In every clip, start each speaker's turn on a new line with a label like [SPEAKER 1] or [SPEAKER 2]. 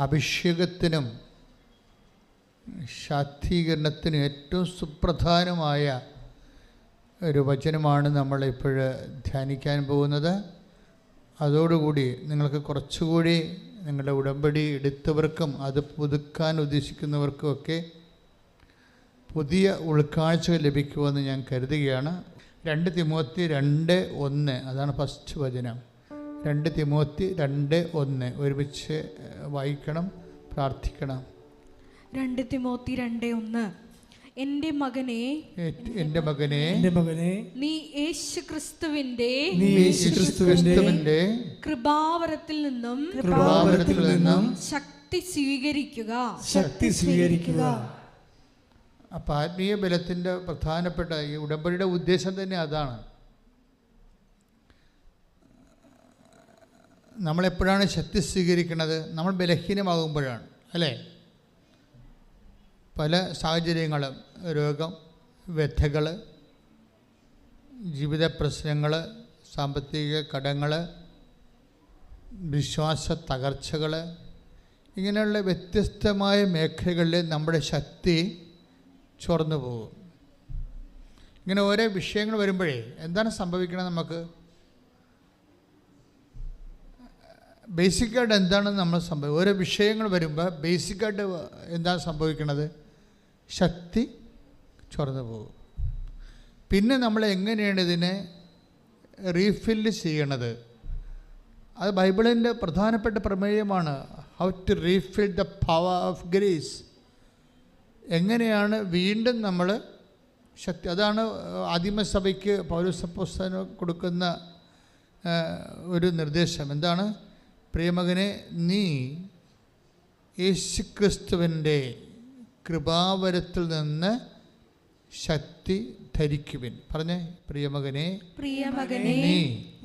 [SPEAKER 1] അഭിഷേകത്തിനും ശാക്തീകരണത്തിനും ഏറ്റവും സുപ്രധാനമായ ഒരു വചനമാണ് നമ്മളിപ്പോൾ ധ്യാനിക്കാൻ പോകുന്നത്. അതോടുകൂടി നിങ്ങൾക്ക് കുറച്ചുകൂടി നിങ്ങളുടെ ഉടമ്പടി എടുത്തവർക്കും അത് പുതുക്കാൻ ഉദ്ദേശിക്കുന്നവർക്കുമൊക്കെ പുതിയ ഉൾക്കാഴ്ചകൾ ലഭിക്കുമെന്ന് ഞാൻ കരുതുകയാണ്. 2 തിമോത്തി 2:1 അതാണ് ഫസ്റ്റ് വചനം. 2 തിമോത്തി 2:1 ഒരുമിച്ച് വായിക്കണം, പ്രാർത്ഥിക്കണം.
[SPEAKER 2] 2 തിമോത്തി 2:1 എൻ്റെ മകനെ നീ യേശുക്രിസ്തുവിന്റെ കൃപാവരത്തിൽ നിന്നും ശക്തി സ്വീകരിക്കുക.
[SPEAKER 1] അപ്പം ആത്മീയ ബലത്തിൻ്റെ പ്രധാനപ്പെട്ട ഈ ഉടമ്പടിയുടെ ഉദ്ദേശം തന്നെ അതാണ്. നമ്മളെപ്പോഴാണ് ശക്തി സ്വീകരിക്കുന്നത്? നമ്മൾ ബലഹീനമാകുമ്പോഴാണ്, അല്ലേ? പല സാഹചര്യങ്ങളും, രോഗം, വ്യഥകൾ, ജീവിത പ്രശ്നങ്ങൾ, സാമ്പത്തിക കടങ്ങൾ, വിശ്വാസ തകർച്ചകൾ, ഇങ്ങനെയുള്ള വ്യത്യസ്തമായ മേഖലകളിൽ നമ്മുടെ ശക്തി ചോർന്നു പോകും. ഇങ്ങനെ ഓരോ വിഷയങ്ങൾ വരുമ്പോഴേ എന്താണ് സംഭവിക്കുന്നത്? നമുക്ക് ബേസിക്കായിട്ട് എന്താണ് നമ്മൾ ഓരോ വിഷയങ്ങൾ വരുമ്പോൾ ബേസിക്കായിട്ട് എന്താണ് സംഭവിക്കുന്നത്? ശക്തി ചോർന്നു പോകും. പിന്നെ നമ്മൾ എങ്ങനെയാണ് ഇതിനെ റീഫില്ല് ചെയ്യണത്? അത് ബൈബിളിൻ്റെ പ്രധാനപ്പെട്ട പ്രമേയമാണ്. How to refill the power of grace. എങ്ങനെയാണ് വീണ്ടും നമ്മൾ ശക്തി, അതാണ് ആദിമസഭയ്ക്ക് പൗലോസ് അപ്പോസ്തലൻ കൊടുക്കുന്ന ഒരു നിർദ്ദേശം. എന്താണ്? പ്രിയമകനെ, നീ യേശുക്രിസ്തുവിൻ്റെ കൃപാവരത്തിൽ നിന്ന് ശക്തി ധരിക്കുവിൻ. പറഞ്ഞേ, പ്രിയമകനെ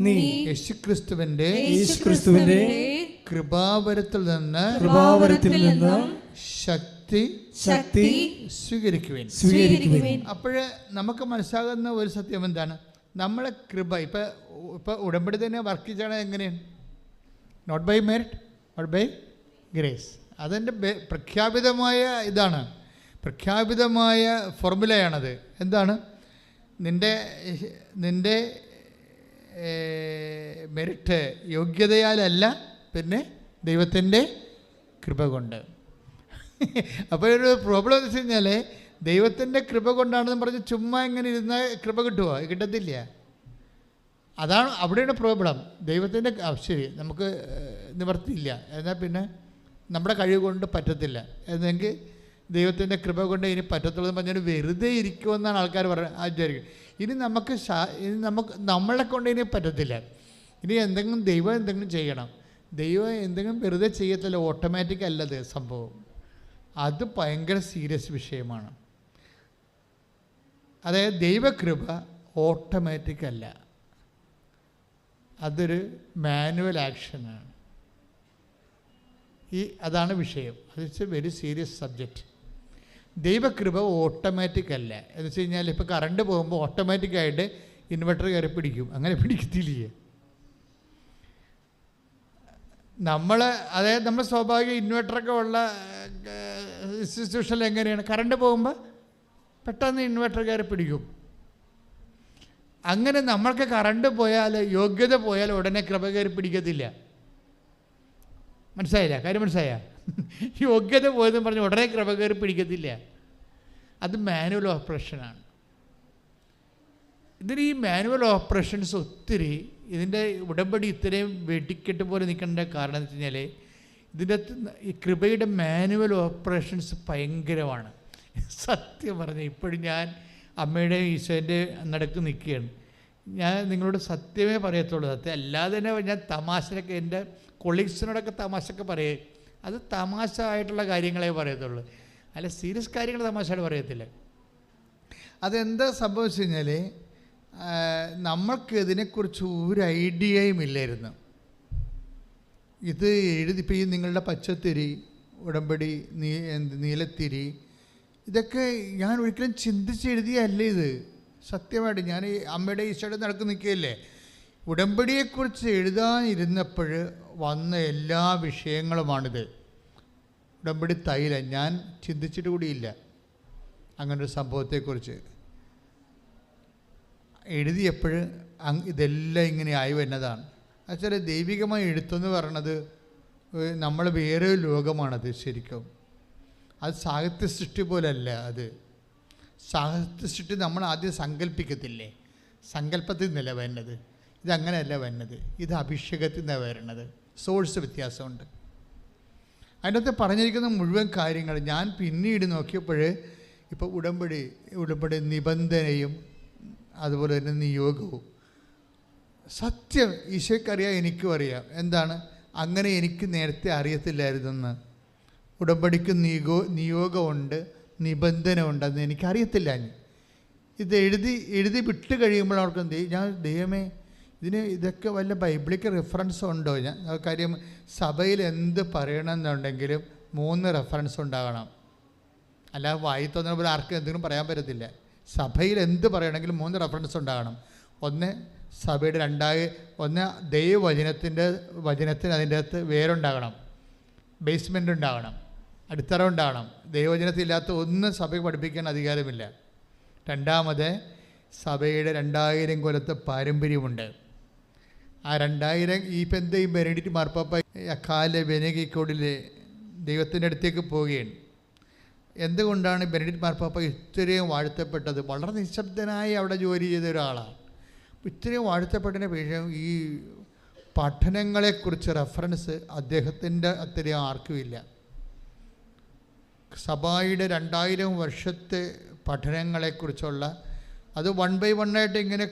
[SPEAKER 1] നീ യേശുക്രിസ്തുവിൻ്റെ കൃപാവരത്തിൽ നിന്ന് ശക്തി സ്വീകരിക്കുവിൻ. അപ്പോഴേ നമുക്ക് മനസ്സിലാകുന്ന ഒരു സത്യം എന്താണ്? നമ്മളെ കൃപ ഇപ്പം ഉടമ്പടി തന്നെ വർക്ക് ചെയ്യണത് എങ്ങനെയാണ്? Not by merit, not by grace. അതെൻ്റെ പ്രഖ്യാപിതമായ ഇതാണ്, പ്രഖ്യാപിതമായ ഫോർമുലയാണത്. എന്താണ്? നിൻ്റെ മെറിറ്റ്, യോഗ്യതയാലല്ല, പിന്നെ ദൈവത്തിൻ്റെ കൃപ കൊണ്ട്. അപ്പോൾ ഒരു പ്രോബ്ലം എന്ന് വെച്ച് കഴിഞ്ഞാൽ ദൈവത്തിൻ്റെ കൃപ കൊണ്ടാണെന്ന് പറഞ്ഞ് ചുമ്മാ ഇങ്ങനെ ഇരുന്നാൽ കൃപ കിട്ടുമോ? കിട്ടത്തില്ല. അതാണ് അവിടെയാണ് പ്രോബ്ലം. ദൈവത്തിൻ്റെ ശരി, നമുക്ക് നിവർത്തിയില്ല, എന്നാൽ പിന്നെ നമ്മുടെ കഴിവ് കൊണ്ട് പറ്റത്തില്ല എന്നെങ്കിൽ ദൈവത്തിൻ്റെ കൃപ കൊണ്ട് ഇനി പറ്റത്തുള്ളൂ എന്ന് പറഞ്ഞാൽ വെറുതെ ഇരിക്കുമെന്നാണ് ആൾക്കാർ വിചാരിക്കും. ഇനി നമ്മളെ കൊണ്ട് ഇനി പറ്റത്തില്ല. ഇനി ദൈവം എന്തെങ്കിലും ചെയ്യണം. ദൈവം എന്തെങ്കിലും വെറുതെ ചെയ്യത്തില്ല, ഓട്ടോമാറ്റിക് അല്ലത് സംഭവം. അത് ഭയങ്കര സീരിയസ് വിഷയമാണ്. അതായത് ദൈവകൃപ ഓട്ടോമാറ്റിക് അല്ല, അതൊരു മാനുവൽ ആക്ഷനാണ്. അതാണ് വിഷയം. It's A very serious subject. ദൈവകൃപ ഓട്ടോമാറ്റിക് അല്ല. എന്ന് വെച്ച് കഴിഞ്ഞാൽ ഇപ്പോൾ കറണ്ട് പോകുമ്പോൾ ഓട്ടോമാറ്റിക്കായിട്ട് ഇൻവെർട്ടർ കയറി പിടിക്കും, അങ്ങനെ പിടിക്കത്തില്ലേ? അതായത് നമ്മൾ സ്വാഭാവിക ഇൻവെർട്ടറൊക്കെ ഉള്ള ഇൻസ്റ്റിറ്റ്യൂഷനിൽ എങ്ങനെയാണ്? കറണ്ട് പോകുമ്പോൾ പെട്ടെന്ന് ഇൻവെർട്ടർ കയറി പിടിക്കും. അങ്ങനെ നമ്മൾക്ക് കറണ്ട് പോയാൽ, യോഗ്യത പോയാൽ ഉടനെ കൃപ കയറി പിടിക്കത്തില്ല. മനസ്സിലായില്ല? കാര്യം മനസ്സിലായ? യോഗ്യത പോയതെന്ന് പറഞ്ഞ് ഉടനെ കൃപ കയറി പിടിക്കത്തില്ല. അത് മാനുവൽ ഓപ്പറേഷനാണ്. ഇതിന് ഈ മാനുവൽ ഓപ്പറേഷൻസ് ഒത്തിരി, ഇതിൻ്റെ ഉടമ്പടി ഇത്രയും വെടിക്കെട്ട് പോലെ നിൽക്കേണ്ട കാരണം എന്ന് വെച്ച് കഴിഞ്ഞാൽ ഇതിൻ്റെ ഈ കൃപയുടെ മാനുവൽ ഓപ്പറേഷൻസ് ഭയങ്കരമാണ്. സത്യം പറഞ്ഞാൽ ഇപ്പോഴും ഞാൻ അമ്മയുടെ ഈശോൻ്റെ നടക്ക് നിൽക്കുകയാണ്. ഞാൻ നിങ്ങളോട് സത്യമേ പറയത്തുള്ളൂ, സത്യം. അല്ലാതെ തന്നെ ഞാൻ തമാശയൊക്കെ എൻ്റെ കൊളീഗ്സിനോടൊക്കെ തമാശയൊക്കെ പറയേ, അത് തമാശ ആയിട്ടുള്ള കാര്യങ്ങളെ പറയത്തുള്ളൂ, അല്ല സീരിയസ് കാര്യങ്ങൾ തമാശയായിട്ട് പറയത്തില്ല. അതെന്താ സംഭവിച്ചു കഴിഞ്ഞാൽ നമ്മൾക്ക് ഇതിനെക്കുറിച്ച് ഒരു ഐഡിയയും ഇല്ലായിരുന്നു. ഇത് ഇപ്പോൾ ഈ നിങ്ങളുടെ പച്ചത്തിരി, ഉടമ്പടി, നീലത്തിരി, ഇതൊക്കെ ഞാൻ ഒരിക്കലും ചിന്തിച്ചെഴുതിയല്ല ഇത്. സത്യമായിട്ട് ഞാൻ ഈ അമ്മയുടെ ഈശോയുടെ നടക്ക് നിൽക്കുകയല്ലേ. ഉടമ്പടിയെക്കുറിച്ച് എഴുതാനിരുന്നപ്പോൾ വന്ന എല്ലാ വിഷയങ്ങളുമാണിത്. ഉടമ്പടി തൈലം. ഞാൻ ചിന്തിച്ചിട്ട് കൂടിയില്ല അങ്ങനൊരു സംഭവത്തെക്കുറിച്ച്. എഴുതിയപ്പോൾ ഇതെല്ലാം ഇങ്ങനെ ആയി വരുന്നതാണ്. എന്നുവെച്ചാൽ ദൈവികമായി എഴുത്തെന്ന് പറയണത് നമ്മൾ വേറെ ലോകമാണത്. ശരിക്കും അത് സാഹിത്യ സൃഷ്ടി പോലല്ല. അത് സാഹിത്യ സൃഷ്ടി നമ്മൾ ആദ്യം സങ്കല്പിക്കത്തില്ലേ, സങ്കല്പത്തിൽ നിന്നല്ല വരുന്നത്. ഇതങ്ങനെയല്ല വരുന്നത്, ഇത് അഭിഷേകത്തിൽ നിന്നാണ് വരുന്നത്. സോഴ്സ് വ്യത്യാസമുണ്ട്. അതിനകത്ത് പറഞ്ഞിരിക്കുന്ന മുഴുവൻ കാര്യങ്ങൾ ഞാൻ പിന്നീട് നോക്കിയപ്പോൾ ഇപ്പോൾ ഉടമ്പടി നിബന്ധനയും അതുപോലെ തന്നെ നിയോഗവും സത്യം ഈശോയ്ക്കറിയാം, എനിക്കും അറിയാം. എന്താണ് അങ്ങനെ എനിക്ക് നേരത്തെ അറിയത്തില്ലായിരുന്നെന്ന്. ഉടമ്പടിക്ക് നിയോഗമുണ്ട്, നിബന്ധന ഉണ്ടെന്ന് എനിക്കറിയത്തില്ല. ഇത് എഴുതി വിട്ട് കഴിയുമ്പോൾ അവർക്ക് ദൈവമേ ഇതൊക്കെ വല്ല ബൈബിളിക്ക് റെഫറൻസ് ഉണ്ടോ? കാര്യം സഭയിൽ എന്ത് പറയണമെന്നുണ്ടെങ്കിലും 3 റെഫറൻസ് ഉണ്ടാകണം. അല്ലാതെ വായി തോന്നുന്ന പോലെ ആർക്കും എന്തെങ്കിലും പറയാൻ പറ്റത്തില്ല. സഭയിൽ എന്ത് പറയണമെങ്കിലും 3 റെഫറൻസ് ഉണ്ടാകണം. ഒന്ന് സഭയുടെ ഒന്ന് ദൈവവചനത്തിന് അതിൻ്റെ അകത്ത് വേരുണ്ടാകണം, ബേസ്മെൻ്റ് ഉണ്ടാകണം, അടിത്തറ ഉണ്ടാകണം. ദൈവവചനത്തിലില്ലാത്ത ഒന്നും സഭയ്ക്ക് പഠിപ്പിക്കാൻ അധികാരമില്ല. രണ്ടാമത് സഭയുടെ 2000 കൊല്ലത്തെ പാരമ്പര്യമുണ്ട്. ആ 2000 ഈ ബെനഡിക്റ്റ് മാർപ്പാപ്പ അക്കാലെ വെനഗിക്കോടിൽ ദൈവത്തിൻ്റെ അടുത്തേക്ക് പോവുകയാണ്. എന്തുകൊണ്ടാണ് ബെനഡിക്റ്റ് മാർപ്പാപ്പ ഇത്രയും വാഴ്ത്തപ്പെട്ടത്? വളരെ നിശബ്ദനായി അവിടെ ജോലി ചെയ്ത ഒരാളാണ്. ഇത്രയും വാഴ്ത്തപ്പെട്ടതിന് വിഷയം ഈ പഠനങ്ങളെക്കുറിച്ച് റെഫറൻസ് അദ്ദേഹത്തിൻ്റെ അത്രയും ആർക്കുമില്ല. സഭയുടെ 2000 വർഷത്തെ പഠനങ്ങളെക്കുറിച്ചുള്ള അത് 1 by 1 ആയിട്ട് ഇങ്ങനെ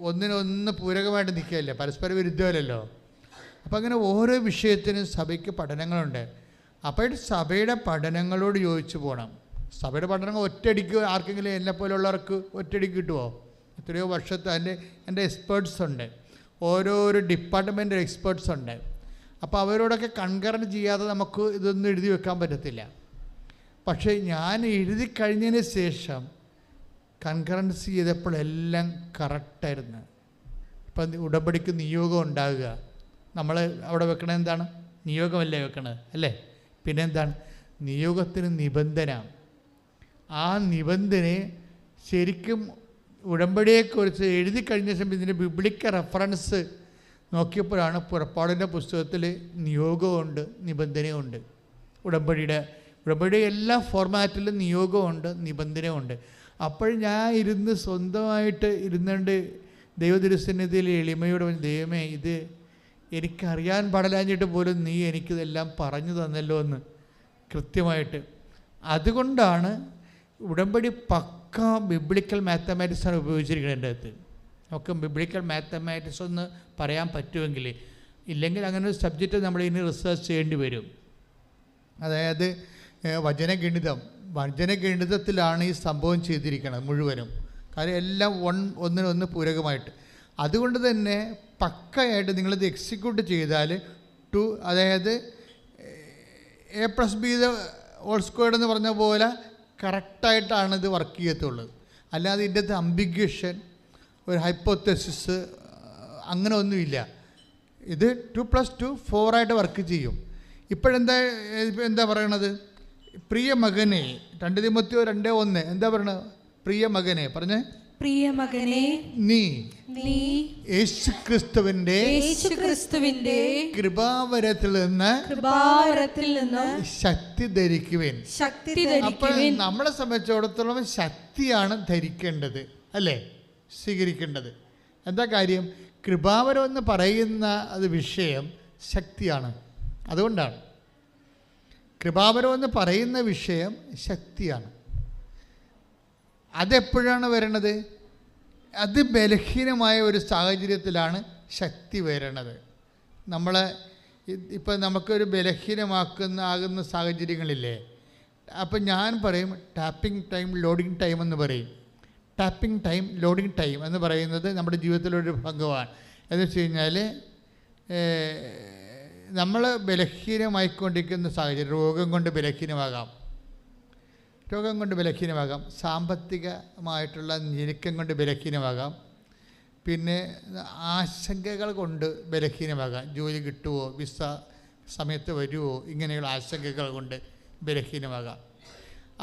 [SPEAKER 1] ഒന്നിനൊന്ന് പൂരകമായിട്ട് നിൽക്കുകയല്ലേ, പരസ്പര വിരുദ്ധമല്ലല്ലോ. അപ്പം അങ്ങനെ ഓരോ വിഷയത്തിനും സഭയ്ക്ക് പഠനങ്ങളുണ്ട്. അപ്പോൾ സഭയുടെ പഠനങ്ങളോട് യോജിച്ച് പോകണം. സഭയുടെ പഠനങ്ങൾ ഒറ്റയടിക്ക് ആർക്കെങ്കിലും എന്നെപ്പോലുള്ളവർക്ക് ഒറ്റയടിക്ക് കിട്ടുമോ? എത്രയോ വർഷത്തെ എൻ്റെ എക്സ്പേർട്സ് ഉണ്ട്, ഓരോരോ ഡിപ്പാർട്ട്മെൻ്റ് എക്സ്പേർട്സ് ഉണ്ട്. അപ്പോൾ അവരോടൊക്കെ കൺകറൻറ്റ് ചെയ്യാതെ നമുക്ക് ഇതൊന്നും എഴുതി വെക്കാൻ പറ്റത്തില്ല. പക്ഷേ ഞാൻ എഴുതി കഴിഞ്ഞതിന് ശേഷം കൺകറൻസി ചെയ്തപ്പോഴെല്ലാം കറക്റ്റായിരുന്നു. ഇപ്പം ഉടമ്പടിക്ക് നിയോഗം ഉണ്ടാകുക, നമ്മൾ അവിടെ വെക്കണത് എന്താണ്? നിയോഗമല്ലേ വെക്കണത് അല്ലേ? പിന്നെ എന്താണ്? നിയോഗത്തിന് നിബന്ധന. ആ നിബന്ധനയെ ശരിക്കും ഉടമ്പടിയെക്കുറിച്ച് എഴുതി കഴിഞ്ഞ ശേഷം ഇതിൻ്റെ ബിബ്ലിക്കൽ റെഫറൻസ് നോക്കിയപ്പോഴാണ് പുറപ്പാടിൻ്റെ പുസ്തകത്തിൽ നിയോഗമുണ്ട്, നിബന്ധനയുണ്ട്. ഉടമ്പടിയുടെ എല്ലാ ഫോർമാറ്റിലും നിയോഗമുണ്ട്, നിബന്ധനയുണ്ട്. അപ്പോൾ ഞാൻ സ്വന്തമായിട്ട് ഇരുന്നുകൊണ്ട് ദൈവതിരുസന്നിധിയിൽ എളിമയോടെ ദൈവമേ ഇത് എനിക്കറിയാൻ പാടില്ലാഞ്ഞിട്ട് പോലും നീ എനിക്കിതെല്ലാം പറഞ്ഞു തന്നല്ലോ എന്ന് കൃത്യമായിട്ട്. അതുകൊണ്ടാണ് ഉടമ്പടി പക്ക ബിബ്ലിക്കൽ മാത്തമാറ്റിക്സാണ് ഉപയോഗിച്ചിരിക്കുന്നത്. എൻ്റെ അകത്ത് നമുക്ക് ബിബ്ലിക്കൽ മാത്തമാറ്റിക്സ് ഒന്ന് പറയാൻ പറ്റുമെങ്കിൽ, ഇല്ലെങ്കിൽ അങ്ങനെ ഒരു സബ്ജക്റ്റ് നമ്മൾ ഇനി റിസർച്ച് ചെയ്യേണ്ടി വരും. അതായത് വചനഗണിതത്തിലാണ് ഈ സംഭവം ചെയ്തിരിക്കുന്നത് മുഴുവനും. കാര്യം എല്ലാം ഒന്നിനൊന്ന് പൂരകമായിട്ട്. അതുകൊണ്ട് തന്നെ പക്കയായിട്ട് നിങ്ങളിത് എക്സിക്യൂട്ട് ചെയ്താൽ അതായത് A+B² എന്ന് പറഞ്ഞ പോലെ കറക്റ്റായിട്ടാണ് ഇത് വർക്ക് ചെയ്യത്തുള്ളത്. അല്ലാതെ ഇതിൻ്റെ അകത്ത് അംബിഗ്വേഷൻ, ഒരു ഹൈപ്പോത്തസിസ് അങ്ങനെ ഒന്നുമില്ല. ഇത് 2+2 4 ആയിട്ട് വർക്ക് ചെയ്യും. എന്താ പറയണത്? പ്രിയ മകനെ, 2 തിമോത്തിയോ 2:1 എന്താ പറയണത്? പ്രിയ മകനെ പറഞ്ഞേ,
[SPEAKER 2] പ്രിയ മകനെ
[SPEAKER 1] നീ യേശുക്രിസ്തുവിന്റെ കൃപാവരത്തിൽ നിന്ന് ശക്തി ധരിക്കുവേൻ. അപ്പോൾ നമ്മളെ സംബന്ധിച്ചിടത്തോളം ശക്തിയാണ് ധരിക്കേണ്ടത് അല്ലേ, സ്വീകരിക്കേണ്ടത്. എന്താ കാര്യം? കൃപാവരം എന്ന് പറയുന്ന അത് വിഷയം ശക്തിയാണ്. അതുകൊണ്ടാണ് കൃപാവരം എന്ന് പറയുന്ന വിഷയം ശക്തിയാണ്. അതെപ്പോഴാണ് വരണത്? അത് ബലഹീനമായ ഒരു സാഹചര്യത്തിലാണ് ശക്തി വരണത്. ഇപ്പം നമുക്കൊരു ആകുന്ന സാഹചര്യങ്ങളില്ലേ, അപ്പം ഞാൻ പറയും ടാപ്പിംഗ് ടൈം, ലോഡിങ് ടൈം എന്ന് പറയും. ടാപ്പിംഗ് ടൈം, ലോഡിങ് ടൈം എന്ന് പറയുന്നത് നമ്മുടെ ജീവിതത്തിലൊരു ഭാഗമാണ്. എന്ന് വെച്ച് കഴിഞ്ഞാൽ നമ്മൾ ബലഹീനമായിക്കൊണ്ടിരിക്കുന്ന സാഹചര്യം, രോഗം കൊണ്ട് ബലഹീനമാകാം, സാമ്പത്തികമായിട്ടുള്ള ഞെരുക്കം കൊണ്ട് ബലഹീനമാകാം, പിന്നെ ആശങ്കകൾ കൊണ്ട് ബലഹീനമാകാം. ജോലി കിട്ടുമോ, വിസ സമയത്ത് വരുമോ, ഇങ്ങനെയുള്ള ആശങ്കകൾ കൊണ്ട് ബലഹീനമാകാം.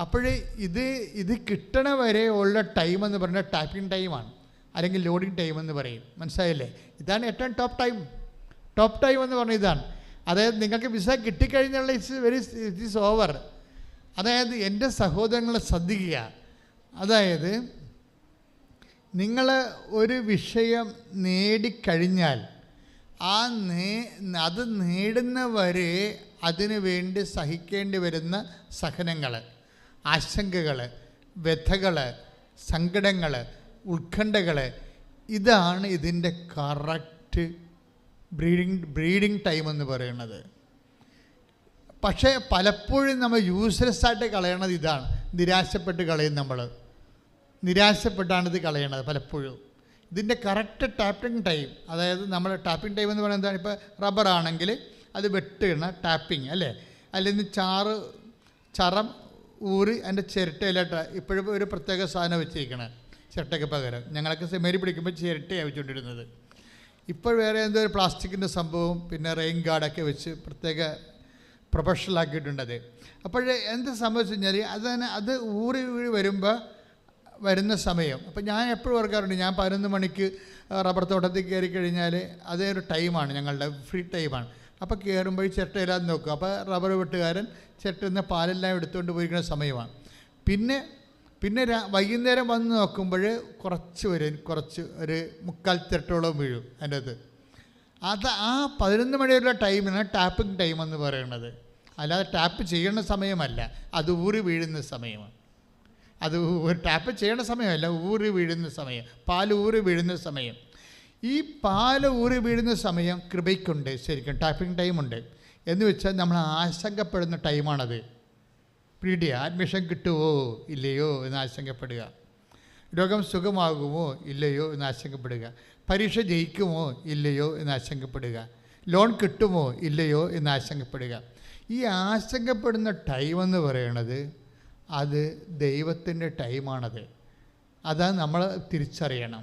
[SPEAKER 1] അപ്പോഴേ ഇത് കിട്ടണ വരെ ഉള്ള ടൈം എന്ന് പറഞ്ഞാൽ ടാപ്പിംഗ് ടൈമാണ്, അല്ലെങ്കിൽ ലോഡിങ് ടൈം എന്ന് പറയും. മനസ്സിലായില്ലേ? ഇതാണ് ഏറ്റവും ടോപ്പ് ടൈം എന്ന് പറഞ്ഞാൽ ഇതാണ്. അതായത് നിങ്ങൾക്ക് വിസ കിട്ടിക്കഴിഞ്ഞുള്ള ഇറ്റ് ഈസ് ഓവർ. അതായത് എൻ്റെ സഹോദരങ്ങളെ ശ്രദ്ധിക്കുക, അതായത് നിങ്ങൾ ഒരു വിഷയം നേടിക്കഴിഞ്ഞാൽ അത് നേടുന്നവരെ അതിനു വേണ്ടി സഹിക്കേണ്ടി വരുന്ന സഹനങ്ങൾ, ആശങ്കകൾ, വ്യഥകൾ, സങ്കടങ്ങൾ, ഉത്കണ്ഠകൾ, ഇതാണ് ഇതിൻ്റെ കറക്റ്റ് ബ്രീഡിങ് ടൈം എന്ന് പറയുന്നത്. പക്ഷേ പലപ്പോഴും നമ്മൾ യൂസ്ലെസ്സായിട്ട് കളയണത് ഇതാണ്. നിരാശപ്പെട്ട് കളയും. നിരാശപ്പെട്ടാണിത് കളയണത് പലപ്പോഴും. ഇതിൻ്റെ കറക്റ്റ് ടാപ്പിംഗ് ടൈം, അതായത് നമ്മൾ ടാപ്പിംഗ് ടൈം എന്ന് പറയുന്നത് എന്താണ്? ഇപ്പോൾ റബ്ബറാണെങ്കിൽ അത് വെട്ടുകണ ടാപ്പിംഗ് അല്ലേ, അല്ലെങ്കിൽ ചറം ഊറി അതിൻ്റെ ചിരട്ടയിലായിട്ട് ഇപ്പോഴും ഒരു പ്രത്യേക സാധനം വെച്ചിരിക്കണം ചിരട്ടയ്ക്ക് പകരം. ഞങ്ങളൊക്കെ സെമേരി പിടിക്കുമ്പോൾ ചിരട്ടയാണ് വെച്ചുകൊണ്ടിരുന്നത്. ഇപ്പോൾ വേറെ എന്തോ ഒരു പ്ലാസ്റ്റിക്കിൻ്റെ സംഭവം, പിന്നെ റെയിൻ ഗാർഡൊക്കെ വെച്ച് പ്രത്യേക പ്രൊഫഷണലാക്കിയിട്ടുണ്ടത്. അപ്പോഴേ എന്ത് സംഭവിച്ചു കഴിഞ്ഞാൽ അത് ഊറി വരുന്ന സമയം, അപ്പോൾ ഞാൻ എപ്പോഴും ഓർക്കാറുണ്ട്, ഞാൻ 11 മണിക്ക് റബ്ബർ തോട്ടത്തിൽ കയറി കഴിഞ്ഞാൽ അതേ ഒരു ടൈമാണ്, ഞങ്ങളുടെ ഫ്രീ ടൈമാണ്. അപ്പോൾ കയറുമ്പോൾ ചിരട്ടയില്ലാതെ നോക്കും. അപ്പോൾ റബ്ബർ വെട്ടുകാരൻ ചിരട്ടയിൽ നിന്ന് പാലെല്ലാം എടുത്തുകൊണ്ട് പോയിരിക്കുന്ന സമയമാണ്. പിന്നെ വൈകുന്നേരം വന്ന് നോക്കുമ്പോൾ കുറച്ച് ഒരു 3/4 ചിരട്ടോളം വീഴും അതിൻ്റെ അത്. ആ 11 മണിയുള്ള ടൈമിനാണ് ടാപ്പിംഗ് ടൈം എന്ന് പറയുന്നത്. അല്ലാതെ ടാപ്പ് ചെയ്യുന്ന സമയമല്ല, അത് ഊറി വീഴുന്ന സമയമാണ്. അത് ടാപ്പ് ചെയ്യേണ്ട സമയമല്ല, ഊറി വീഴുന്ന സമയം, പാൽ ഊറി വീഴുന്ന സമയം. ഈ പാൽ ഊറി വീഴുന്ന സമയം കൃപയ്ക്കുണ്ട്, ശരിക്കും ടാപ്പിംഗ് ടൈമുണ്ട്. എന്ന് വെച്ചാൽ നമ്മൾ ആശങ്കപ്പെടുന്ന ടൈമാണത്. പീഡിയ അഡ്മിഷൻ കിട്ടുമോ ഇല്ലയോ എന്ന് ആശങ്കപ്പെടുക, രോഗം സുഖമാകുമോ ഇല്ലയോ എന്ന് ആശങ്കപ്പെടുക, പരീക്ഷ ജയിക്കുമോ ഇല്ലയോ എന്ന് ആശങ്കപ്പെടുക, ലോൺ കിട്ടുമോ ഇല്ലയോ എന്ന് ആശങ്കപ്പെടുക. ഈ ആശങ്കപ്പെടുന്ന ടൈം എന്ന് പറയണത് അത് ദൈവത്തിൻ്റെ ടൈമാണത്. അത് നമ്മൾ തിരിച്ചറിയണം.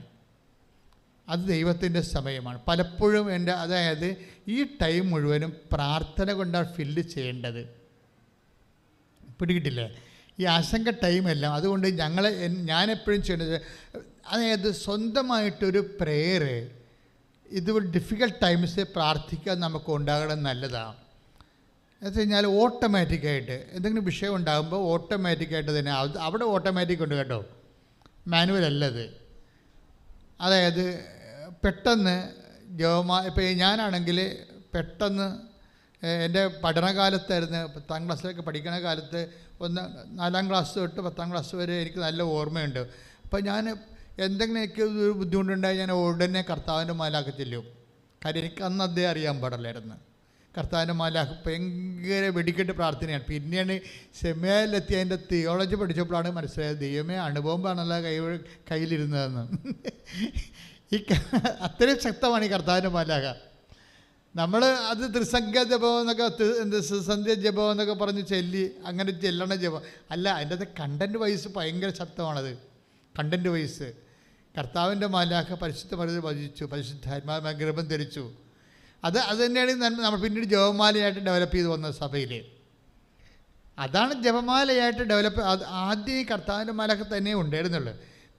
[SPEAKER 1] അത് ദൈവത്തിൻ്റെ സമയമാണ്. പലപ്പോഴും അതായത് ഈ ടൈം മുഴുവനും പ്രാർത്ഥന കൊണ്ടാണ് ഫില്ല് ചെയ്യേണ്ടത്. പിടികിട്ടില്ലേ? ഈ ആശങ്ക ടൈമെല്ലാം. അതുകൊണ്ട് ഞാനെപ്പോഴും ചെയ്യേണ്ടത്, അതായത് സ്വന്തമായിട്ടൊരു പ്രെയർ ഇതുപോലെ ഡിഫിക്കൽട്ട് ടൈംസ് പ്രാർത്ഥിക്കാൻ നമുക്ക് ഉണ്ടാകണം, നല്ലതാണ്. എന്ന് വെച്ച് കഴിഞ്ഞാൽ ഓട്ടോമാറ്റിക്കായിട്ട് എന്തെങ്കിലും വിഷയം ഉണ്ടാകുമ്പോൾ ഓട്ടോമാറ്റിക്കായിട്ട് തന്നെ അവിടെ ഓട്ടോമാറ്റിക് ഉണ്ട് കേട്ടോ, മാനുവൽ അല്ലത്. അതായത് പെട്ടെന്ന് ഇപ്പോൾ ഞാനാണെങ്കിൽ പെട്ടെന്ന് എൻ്റെ പഠനകാലത്തായിരുന്നു, 10ാം ക്ലാസ്സിലൊക്കെ പഠിക്കുന്ന കാലത്ത് 4ാം ക്ലാസ് തൊട്ട് 10ാം ക്ലാസ് വരെ എനിക്ക് നല്ല ഓർമ്മയുണ്ട്. അപ്പോൾ ഞാൻ എന്തെങ്കിലും എനിക്ക് ഒരു ബുദ്ധിമുട്ടുണ്ടായി ഞാൻ ഉടനെ കർത്താവിൻ്റെ മാലാഖ ചെല്ലും. കാര്യം എനിക്ക് അന്ന് അദ്ദേഹം അറിയാൻ പാടില്ലായിരുന്നു. കർത്താവിൻ്റെ മാലാഖ ഭയങ്കര വെടിക്കെട്ട് പ്രാർത്ഥനയാണ്. പിന്നെയാണ് സെമിനാരിലെത്തി അതിൻ്റെ തിയോളജി പഠിച്ചപ്പോഴാണ് മനസ്സിലായത്, ദൈവമേ അണുബോംബാണല്ലോ കയ്യിലിരുന്നതെന്ന്. അത്രയും ശക്തമാണ് ഈ കർത്താവിൻ്റെ മാലാഖ. നമ്മൾ അത് ത്രിസംഖ്യ ജപം എന്നൊക്കെ സന്ധ്യ ജപം എന്നൊക്കെ പറഞ്ഞ് അങ്ങനെ ചെല്ലണ ജപം അല്ല, അതിൻ്റെ അത് കണ്ടൻറ്റ് വൈസ് ഭയങ്കര ശക്തമാണത്. കണ്ടൻറ്റ് വൈസ് കർത്താവിൻ്റെ മാലാഖ പരിശുദ്ധ മറുപടി വചിച്ചു, പരിശുദ്ധാത്മാ ഗർഭം ധരിച്ചു. അത് തന്നെയാണ് നമ്മൾ പിന്നീട് ജപമാലയായിട്ട് ഡെവലപ്പ് ചെയ്ത് വന്ന സഭയിൽ. അതാണ് ജപമാലയായിട്ട് ആദ്യം ഈ കർത്താവിൻ്റെ മാലാഖ തന്നെ ഉണ്ടായിരുന്നുള്ളൂ.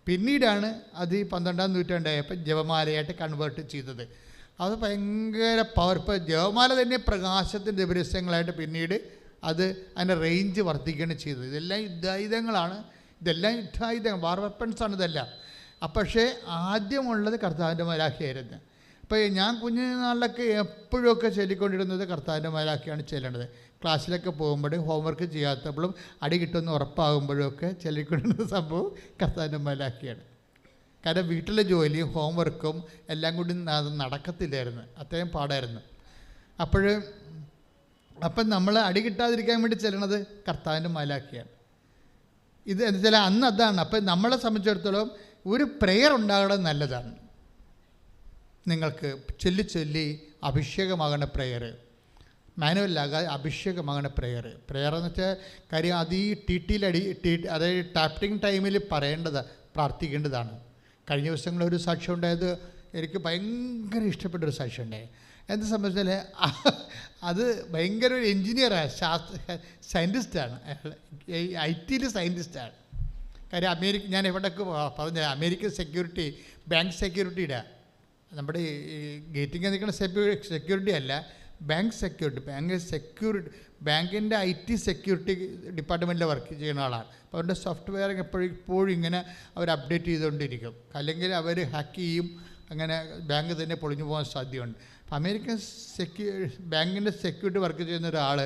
[SPEAKER 1] പിന്നീടാണ് അത് ഈ 12ാം നൂറ്റാണ്ടായപ്പോൾ ജപമാലയായിട്ട് കൺവേർട്ട് ചെയ്തത്. അത് ഭയങ്കര പവർ. ഇപ്പോൾ ജപമാല തന്നെ പ്രകാശത്തിൻ്റെ ദിവരസ്യങ്ങളായിട്ട് പിന്നീട് അതിൻ്റെ റേഞ്ച് വർദ്ധിക്കുകയാണ് ചെയ്തത്. ഇതെല്ലാം യുദ്ധായുധങ്ങളാണ്, വാർ വെപ്പൺസാണ് ഇതെല്ലാം. പക്ഷേ ആദ്യമുള്ളത് കർത്താവിൻ്റെ മാലാഖയായിരുന്നു. ഇപ്പോൾ ഞാൻ കുഞ്ഞുനാളിലൊക്കെ എപ്പോഴൊക്കെ ചൊല്ലിക്കൊണ്ടിരുന്നത് കർത്താവിൻ്റെ മാലാഖയാണ് ചെല്ലേണ്ടത്. ക്ലാസ്സിലൊക്കെ പോകുമ്പോഴും ഹോംവർക്ക് ചെയ്യാത്തപ്പോഴും അടി കിട്ടുമെന്ന് ഉറപ്പാകുമ്പോഴും ഒക്കെ ചൊല്ലിക്കൊണ്ടിരുന്ന സംഭവം കർത്താവിൻ്റെ മാലാഖയാണ്. കാരണം വീട്ടിലെ ജോലിയും ഹോംവർക്കും എല്ലാം കൂടി നടക്കത്തില്ലായിരുന്നു, അത്രയും പാടായിരുന്നു. അപ്പം നമ്മൾ അടി കിട്ടാതിരിക്കാൻ വേണ്ടി ചെല്ലണത് കർത്താവിൻ്റെ മാലാഖയാണ്. ഇത് എന്താ വെച്ചാൽ അന്ന് അതാണ്. അപ്പം നമ്മളെ സംബന്ധിച്ചിടത്തോളം ഒരു പ്രെയർ ഉണ്ടാകണം നല്ലതാണ്. നിങ്ങൾക്ക് ചൊല്ലി അഭിഷേകമാകണ പ്രെയർ, മാനുവലാകാതെ അഭിഷേകമാകണ പ്രെയർ എന്ന് വെച്ചാൽ കാര്യം അത് ഈ അതായത് ടാപ്പിംഗ് ടൈമിൽ പ്രാർത്ഥിക്കേണ്ടതാണ്. കഴിഞ്ഞ ദിവസങ്ങളൊരു സാക്ഷ്യം ഉണ്ടായത് എനിക്ക് ഭയങ്കര ഇഷ്ടപ്പെട്ടൊരു സാക്ഷ്യം ഉണ്ടായി. എന്താ സംബന്ധിച്ചാൽ അത് ഭയങ്കര ഒരു എൻജിനീയറാണ്, സയൻറ്റിസ്റ്റാണ്, IT സയൻറ്റിസ്റ്റാണ്. കാര്യം ഞാൻ എവിടെയൊക്കെ പറഞ്ഞ അമേരിക്കൻ സെക്യൂരിറ്റി, ബാങ്ക് സെക്യൂരിറ്റിയുടെ, നമ്മുടെ ഈ ഗേറ്റിംഗ് നിൽക്കുന്ന സെക്യൂരിറ്റി അല്ല, ബാങ്ക് സെക്യൂരിറ്റി, ബാങ്കിൻ്റെ IT സെക്യൂരിറ്റി ഡിപ്പാർട്ട്മെൻറ്റിൽ വർക്ക് ചെയ്യുന്ന ആളാണ്. അപ്പോൾ അവരുടെ സോഫ്റ്റ്വെയർ എപ്പോഴും ഇങ്ങനെ അവർ അപ്ഡേറ്റ് ചെയ്തുകൊണ്ടിരിക്കും, അല്ലെങ്കിൽ അവർ ഹാക്ക് ചെയ്യും, അങ്ങനെ ബാങ്ക് തന്നെ പൊളിഞ്ഞു പോകാൻ സാധ്യതയുണ്ട്. അപ്പോൾ അമേരിക്കൻ ബാങ്കിൻ്റെ സെക്യൂരിറ്റി വർക്ക് ചെയ്യുന്ന ഒരാൾ,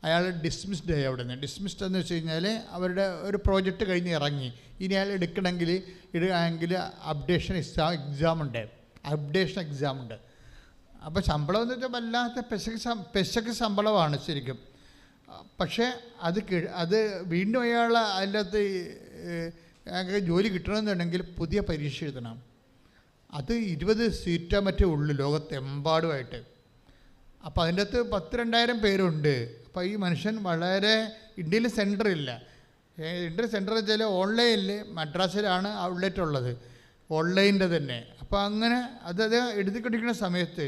[SPEAKER 1] അയാൾ ഡിസ്മിസ്ഡ് ആയി അവിടെ നിന്ന്. ഡിസ്മിസ്ഡ് എന്ന് വെച്ച് കഴിഞ്ഞാൽ അവരുടെ ഒരു പ്രോജക്റ്റ് കഴിഞ്ഞ് ഇറങ്ങി, ഇനി അയാൾ ഇടുകയാണെങ്കിൽ അപ്ഡേഷൻ എക്സാം ഉണ്ട്. അപ്പോൾ ശമ്പളം എന്ന് വെച്ചാൽ വല്ലാത്ത പെശക്ക് ശമ്പളമാണ് ശരിക്കും. പക്ഷേ അത് വീണ്ടും അയാൾ അതിൻ്റെ അകത്ത് ജോലി കിട്ടണമെന്നുണ്ടെങ്കിൽ പുതിയ പരീക്ഷ എഴുതണം. അത് 20 സീറ്റാ മറ്റേ ഉള്ളു ലോകത്തെമ്പാടുമായിട്ട്. അപ്പോൾ അതിൻ്റെ അകത്ത് 10,000-2,000 പേരുണ്ട്. അപ്പോൾ ഈ മനുഷ്യൻ വളരെ, ഇന്ത്യയിൽ സെൻറ്ററില്ല. ഇന്ത്യയിൽ സെൻറ്റർ വെച്ചാൽ ഓൺലൈനിൽ മദ്രാസിലാണ് ഔട്ട്ലെറ്റ് ഉള്ളത്, ഓൺലൈനിൻ്റെ തന്നെ. അപ്പോൾ അങ്ങനെ അത് എഴുതിക്കൊണ്ടിരിക്കുന്ന സമയത്ത്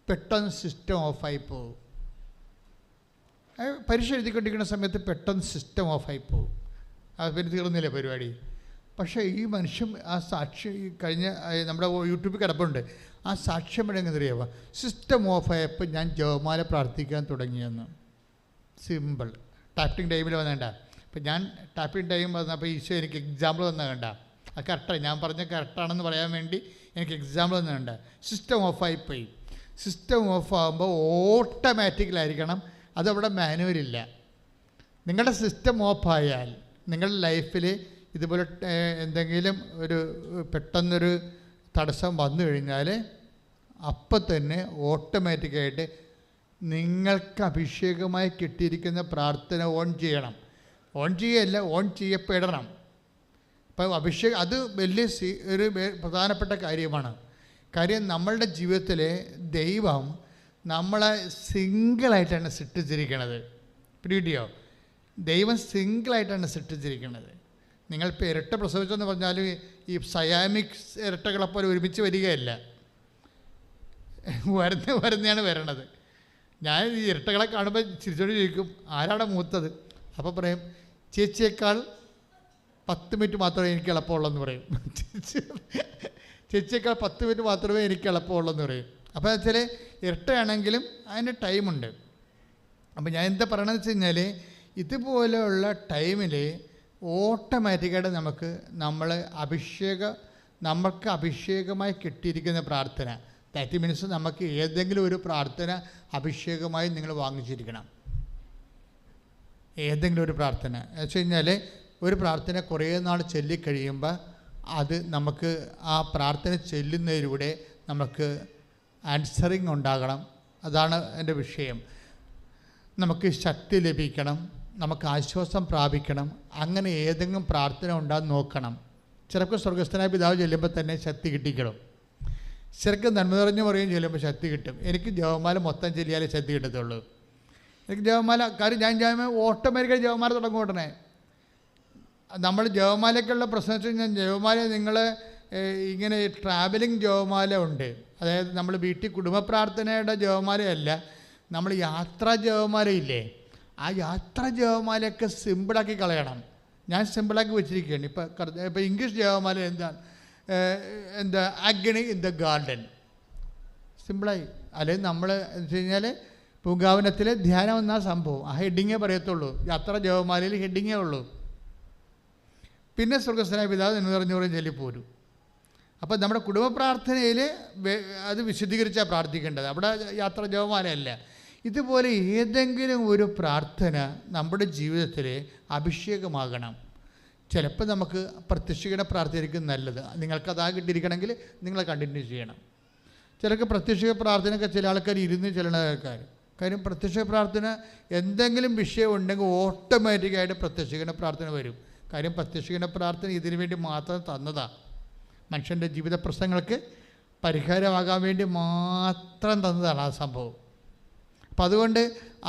[SPEAKER 1] പെട്ടെന്ന് സിസ്റ്റം ഓഫായി പോകും. പരീക്ഷ എഴുതിക്കൊണ്ടിരിക്കുന്ന സമയത്ത് പെട്ടെന്ന് സിസ്റ്റം ഓഫായി പോകും. പിന്നെ തീർന്നില്ല പരിപാടി. പക്ഷേ ഈ മനുഷ്യൻ ആ സാക്ഷി കഴിഞ്ഞ നമ്മുടെ യൂട്യൂബിൽ കിടപ്പുണ്ട്, ആ സാക്ഷ്യം എങ്ങനെയെന്നറിയാമോ? സിസ്റ്റം ഓഫായപ്പോൾ ഞാൻ ജപമാല പ്രാർത്ഥിക്കാൻ തുടങ്ങിയെന്ന്. സിമ്പിൾ. ടാപ്പിംഗ് ടൈമിൽ വന്നേണ്ട. അപ്പോൾ ഞാൻ ടാപ്പിംഗ് ടൈം വന്നപ്പോൾ ഈശോ എനിക്ക് എക്സാമ്പിൾ വന്ന കണ്ട, അത് കറക്റ്റാണ്, ഞാൻ പറഞ്ഞ കറക്റ്റാണെന്ന് പറയാൻ വേണ്ടി എനിക്ക് എക്സാമ്പിൾ വന്ന കണ്ട. സിസ്റ്റം ഓഫായിപ്പോയി. സിസ്റ്റം ഓഫാകുമ്പോൾ ഓട്ടോമാറ്റിക്കലായിരിക്കണം, അതവിടെ മാനുവലില്ല. നിങ്ങളുടെ സിസ്റ്റം ഓഫായാൽ നിങ്ങളുടെ ലൈഫിൽ ഇതുപോലെ എന്തെങ്കിലും ഒരു പെട്ടെന്നൊരു തടസ്സം വന്നു കഴിഞ്ഞാൽ അപ്പം തന്നെ ഓട്ടോമാറ്റിക്കായിട്ട് നിങ്ങൾക്ക് അഭിഷേകമായി കിട്ടിയിരിക്കുന്ന പ്രാർത്ഥന ഓൺ ചെയ്യണം. ഓൺ ചെയ്യപ്പെടണം. അപ്പോൾ അഭിഷേകം അത് വലിയ ഒരു പ്രധാനപ്പെട്ട കാര്യമാണ്. കാര്യം നമ്മളുടെ ജീവിതത്തിൽ ദൈവം നമ്മളെ സിംഗിളായിട്ടാണ് സൃഷ്ടിച്ചിരിക്കുന്നത്. പിടികിട്ടിയോ? ദൈവം സിംഗിളായിട്ടാണ് സൃഷ്ടിച്ചിരിക്കുന്നത്. നിങ്ങളിപ്പോൾ ഇരട്ട പ്രസവിച്ചെന്ന് പറഞ്ഞാൽ ഈ സയാമിക് ഇരട്ടകളെപ്പോലെ ഒരുമിച്ച് വരികയല്ല, വരുന്നതാണ് വരണത്. ഞാൻ ഈ ഇരട്ടകളെ കാണുമ്പോൾ ചിരിച്ചോട് ചോദിക്കും, ആരാണ് മൂത്തത്? അപ്പോൾ പറയും, ചേച്ചിയേക്കാൾ 10 മിനിറ്റ് മാത്രമേ എനിക്ക് എളുപ്പമുള്ളെന്ന് പറയും. ചേച്ചിയേക്കാൾ 10 മിനിറ്റ് മാത്രമേ എനിക്ക് എളുപ്പമുള്ളെന്ന് പറയും. അപ്പോൾ വെച്ചാൽ ഇരട്ടയാണെങ്കിലും അതിന് ടൈമുണ്ട്. അപ്പോൾ ഞാൻ എന്താ പറയണമെന്ന് വെച്ച് കഴിഞ്ഞാൽ, ഇതുപോലെയുള്ള ടൈമിൽ ഓട്ടോമാറ്റിക്കായിട്ട് നമുക്ക് അഭിഷേകമായി കിട്ടിയിരിക്കുന്ന പ്രാർത്ഥന, 30 മിനിറ്റ്സ് നമുക്ക് ഏതെങ്കിലും ഒരു പ്രാർത്ഥന അഭിഷേകമായി നിങ്ങൾ വാങ്ങിച്ചിരിക്കണം. ഏതെങ്കിലും ഒരു പ്രാർത്ഥന എന്ന് വെച്ച് കഴിഞ്ഞാൽ, ഒരു പ്രാർത്ഥന കുറേ നാൾ ചൊല്ലിക്കഴിയുമ്പോൾ അത് നമുക്ക് ആ പ്രാർത്ഥന ചൊല്ലുന്നതിലൂടെ നമുക്ക് ആൻസറിങ് ഉണ്ടാകണം. അതാണ് എൻ്റെ വിഷയം. നമുക്ക് ശക്തി ലഭിക്കണം, നമുക്ക് ആശ്വാസം പ്രാപിക്കണം. അങ്ങനെ ഏതെങ്കിലും പ്രാർത്ഥന ഉണ്ടാകുന്ന നോക്കണം. ചിലർക്ക് സ്വർഗസ്ഥനായ പിതാവ് ചെല്ലുമ്പോൾ തന്നെ ശക്തി കിട്ടിക്കണം. ചിലർക്ക് നന്മ നിറഞ്ഞു പറയും ചെല്ലുമ്പോൾ ശക്തി കിട്ടും. എനിക്ക് ജപമാല മൊത്തം ചൊല്ലിയാലേ ശക്തി കിട്ടത്തുള്ളൂ. എനിക്ക് ജപമാല, കാര്യം ഞാൻ ഓട്ടോമാറ്റിക്കായി ജപമാല തുടങ്ങും ഉടനെ. നമ്മൾ ജപമാലയ്ക്കുള്ള പ്രശ്നം വെച്ച് കഴിഞ്ഞാൽ, ജപമാല നിങ്ങൾ ഇങ്ങനെ ട്രാവലിംഗ് ജപമാല ഉണ്ട്. അതായത് നമ്മൾ വീട്ടിൽ കുടുംബ പ്രാർത്ഥനയുടെ ജപമാലയല്ല, നമ്മൾ യാത്രാ ജപമാലയില്ലേ, ആ യാത്രാ ജപമാലയൊക്കെ സിമ്പിളാക്കി കളയണം. ഞാൻ സിമ്പിളാക്കി വെച്ചിരിക്കുകയാണ്. ഇപ്പോൾ ഇംഗ്ലീഷ് ജപമാല എന്താ അഗ്നി ഇൻ ദ ഗാർഡൻ, സിമ്പിളായി. അല്ലെങ്കിൽ നമ്മൾ എന്ന് വെച്ച് കഴിഞ്ഞാൽ പൂങ്കാവനത്തിൽ ധ്യാനം എന്ന സംഭവം, ആ ഹെഡിങ്ങേ പറയത്തുള്ളൂ. യാത്രാ ജപമാലയിൽ ഹെഡിങ്ങേ ഉള്ളൂ. പിന്നെ സ്വർഗസ്ഥനായ പിതാവ് എന്ന് പറഞ്ഞോറും ചൊല്ലിപ്പോരും. അപ്പോൾ നമ്മുടെ കുടുംബ പ്രാർത്ഥനയിൽ അത് വിശദീകരിച്ചാണ് പ്രാർത്ഥിക്കേണ്ടത്, അവിടെ യാത്രാ ജപമാലയല്ല. ഇതുപോലെ ഏതെങ്കിലും ഒരു പ്രാർത്ഥന നമ്മുടെ ജീവിതത്തിൽ അഭിഷേകമാകണം. ചിലപ്പോൾ നമുക്ക് പ്രത്യക്ഷീകരണ പ്രാർത്ഥനയ്ക്ക് നല്ലത്, നിങ്ങൾക്കതാ കിട്ടിയിരിക്കണമെങ്കിൽ നിങ്ങൾ കണ്ടിന്യൂ ചെയ്യണം. ചിലർക്ക് പ്രത്യക്ഷ പ്രാർത്ഥനയൊക്കെ ചില ആൾക്കാർ ഇരുന്ന് ചെല്ലണ ആൾക്കാർ. കാര്യം പ്രത്യക്ഷ പ്രാർത്ഥന എന്തെങ്കിലും വിഷയം ഉണ്ടെങ്കിൽ ഓട്ടോമാറ്റിക്കായിട്ട് പ്രത്യക്ഷീകരണ പ്രാർത്ഥന വരും. കാര്യം പ്രത്യക്ഷീകരണ പ്രാർത്ഥന ഇതിനു വേണ്ടി മാത്രം തന്നതാണ്. മനുഷ്യൻ്റെ ജീവിത പ്രശ്നങ്ങൾക്ക് പരിഹാരമാകാൻ വേണ്ടി മാത്രം തന്നതാണ് ആ സംഭവം. അപ്പം അതുകൊണ്ട്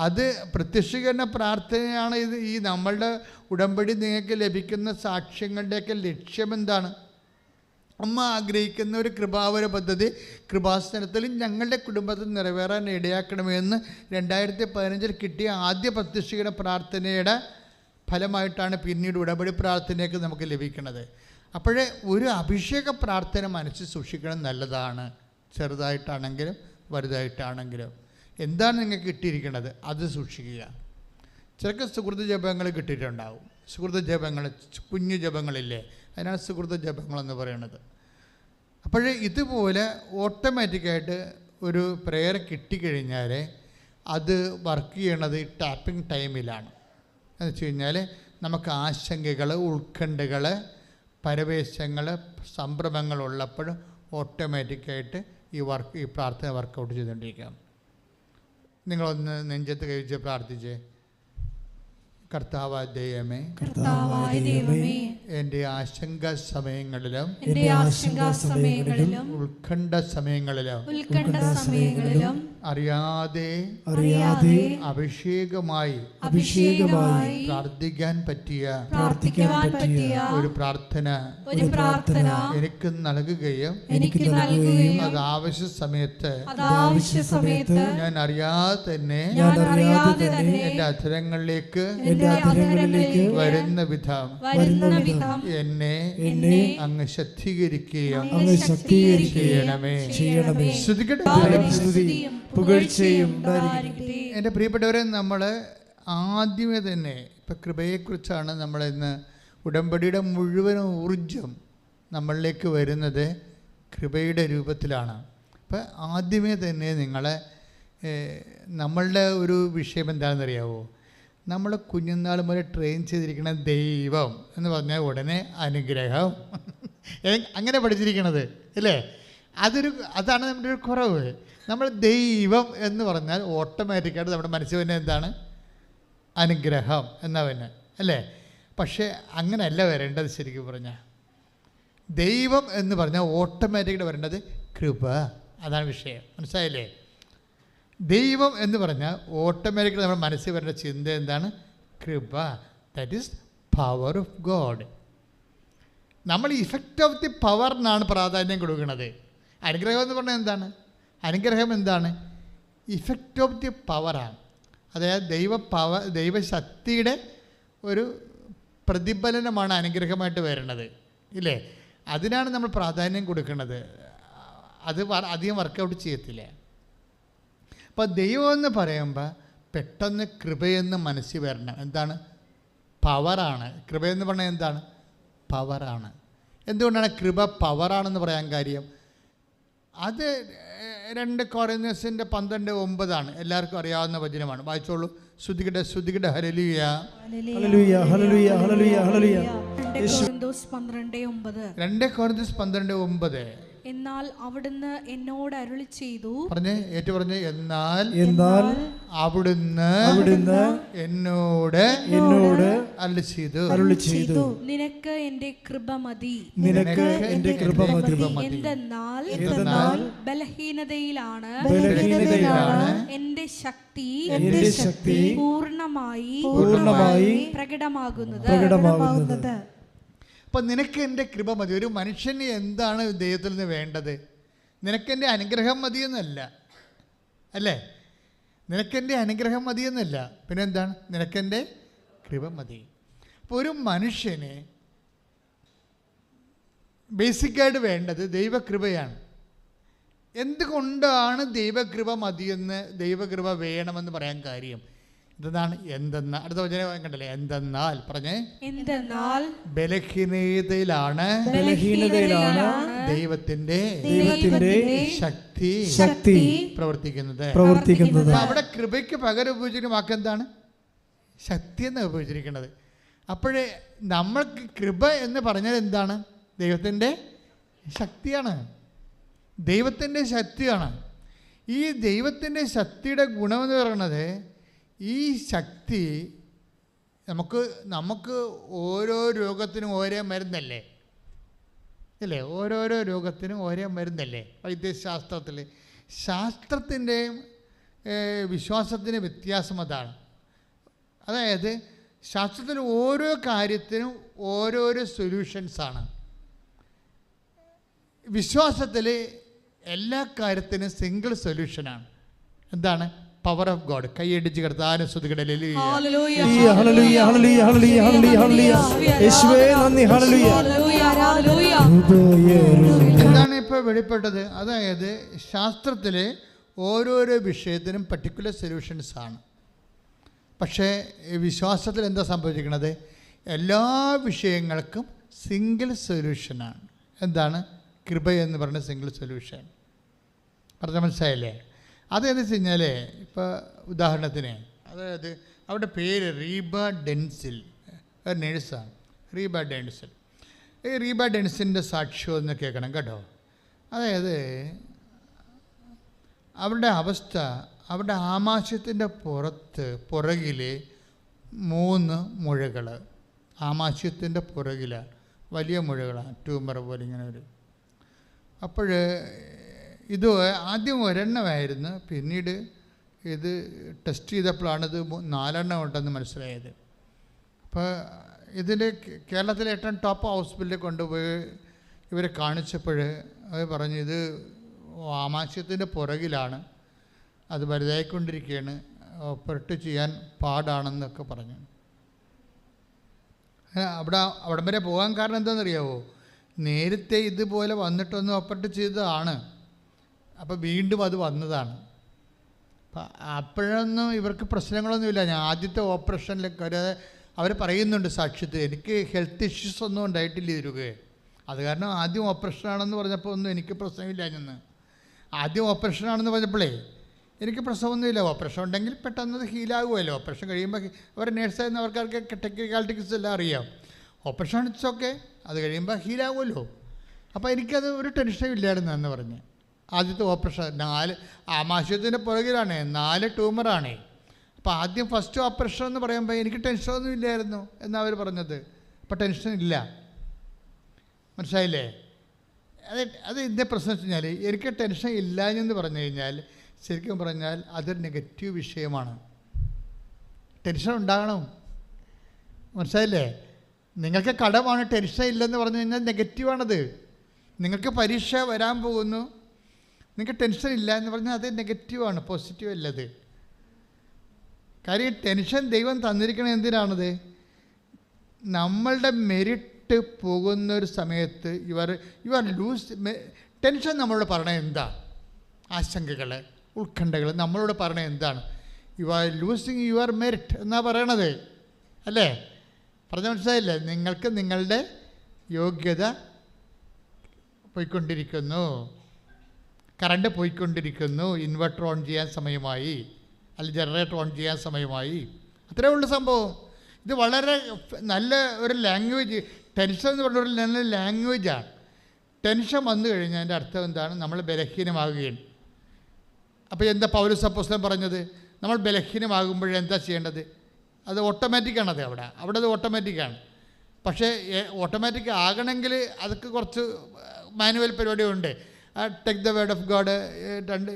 [SPEAKER 1] അത് പ്രത്യക്ഷീകരണ പ്രാർത്ഥനയാണ്. ഈ നമ്മളുടെ ഉടമ്പടി നിങ്ങൾക്ക് ലഭിക്കുന്ന സാക്ഷ്യങ്ങളുടെയൊക്കെ ലക്ഷ്യം എന്താണ്? അമ്മ ആഗ്രഹിക്കുന്ന ഒരു കൃപാവര പദ്ധതി കൃപാസനത്തിൽ ഞങ്ങളുടെ കുടുംബത്തിൽ നിറവേറാൻ ഇടയാക്കണമെന്ന് 2015 കിട്ടിയ ആദ്യ പ്രത്യക്ഷീകരണ പ്രാർത്ഥനയുടെ ഫലമായിട്ടാണ് പിന്നീട് ഉടമ്പടി പ്രാർത്ഥനയൊക്കെ നമുക്ക് ലഭിക്കുന്നത്. അപ്പോഴേ ഒരു അഭിഷേക പ്രാർത്ഥന മനസ്സിൽ സൂക്ഷിക്കണം, നല്ലതാണ്. ചെറുതായിട്ടാണെങ്കിലും വലുതായിട്ടാണെങ്കിലും എന്താണ് നിങ്ങൾക്ക് കിട്ടിയിരിക്കുന്നത് അത് സൂക്ഷിക്കുക. ചിലക്ക് സുഹൃത്ത് ജപങ്ങൾ കിട്ടിയിട്ടുണ്ടാവും. സുഹൃത്ത് ജപങ്ങൾ, കുഞ്ഞു ജപങ്ങളില്ലേ, അതിനാണ് സുഹൃത്ത് ജപങ്ങളെന്ന് പറയുന്നത്. അപ്പോഴേ ഇതുപോലെ ഓട്ടോമാറ്റിക്കായിട്ട് ഒരു പ്രെയർ കിട്ടിക്കഴിഞ്ഞാൽ അത് വർക്ക് ചെയ്യണത് ടാപ്പിംഗ് ടൈമിലാണ്. എന്ന് വെച്ച് കഴിഞ്ഞാൽ നമുക്ക് ആശങ്കകൾ, ഉത്കണ്ഠകൾ, പരവേശങ്ങൾ, സംഭ്രമങ്ങൾ ഉള്ളപ്പോഴും ഓട്ടോമാറ്റിക്കായിട്ട് ഈ പ്രാർത്ഥന വർക്കൗട്ട് ചെയ്തുകൊണ്ടിരിക്കാം. നിങ്ങളൊന്ന് നെഞ്ചത്ത് കഴിച്ച് പ്രാർത്ഥിച്ചേ. കർത്താവായ ദൈവമേ, എൻ്റെ ആശങ്ക സമയങ്ങളിലും ഉത്കണ്ഠ സമയങ്ങളിലും അറിയാതെ അഭിഷേകമായി പ്രാർത്ഥിക്കാൻ പറ്റിയ ഒരു പ്രാർത്ഥന എനിക്ക് നൽകുകയും അത് ആവശ്യ സമയത്ത് ഞാൻ അറിയാതെ തന്നെ എൻ്റെ അധരങ്ങളിലേക്ക് വരുന്ന വിധം എന്നെ അങ്ങ് ശക്തീകരിക്കുകയും ചെയ്യണമേ. എൻ്റെ പ്രിയപ്പെട്ടവരെ, നമ്മൾ ആദ്യമേ തന്നെ ഇപ്പം കൃപയെക്കുറിച്ചാണ് നമ്മൾ ഇന്ന് ഉടമ്പടിയുടെ മുഴുവൻ ഊർജം നമ്മളിലേക്ക് വരുന്നത് കൃപയുടെ രൂപത്തിലാണ്. അപ്പം ആദ്യമേ തന്നെ നമ്മളുടെ ഒരു വിഷയം എന്താണെന്നറിയാവോ? നമ്മൾ കുഞ്ഞുനാൾ മുതൽ ട്രെയിൻ ചെയ്തിരിക്കുന്ന ദൈവം എന്ന് പറഞ്ഞാൽ ഉടനെ അനുഗ്രഹം, അങ്ങനെ പഠിച്ചിരിക്കണത് അല്ലേ? അതാണ് നമ്മുടെ ഒരു കുറവ്. നമ്മൾ ദൈവം എന്ന് പറഞ്ഞാൽ ഓട്ടോമാറ്റിക്കായിട്ട് നമ്മുടെ മനസ്സിൽ തന്നെ എന്താണ്? അനുഗ്രഹം എന്നാ പിന്നെ അല്ലേ? പക്ഷേ അങ്ങനെയല്ല വരേണ്ടത്. ശരിക്കും പറഞ്ഞാൽ ദൈവം എന്ന് പറഞ്ഞാൽ ഓട്ടോമാറ്റിക്കായിട്ട് വരേണ്ടത് കൃപ. അതാണ് വിഷയം. മനസ്സിലായില്ലേ? ദൈവം എന്ന് പറഞ്ഞാൽ ഓട്ടോമാറ്റിക്കലി നമ്മുടെ മനസ്സിൽ വരേണ്ട ചിന്ത എന്താണ്? കൃപ. That is power of God. നമ്മൾ ഇഫക്റ്റ് ഓഫ് ദി പവറിനാണ് പ്രാധാന്യം കൊടുക്കുന്നത്. അനുഗ്രഹം എന്ന് പറഞ്ഞാൽ എന്താണ്? അനുഗ്രഹം എന്താണ്? ഇഫക്റ്റ് ഓഫ് ദി പവറാണ്. അതായത് ദൈവശക്തിയുടെ ഒരു പ്രതിഫലനമാണ് അനുഗ്രഹമായിട്ട് വരുന്നത് ഇല്ലേ? അതിനാണ് നമ്മൾ പ്രാധാന്യം കൊടുക്കുന്നത്. അത് അധികം വർക്കൗട്ട് ചെയ്യത്തില്ല. അപ്പോൾ ദൈവം എന്ന് പറയുമ്പോൾ പെട്ടെന്ന് കൃപയെന്ന് മനസ്സിൽ വരണം. എന്താണ്? പവറാണ്. കൃപയെന്ന് പറഞ്ഞാൽ എന്താണ്? പവറാണ്. എന്തുകൊണ്ടാണ് കൃപ പവറാണെന്ന് പറയാൻ കാര്യം? അത് 2 കൊരിന്ത്യൻസിൻ്റെ 12:9 എല്ലാവർക്കും അറിയാവുന്ന വചനമാണ്. വായിച്ചോളൂ. ശ്രുതികട്ടെ, ശ്രുതികട്ടെ. ഹല്ലേലൂയ, ഹല്ലേലൂയ, ഹല്ലേലൂയ, ഹല്ലേലൂയ, ഹല്ലേലൂയ. 2 കൊരിന്ത്യൻസ് 12:9.
[SPEAKER 2] എന്നാൽ അവിടുന്ന് എന്നോട് അരുളി ചെയ്തു.
[SPEAKER 1] പറഞ്ഞേ, ഏറ്റു പറഞ്ഞേ. എന്നാൽ അവിടുന്ന് എന്നോട് അരുളി ചെയ്തു.
[SPEAKER 2] നിനക്ക് എന്റെ കൃപ മതി. എന്തെന്നാൽ ബലഹീനതയിലാണ് എന്റെ ശക്തി പൂർണ്ണമായി പ്രകടമാകുന്നത്.
[SPEAKER 1] അപ്പം നിനക്ക് എൻ്റെ കൃപ മതി. ഒരു മനുഷ്യന് എന്താണ് ദൈവത്തിൽ നിന്ന് വേണ്ടത്? നിനക്കെൻ്റെ അനുഗ്രഹം മതിയെന്നല്ല അല്ലേ? നിനക്കെൻ്റെ അനുഗ്രഹം മതിയെന്നല്ല, പിന്നെ എന്താണ്? നിനക്കെൻ്റെ കൃപ മതി. അപ്പോൾ ഒരു മനുഷ്യന് ബേസിക്കായിട്ട് വേണ്ടത് ദൈവകൃപയാണ്. എന്തുകൊണ്ടാണ് ദൈവകൃപ മതിയെന്ന്, ദൈവകൃപ വേണമെന്ന് പറയാൻ കാര്യം എന്താണ്? എന്തെന്നാൽ, അടുത്ത വചനം കണ്ടല്ലേ? എന്തെന്നാൽ, പറഞ്ഞേ.
[SPEAKER 2] എന്തെന്നാൽ
[SPEAKER 1] ബലഹീനതയിലാണ് ദൈവത്തിന്റെ ശക്തി പ്രവർത്തിക്കുന്നത്. അവിടെ കൃപയ്ക്ക് പകരം ഉപയോഗിച്ചിരിക്കുന്ന വാക്ക് എന്താണ്? ശക്തി എന്ന് ഉപയോഗിച്ചിരിക്കുന്നത്. അപ്പോഴേ നമ്മൾക്ക് കൃപ എന്ന് പറഞ്ഞാൽ എന്താണ്? ദൈവത്തിൻ്റെ ശക്തിയാണ്. ദൈവത്തിൻ്റെ ശക്തിയാണ്. ഈ ദൈവത്തിൻ്റെ ശക്തിയുടെ ഗുണമെന്ന് പറയുന്നത്, ഈ ശക്തി നമുക്ക് ഓരോ രോഗത്തിനും ഓരോ മരുന്നല്ലേ അല്ലേ? ഓരോരോ രോഗത്തിനും ഓരോ മരുന്നല്ലേ? വൈദ്യശാസ്ത്രത്തിൽ ശാസ്ത്രത്തിൻ്റെയും വിശ്വാസത്തിൻ്റെ വ്യത്യാസം അതാണ്. അതായത് ശാസ്ത്രത്തിൽ ഓരോ കാര്യത്തിനും ഓരോരോ സൊല്യൂഷൻസാണ്. വിശ്വാസത്തിൽ എല്ലാ കാര്യത്തിനും സിംഗിൾ സൊല്യൂഷനാണ്. എന്താണ്? Power of God. കൈയടിച്ച് കർത്താവിനെ സ്തുതിക്കട്ടെ.
[SPEAKER 2] ഹല്ലേലൂയ
[SPEAKER 3] ഹല്ലേലൂയ ഹല്ലേലൂയ ഹല്ലേലൂയ ഹല്ലേലൂയ യേശുവേ നന്ദി. ഹല്ലേലൂയ
[SPEAKER 2] ഹല്ലേലൂയ.
[SPEAKER 1] എന്താണ് ഇപ്പോൾ വെളിപ്പെട്ടത്? അതായത് ശാസ്ത്രത്തിലെ ഓരോരോ വിഷയത്തിനും പർട്ടിക്കുലർ സൊല്യൂഷൻസ് ആണ്. പക്ഷേ വിശ്വാസത്തിൽ എന്താ സംഭവിച്ചിരിക്കുന്നത്? എല്ലാ വിഷയങ്ങൾക്കും സിംഗിൾ സൊല്യൂഷനാണ്. എന്താണ്? കൃപ എന്ന് പറഞ്ഞ സിംഗിൾ സൊല്യൂഷൻ. പറഞ്ഞ മനസ്സിലായില്ലേ? അതെന്ന് വെച്ച് കഴിഞ്ഞാൽ ഇപ്പോൾ ഉദാഹരണത്തിന്, അതായത് അവരുടെ പേര് റീബ ഡെൻസിൽ, ഒരു നേഴ്സാണ് റീബ ഡെൻസിൽ. ഈ റീബ ഡെൻസിൻ്റെ സാക്ഷ്യം ഒന്ന് കേൾക്കണം കേട്ടോ. അതായത് അവരുടെ അവസ്ഥ, അവരുടെ ആമാശയത്തിൻ്റെ പുറകിൽ 3 മുഴകൾ, ആമാശയത്തിൻ്റെ പുറകിൽ വലിയ മുഴകളാണ്, ട്യൂമർ പോലെ ഇങ്ങനെ വരും. അപ്പോൾ ഇത് ആദ്യം ഒരെണ്ണമായിരുന്നു, പിന്നീട് ഇത് ടെസ്റ്റ് ചെയ്തപ്പോഴാണ് ഇത് 4 എണ്ണം ഉണ്ടെന്ന് മനസ്സിലായത്. അപ്പോൾ ഇതിൻ്റെ കേരളത്തിലെ ഏറ്റവും ടോപ്പ് ഹോസ്പിറ്റലിൽ കൊണ്ടുപോയി ഇവരെ കാണിച്ചപ്പോൾ അവർ പറഞ്ഞു ഇത് ആമാശയത്തിൻ്റെ പുറകിലാണ്, അത് വലുതായിക്കൊണ്ടിരിക്കുകയാണ്, ഓപ്പറേറ്റ് ചെയ്യാൻ പാടാണെന്നൊക്കെ പറഞ്ഞു. അവിടം വരെ പോകാൻ കാരണം എന്താണെന്നറിയാവോ? നേരത്തെ ഇതുപോലെ വന്നിട്ടൊന്ന് ഓപ്പറേറ്റ് ചെയ്തതാണ്, അപ്പോൾ വീണ്ടും അത് വന്നതാണ്. അപ്പം അപ്പോഴൊന്നും ഇവർക്ക് പ്രശ്നങ്ങളൊന്നുമില്ല. ഞാൻ ആദ്യത്തെ ഓപ്പറേഷനിലൊക്കെ അവർ പറയുന്നുണ്ട് സാക്ഷ്യത്തിൽ, എനിക്ക് ഹെൽത്ത് ഇഷ്യൂസ് ഒന്നും ഉണ്ടായിട്ടില്ല ഇവർക്ക്. അത് കാരണം ആദ്യം ഓപ്പറേഷനാണെന്ന് പറഞ്ഞപ്പോൾ ഒന്നും എനിക്ക് പ്രശ്നമില്ല. ഞാൻ ആദ്യം ഓപ്പറേഷനാണെന്ന് പറഞ്ഞപ്പോഴേ എനിക്ക് പ്രശ്നമൊന്നുമില്ല. ഓപ്പറേഷൻ ഉണ്ടെങ്കിൽ പെട്ടെന്ന് ഹീലാകുമല്ലോ. ഓപ്പറേഷൻ കഴിയുമ്പോൾ അവർ നേഴ്സായിരുന്ന അവർക്കാർക്ക് ടെക്നിക്കാലിറ്റീസ് എല്ലാം അറിയാം. ഓപ്പറേഷൻ ഇറ്റ്സ് അത് കഴിയുമ്പോൾ ഹീലാകുമല്ലോ. അപ്പോൾ എനിക്കത് ഒരു ടെൻഷനും ഇല്ലായിരുന്നു എന്ന് പറഞ്ഞ്. ആദ്യത്തെ ഓപ്പറേഷൻ 4 ആമാശയത്തിൻ്റെ പുറകിലാണ്, 4 ട്യൂമറാണ്. അപ്പോൾ ആദ്യം ഫസ്റ്റ് ഓപ്പറേഷൻ എന്ന് പറയുമ്പോൾ എനിക്ക് ടെൻഷനൊന്നും ഇല്ലായിരുന്നു എന്നാണ് അവർ പറഞ്ഞത്. അപ്പോൾ ടെൻഷൻ ഇല്ല. മനസ്സിലായില്ലേ? അത് ഇതിൻ്റെ പ്രശ്നം വെച്ച് കഴിഞ്ഞാൽ എനിക്ക് ടെൻഷൻ ഇല്ല എന്ന് പറഞ്ഞു കഴിഞ്ഞാൽ ശരിക്കും പറഞ്ഞാൽ അതൊരു നെഗറ്റീവ് വിഷയമാണ്. ടെൻഷൻ ഉണ്ടാകണം. മനസ്സിലായില്ലേ? നിങ്ങൾക്ക് കടമാണ്, ടെൻഷൻ ഇല്ലെന്ന് പറഞ്ഞു കഴിഞ്ഞാൽ നെഗറ്റീവാണത്. നിങ്ങൾക്ക് പരീക്ഷ വരാൻ പോകുന്നു, നിങ്ങൾക്ക് ടെൻഷൻ ഇല്ല എന്ന് പറഞ്ഞാൽ അത് നെഗറ്റീവാണ്, പോസിറ്റീവ് അല്ലത്. കാര്യം ടെൻഷൻ ദൈവം തന്നിരിക്കണത് എന്തിനാണത്? നമ്മളുടെ മെരിറ്റ് പോകുന്നൊരു സമയത്ത് യു ആർ ലൂസ്. ടെൻഷൻ നമ്മളോട് പറയണത് എന്താ? ആശങ്കകൾ, ഉത്കണ്ഠകൾ നമ്മളോട് പറയണത് എന്താണ്? You are losing your merit എന്നാണ് പറയണത്, അല്ലേ? പറഞ്ഞ മനസ്സിലായില്ലേ? നിങ്ങൾക്ക് നിങ്ങളുടെ യോഗ്യത പോയിക്കൊണ്ടിരിക്കുന്നു, കറണ്ട് പോയിക്കൊണ്ടിരിക്കുന്നു, ഇൻവെർട്ടർ ഓൺ ചെയ്യാൻ സമയമായി, അല്ലെങ്കിൽ ജനറേറ്റർ ഓൺ ചെയ്യാൻ സമയമായി. അത്രേ ഉള്ളൂ സംഭവം. ഇത് വളരെ നല്ല ഒരു ലാംഗ്വേജ്. ടെൻഷൻ എന്ന് പറഞ്ഞ ഒരു നല്ല ലാംഗ്വേജാണ്. ടെൻഷൻ വന്നു കഴിഞ്ഞാൽ അതിൻ്റെ അർത്ഥം എന്താണ്? നമ്മൾ ബലഹീനമാകുകയാണ്. അപ്പോൾ എന്താ പൗലോസ് അപ്പോസ്തലൻ പറഞ്ഞത്? നമ്മൾ ബലഹീനമാകുമ്പോഴെന്താ ചെയ്യേണ്ടത്? അത് ഓട്ടോമാറ്റിക്കാണത്. അവിടെ അത് ഓട്ടോമാറ്റിക്കാണ്. പക്ഷേ ഓട്ടോമാറ്റിക് ആകണമെങ്കിൽ അതൊക്കെ കുറച്ച് മാനുവൽ പരിപാടിയുണ്ട്. Take the word of God 2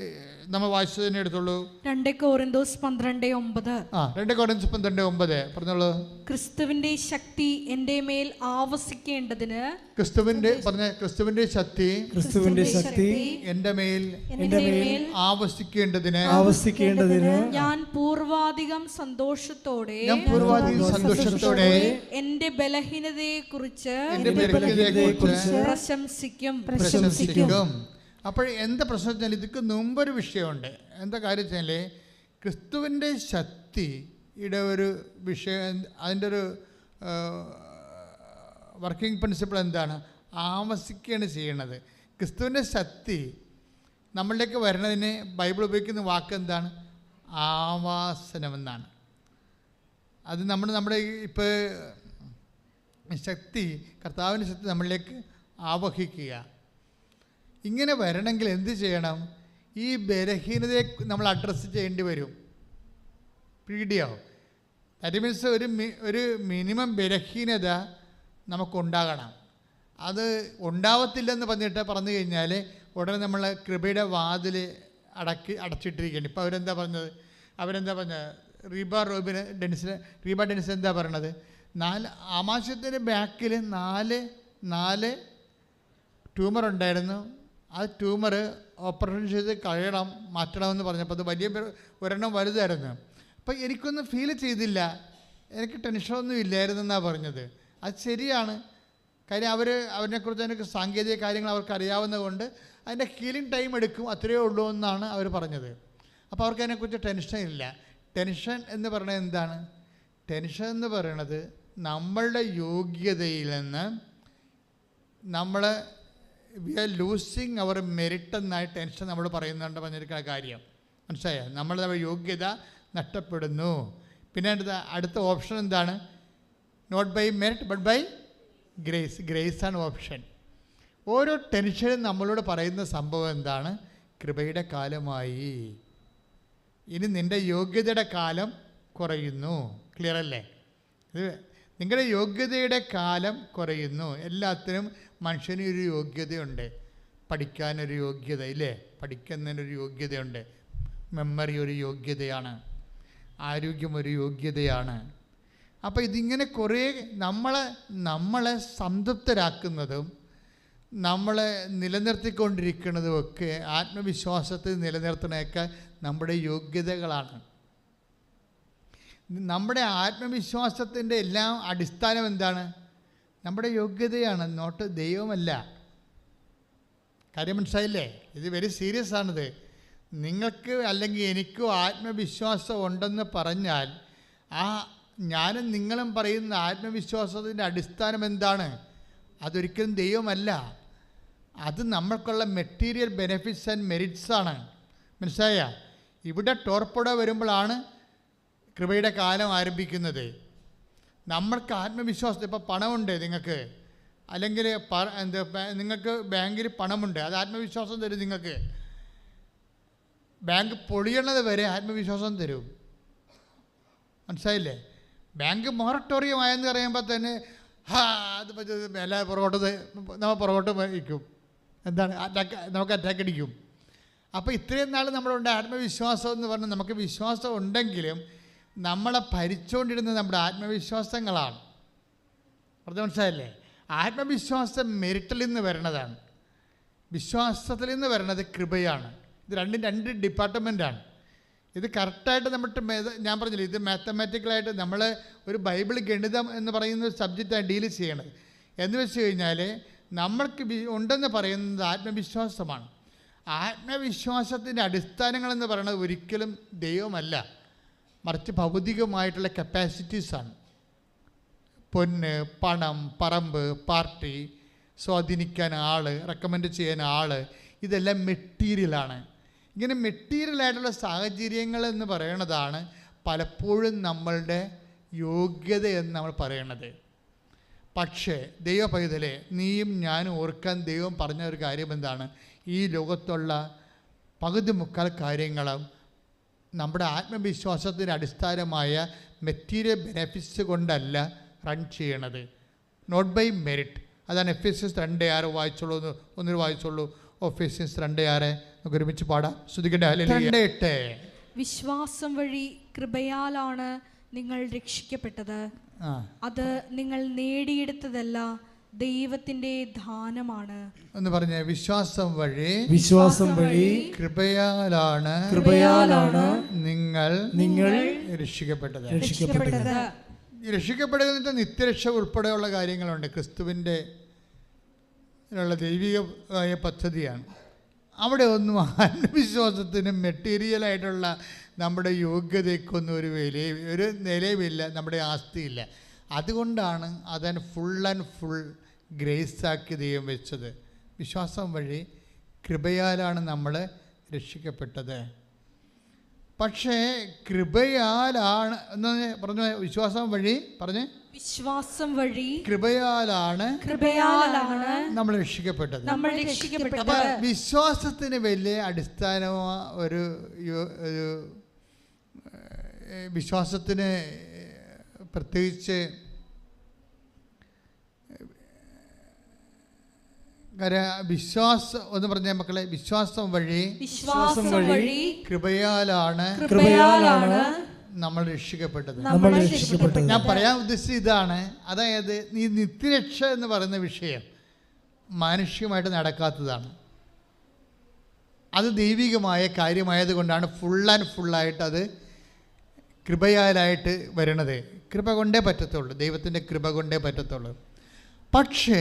[SPEAKER 1] നമ്മൾ വായിച്ചതിനെ എടുത്തുള്ളൂ.
[SPEAKER 2] 2 കൊരിന്തോസ് 12:9.
[SPEAKER 1] 2 കൊരിന്തോസ് 12:9 പറഞ്ഞോളൂ.
[SPEAKER 2] ക്രിസ്തുവിന്റെ ശക്തി എൻ്റെ മേൽ ആവസിക്കേണ്ടതിന്,
[SPEAKER 1] ക്രിസ്തുവിന്റെ ശക്തി എൻ്റെ മേൽ ആവസിക്കേണ്ടതിന്
[SPEAKER 2] ഞാൻ പൂർവാധികം സന്തോഷത്തോടെ എൻ്റെ ബലഹീനതയെ കുറിച്ച്
[SPEAKER 1] പ്രശംസിക്കും. അപ്പോൾ എന്താ പ്രശ്നം വെച്ചാൽ ഇതിക്ക് മുമ്പൊരു വിഷയമുണ്ട്. എന്താ കാര്യം വെച്ചാൽ ക്രിസ്തുവിൻ്റെ ശക്തിയുടെ ഒരു വിഷയം, അതിൻ്റെ ഒരു വർക്കിംഗ് പ്രിൻസിപ്പിൾ എന്താണ്? ആവസിക്കുകയാണ് ചെയ്യണത്. ക്രിസ്തുവിൻ്റെ ശക്തി നമ്മളിലേക്ക് വരുന്നതിന് ബൈബിൾ ഉപയോഗിക്കുന്ന വാക്ക് എന്താണ്? ആവാസനമെന്നാണ്. അത് നമ്മുടെ ഇപ്പോൾ ശക്തി, കർത്താവിൻ്റെ ശക്തി നമ്മളിലേക്ക് ആവഹിക്കുക. ഇങ്ങനെ വരണമെങ്കിൽ എന്ത് ചെയ്യണം? ഈ ബലഹീനതയെ നമ്മൾ അഡ്രസ്സ് ചെയ്യേണ്ടി വരും. പീഡിയോ ദാറ്റ് മീൻസ് ഒരു മിനിമം ബലഹീനത നമുക്കുണ്ടാകണം. അത് ഉണ്ടാവത്തില്ലെന്ന് പറഞ്ഞു കഴിഞ്ഞാൽ ഉടനെ നമ്മൾ കൃപയുടെ വാതിൽ അടച്ചിട്ടിരിക്കുകയാണ്. ഇപ്പോൾ അവരെന്താ പറഞ്ഞത്? റീബ ഡെൻസ് എന്താ പറയണത്? 4 ആമാശയത്തിൻ്റെ ബാക്കിൽ 4 ട്യൂമർ ഉണ്ടായിരുന്നു. ആ ട്യൂമർ ഓപ്പറേഷൻ ചെയ്ത് കളയണം, മാറ്റണമെന്ന് പറഞ്ഞപ്പോൾ അത് വലിയ ഒരെണ്ണം വലുതായിരുന്നു. അപ്പോൾ എനിക്കൊന്നും ഫീൽ ചെയ്തില്ല, എനിക്ക് ടെൻഷനൊന്നും ഇല്ലായിരുന്നു എന്നാണ് പറഞ്ഞത്. അത് ശരിയാണ്. കാര്യം അവരിനെക്കുറിച്ച് എനിക്ക് സാങ്കേതിക കാര്യങ്ങൾ അവർക്ക് അറിയാവുന്നത് കൊണ്ട് അതിൻ്റെ ഹീലിംഗ് ടൈം എടുക്കും, അത്രയേ ഉള്ളൂ എന്നാണ് അവർ പറഞ്ഞത്. അപ്പോൾ അവർക്ക് അതിനെക്കുറിച്ച് ടെൻഷൻ ഇല്ല. ടെൻഷൻ എന്ന് പറയുന്നത് എന്താണ്? ടെൻഷൻ എന്ന് പറയുന്നത് നമ്മളുടെ യോഗ്യതയിൽ നിന്ന് നമ്മൾ we are losing our merit എന്നായി ടെൻഷൻ നമ്മൾ പറയുന്നുണ്ട് പറഞ്ഞിരിക്കുന്ന കാര്യം മനസ്സിലായോ? നമ്മളുടെ യോഗ്യത നഷ്ടപ്പെടുന്നു. പിന്നെ അടുത്ത ഓപ്ഷൻ എന്താണ്? Not by merit but by grace. ഗ്രേസാണ് ഓപ്ഷൻ. ഓരോ ടെൻഷനും നമ്മളോട് പറയുന്ന സംഭവം എന്താണ്? കൃപയുടെ കാലമായി, ഇനി നിൻ്റെ യോഗ്യതയുടെ കാലം കുറയുന്നു. ക്ലിയർ അല്ലേ? ഇത് നിങ്ങളുടെ യോഗ്യതയുടെ കാലം കുറയുന്നു. എല്ലാത്തിനും മനുഷ്യന് ഒരു യോഗ്യതയുണ്ട്. പഠിക്കാനൊരു യോഗ്യത ഇല്ലേ? പഠിക്കുന്നതിനൊരു യോഗ്യതയുണ്ട്. മെമ്മറി ഒരു യോഗ്യതയാണ്. ആരോഗ്യം ഒരു യോഗ്യതയാണ്. അപ്പോൾ ഇതിങ്ങനെ കുറേ നമ്മളെ സംതൃപ്തരാക്കുന്നതും നമ്മളെ നിലനിർത്തിക്കൊണ്ടിരിക്കുന്നതുമൊക്കെ ആത്മവിശ്വാസത്തിൽ നിലനിർത്തുന്നതൊക്കെ നമ്മുടെ യോഗ്യതകളാണ്. നമ്മുടെ ആത്മവിശ്വാസത്തിൻ്റെ എല്ലാം അടിസ്ഥാനം എന്താണ്? നമ്മുടെ യോഗ്യതയാണ്, നോട്ട് ദൈവമല്ല. കാര്യം മനസ്സിലായില്ലേ? ഇത് വെരി സീരിയസ് ആണിത്. നിങ്ങൾക്ക് അല്ലെങ്കിൽ എനിക്കോ ആത്മവിശ്വാസം ഉണ്ടെന്ന് പറഞ്ഞാൽ ആ ഞാനും നിങ്ങളും പറയുന്ന ആത്മവിശ്വാസത്തിൻ്റെ അടിസ്ഥാനം എന്താണ്? അതൊരിക്കലും ദൈവമല്ല. അത് നമ്മൾക്കുള്ള മെറ്റീരിയൽ ബെനിഫിറ്റ്സ് ആൻഡ് മെറിറ്റ്സ് ആണ്. മനസ്സിലായ? ഇവിടെ ടോർപ്പട വരുമ്പോഴാണ് കൃപയുടെ കാലം ആരംഭിക്കുന്നത്. നമ്മൾക്ക് ആത്മവിശ്വാസം, ഇപ്പോൾ പണമുണ്ട് നിങ്ങൾക്ക്, അല്ലെങ്കിൽ നിങ്ങൾക്ക് ബാങ്കിൽ പണമുണ്ട്, അത് ആത്മവിശ്വാസം തരും നിങ്ങൾക്ക്. ബാങ്ക് പൊളിയണത് വരെ ആത്മവിശ്വാസം തരും. മനസ്സിലായില്ലേ? ബാങ്ക് മൊറട്ടോറിയം ആയെന്ന് പറയുമ്പോൾ തന്നെ അത് എല്ലാ നമ്മൾ പുറകോട്ട് വയ്ക്കും. എന്താണ്? നമുക്ക് അറ്റാക്ക് അടിക്കും. അപ്പോൾ ഇത്രയും നാൾ നമ്മളുണ്ട് ആത്മവിശ്വാസം എന്ന് പറഞ്ഞാൽ നമുക്ക് വിശ്വാസം ഉണ്ടെങ്കിലും നമ്മളെ ഭരിച്ചുകൊണ്ടിരുന്നത് നമ്മുടെ ആത്മവിശ്വാസങ്ങളാണ്. പറഞ്ഞ മനസ്സിലായില്ലേ? ആത്മവിശ്വാസം മെറിറ്റിൽ നിന്ന് വരണതാണ്, വിശ്വാസത്തിൽ നിന്ന് വരണത് കൃപയാണ്. ഇത് രണ്ട് ഡിപ്പാർട്ട്മെൻറ്റാണ്. ഇത് കറക്റ്റായിട്ട് ഞാൻ പറഞ്ഞില്ലേ, ഇത് മാത്തമാറ്റിക്കലായിട്ട് നമ്മൾ ഒരു ബൈബിൾ ഗണിതം എന്ന് പറയുന്ന ഒരു സബ്ജക്റ്റാണ് ഡീൽ ചെയ്യണത്. എന്ന് വെച്ച് കഴിഞ്ഞാൽ നമ്മൾക്ക് ഉണ്ടെന്ന് പറയുന്നത് ആത്മവിശ്വാസമാണ്. ആത്മവിശ്വാസത്തിൻ്റെ അടിസ്ഥാനങ്ങളെന്ന് പറയുന്നത് ഒരിക്കലും ദൈവമല്ല, മറിച്ച് ഭൗതികമായിട്ടുള്ള കപ്പാസിറ്റീസാണ്. പൊന്ന്, പണം, പറമ്പ്, പാർട്ടി, സ്വാധീനിക്കാൻ ആൾ, റെക്കമെൻഡ് ചെയ്യാൻ ആൾ, ഇതെല്ലാം മെറ്റീരിയലാണ്. ഇങ്ങനെ മെറ്റീരിയലായിട്ടുള്ള സാഹചര്യങ്ങൾ എന്ന് പറയണതാണ് പലപ്പോഴും നമ്മളുടെ യോഗ്യത എന്ന് നമ്മൾ പറയണത്. പക്ഷേ ദൈവ പൈതലെ, നീയും ഞാനും ഓർക്കാൻ ദൈവം പറഞ്ഞ ഒരു കാര്യം എന്താണ്? ഈ ലോകത്തുള്ള പകുതി മുക്കാൽ കാര്യങ്ങളും നമ്മുടെ ആത്മവിശ്വാസത്തിൻ്റെ അടിസ്ഥാനമായ മെറ്റീരിയൽ ബെനിഫിറ്റ്സ് കൊണ്ടല്ല റൺ ചെയ്യണത്, നോട്ട് ബൈ മെറിറ്റ്. അതാണ് എഫേസ്യൻസ് 2:6 വായിച്ചോളൂ, ഒന്നിന് വായിച്ചോളൂ. എഫേസ്യൻസ് 2:6 നമുക്ക് ഒരുമിച്ച് പാടാം. ശ്രുതിക്കട്ടെ. 2:8
[SPEAKER 2] വിശ്വാസം വഴി കൃപയാലാണ് നിങ്ങൾ രക്ഷിക്കപ്പെട്ടത്. അത് നിങ്ങൾ നേടിയെടുത്തതല്ല, ദൈവത്തിന്റെ ദാനമാണ്. എന്ന് പറഞ്ഞ വിശ്വാസം
[SPEAKER 3] വഴി
[SPEAKER 1] കൃപയാലാണ് നിങ്ങൾ രക്ഷിക്കപ്പെട്ടത്. രക്ഷിക്കപ്പെടുക നിത്യരക്ഷ ഉൾപ്പെടെയുള്ള കാര്യങ്ങളുണ്ട്. ക്രിസ്തുവിൻ്റെ ദൈവികമായ പദ്ധതിയാണ്. അവിടെ ഒന്നും ആത്മവിശ്വാസത്തിനും മെറ്റീരിയലായിട്ടുള്ള നമ്മുടെ യോഗ്യതയ്ക്കൊന്നും ഒരു നിലവില്ല, നമ്മുടെ ആസ്തിയില്ല. അതുകൊണ്ടാണ് അതിന് ഫുൾ ആൻഡ് ഫുൾ ഗ്രേസാക്കി ദൈവം വെച്ചത്. വിശ്വാസം വഴി കൃപയാലാണ് നമ്മൾ രക്ഷിക്കപ്പെട്ടത്. പക്ഷേ കൃപയാലാണ് എന്ന് പറഞ്ഞു. വിശ്വാസം വഴി കൃപയാലാണ് നമ്മൾ രക്ഷിക്കപ്പെട്ടത്. അപ്പൊ വിശ്വാസത്തിന് വലിയ അടിസ്ഥാനമോ ഒരു വിശ്വാസത്തിന് പ്രത്യേകിച്ച് വിശ്വാസം എന്ന് പറഞ്ഞ മക്കളെ, വിശ്വാസം വഴി കൃപയാലാണ് നമ്മൾ രക്ഷിക്കപ്പെട്ടത്. ഞാൻ പറയാൻ ഉദ്ദേശിച്ചത് ഇതാണ്. അതായത് ഈ നിത്യരക്ഷ എന്ന് പറയുന്ന വിഷയം മാനുഷികമായിട്ട് നടക്കാത്തതാണ്. അത് ദൈവികമായ കാര്യമായതുകൊണ്ടാണ് ഫുൾ ആൻഡ് ഫുള്ളായിട്ട് അത് കൃപയാലായിട്ട് വരണത്. കൃപ കൊണ്ടേ പറ്റത്തുള്ളൂ, ദൈവത്തിൻ്റെ കൃപ കൊണ്ടേ പറ്റത്തുള്ളൂ. പക്ഷേ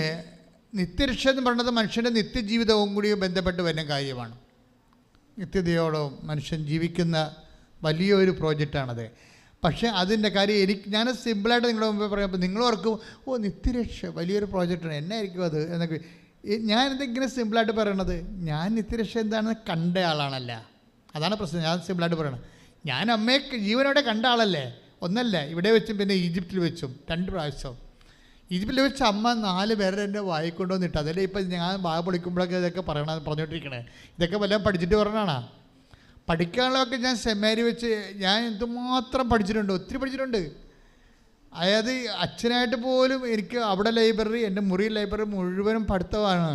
[SPEAKER 1] നിത്യരക്ഷ എന്ന് പറയുന്നത് മനുഷ്യൻ്റെ നിത്യജീവിതവും കൂടി ബന്ധപ്പെട്ട് വരുന്ന കാര്യമാണ്. നിത്യതയോളം മനുഷ്യൻ ജീവിക്കുന്ന വലിയൊരു പ്രോജക്റ്റാണത്. പക്ഷേ അതിൻ്റെ കാര്യം ഞാൻ സിമ്പിളായിട്ട് നിങ്ങളുടെ മുമ്പ് പറയുമ്പോൾ നിങ്ങൾ ഓർക്കും, ഓ നിത്യരക്ഷ വലിയൊരു പ്രോജക്റ്റാണ്, എന്നായിരിക്കും അത് എന്നൊക്കെ. ഞാനിതിങ്ങനെ സിമ്പിളായിട്ട് പറയണത്, ഞാൻ നിത്യരക്ഷ എന്താണെന്ന് കണ്ട ആളാണല്ല. അതാണ് പ്രശ്നം. ഞാൻ സിമ്പിളായിട്ട് പറയണത്, ഞാൻ അമ്മയെ ജീവനോടെ കണ്ട ആളല്ലേ. ഒന്നല്ല, ഇവിടെ വെച്ചും പിന്നെ ഈജിപ്തിൽ വെച്ചും 2 പ്രാവശ്യം. ഈജിപ്തിൽ വെച്ച് അമ്മ 4 പേരെ എൻ്റെ വായിക്കൊണ്ടുവന്നിട്ട്, അതല്ലേ ഇപ്പം ഞാൻ വായ പൊളിക്കുമ്പോഴൊക്കെ ഇതൊക്കെ പറഞ്ഞുകൊണ്ടിരിക്കണേ. ഇതൊക്കെ വല്ലതും പഠിച്ചിട്ട് പറഞ്ഞാണോ? പഠിക്കാനുള്ളതൊക്കെ ഞാൻ സെമിനാരി വെച്ച് ഞാൻ എന്തുമാത്രം പഠിച്ചിട്ടുണ്ട്, ഒത്തിരി പഠിച്ചിട്ടുണ്ട്. അതായത് അച്ഛനായിട്ട് പോലും എനിക്ക് അവിടെ ലൈബ്രറി, എൻ്റെ മുറി ലൈബ്രറി മുഴുവനും പഠിത്തമാണ്.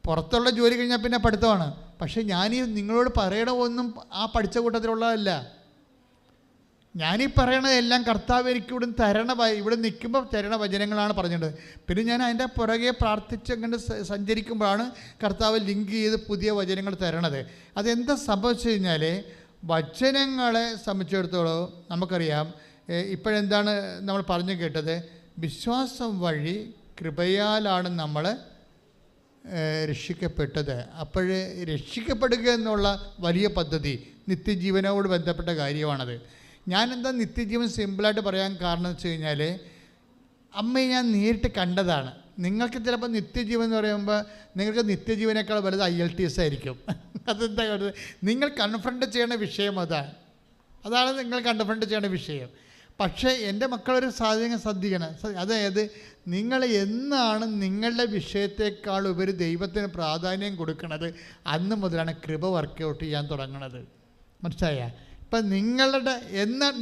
[SPEAKER 1] പുറത്തുള്ള ജോലി കഴിഞ്ഞാൽ പിന്നെ പഠിത്തമാണ്. പക്ഷേ ഞാനീ നിങ്ങളോട് പറയണ ഒന്നും ആ പഠിച്ച കൂട്ടത്തിലുള്ളതല്ല. ഞാനീ പറയണതെല്ലാം കർത്താവ് എനിക്ക് ഇവിടെ നിൽക്കുമ്പോൾ തരണ വചനങ്ങളാണ് പറഞ്ഞിട്ടുണ്ട്. പിന്നെ ഞാൻ അതിൻ്റെ പുറകെ പ്രാർത്ഥിച്ച് അങ്ങനെ സഞ്ചരിക്കുമ്പോഴാണ് കർത്താവ് ലിങ്ക് ചെയ്ത് പുതിയ വചനങ്ങൾ തരണത്. അതെന്താ സംഭവിച്ചു കഴിഞ്ഞാൽ, വചനങ്ങളെ സംബന്ധിച്ചിടത്തോളം നമുക്കറിയാം. ഇപ്പോഴെന്താണ് നമ്മൾ പറഞ്ഞു കേട്ടത്? വിശ്വാസം വഴി കൃപയാലാണ് നമ്മൾ രക്ഷിക്കപ്പെട്ടത്. അപ്പോൾ രക്ഷിക്കപ്പെടുക എന്നുള്ള വലിയ പദ്ധതി നിത്യജീവനോട് ബന്ധപ്പെട്ട കാര്യമാണത്. ഞാനെന്താ നിത്യജീവൻ സിമ്പിളായിട്ട് പറയാൻ കാരണം വെച്ച് കഴിഞ്ഞാൽ, അമ്മയെ ഞാൻ നേരിട്ട് കണ്ടതാണ്. നിങ്ങൾക്ക് ചിലപ്പോൾ നിത്യജീവൻ എന്ന് പറയുമ്പോൾ നിങ്ങൾക്ക് നിത്യജീവനേക്കാൾ വലുത് IELTS ആയിരിക്കും. അതെന്താ പറയുന്നത്? നിങ്ങൾ കൺഫ്രണ്ട് ചെയ്യേണ്ട വിഷയം അതാണ് നിങ്ങൾ കൺഫ്രണ്ട് ചെയ്യേണ്ട വിഷയം. പക്ഷേ എൻ്റെ മക്കളൊരു സാധ്യത ശ്രദ്ധിക്കണം. അതായത് നിങ്ങൾ എന്നാണ് നിങ്ങളുടെ വിഷയത്തെക്കാൾ ഉപരി ദൈവത്തിന് പ്രാധാന്യം കൊടുക്കുന്നത്, അന്ന് മുതലാണ് കൃപ വർക്കൗട്ട് ചെയ്യാൻ തുടങ്ങുന്നത്. മനസ്സിലായ? ഇപ്പം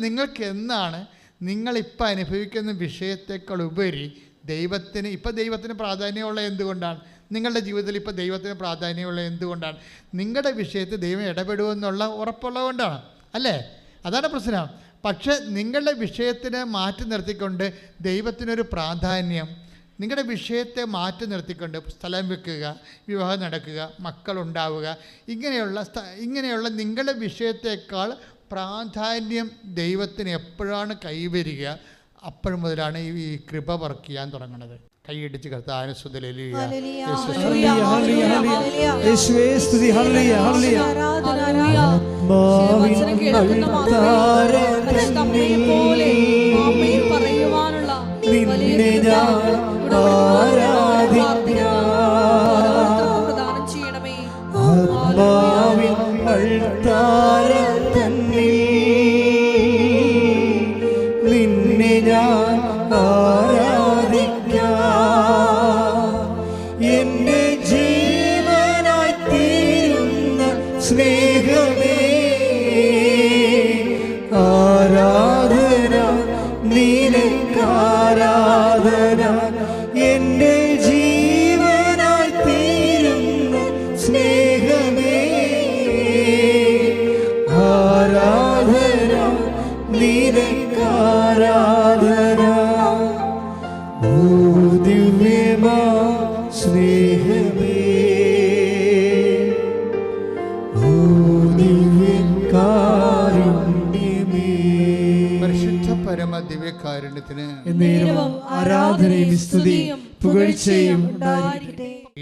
[SPEAKER 1] നിങ്ങൾക്ക് എന്നാണ് നിങ്ങളിപ്പോൾ അനുഭവിക്കുന്ന വിഷയത്തെക്കാൾ ഉപരി ദൈവത്തിന് പ്രാധാന്യമുള്ള എന്തുകൊണ്ടാണ്? നിങ്ങളുടെ ജീവിതത്തിൽ ഇപ്പോൾ ദൈവത്തിന് പ്രാധാന്യമുള്ള എന്തുകൊണ്ടാണ്? നിങ്ങളുടെ വിഷയത്തിൽ ദൈവം ഇടപെടുമെന്നുള്ള ഉറപ്പുള്ളതുകൊണ്ടാണ്, അല്ലേ? അതാണ് പ്രശ്നം. പക്ഷേ നിങ്ങളുടെ വിഷയത്തിനെ മാറ്റി നിർത്തിക്കൊണ്ട് ദൈവത്തിനൊരു പ്രാധാന്യം, നിങ്ങളുടെ വിഷയത്തെ മാറ്റി നിർത്തിക്കൊണ്ട് സ്ഥലം വെക്കുക, വിവാഹം നടക്കുക, മക്കളുണ്ടാവുക, ഇങ്ങനെയുള്ള നിങ്ങളുടെ വിഷയത്തേക്കാൾ പ്രാധാന്യം ദൈവത്തിന് എപ്പോഴാണ് കൈവരിക, അപ്പോഴും മുതലാണ് ഈ കൃപ വർക്ക് ചെയ്യാൻ തുടങ്ങുന്നത്. കൈയടിച്ച് കർത്താവിനെ സ്തുതി.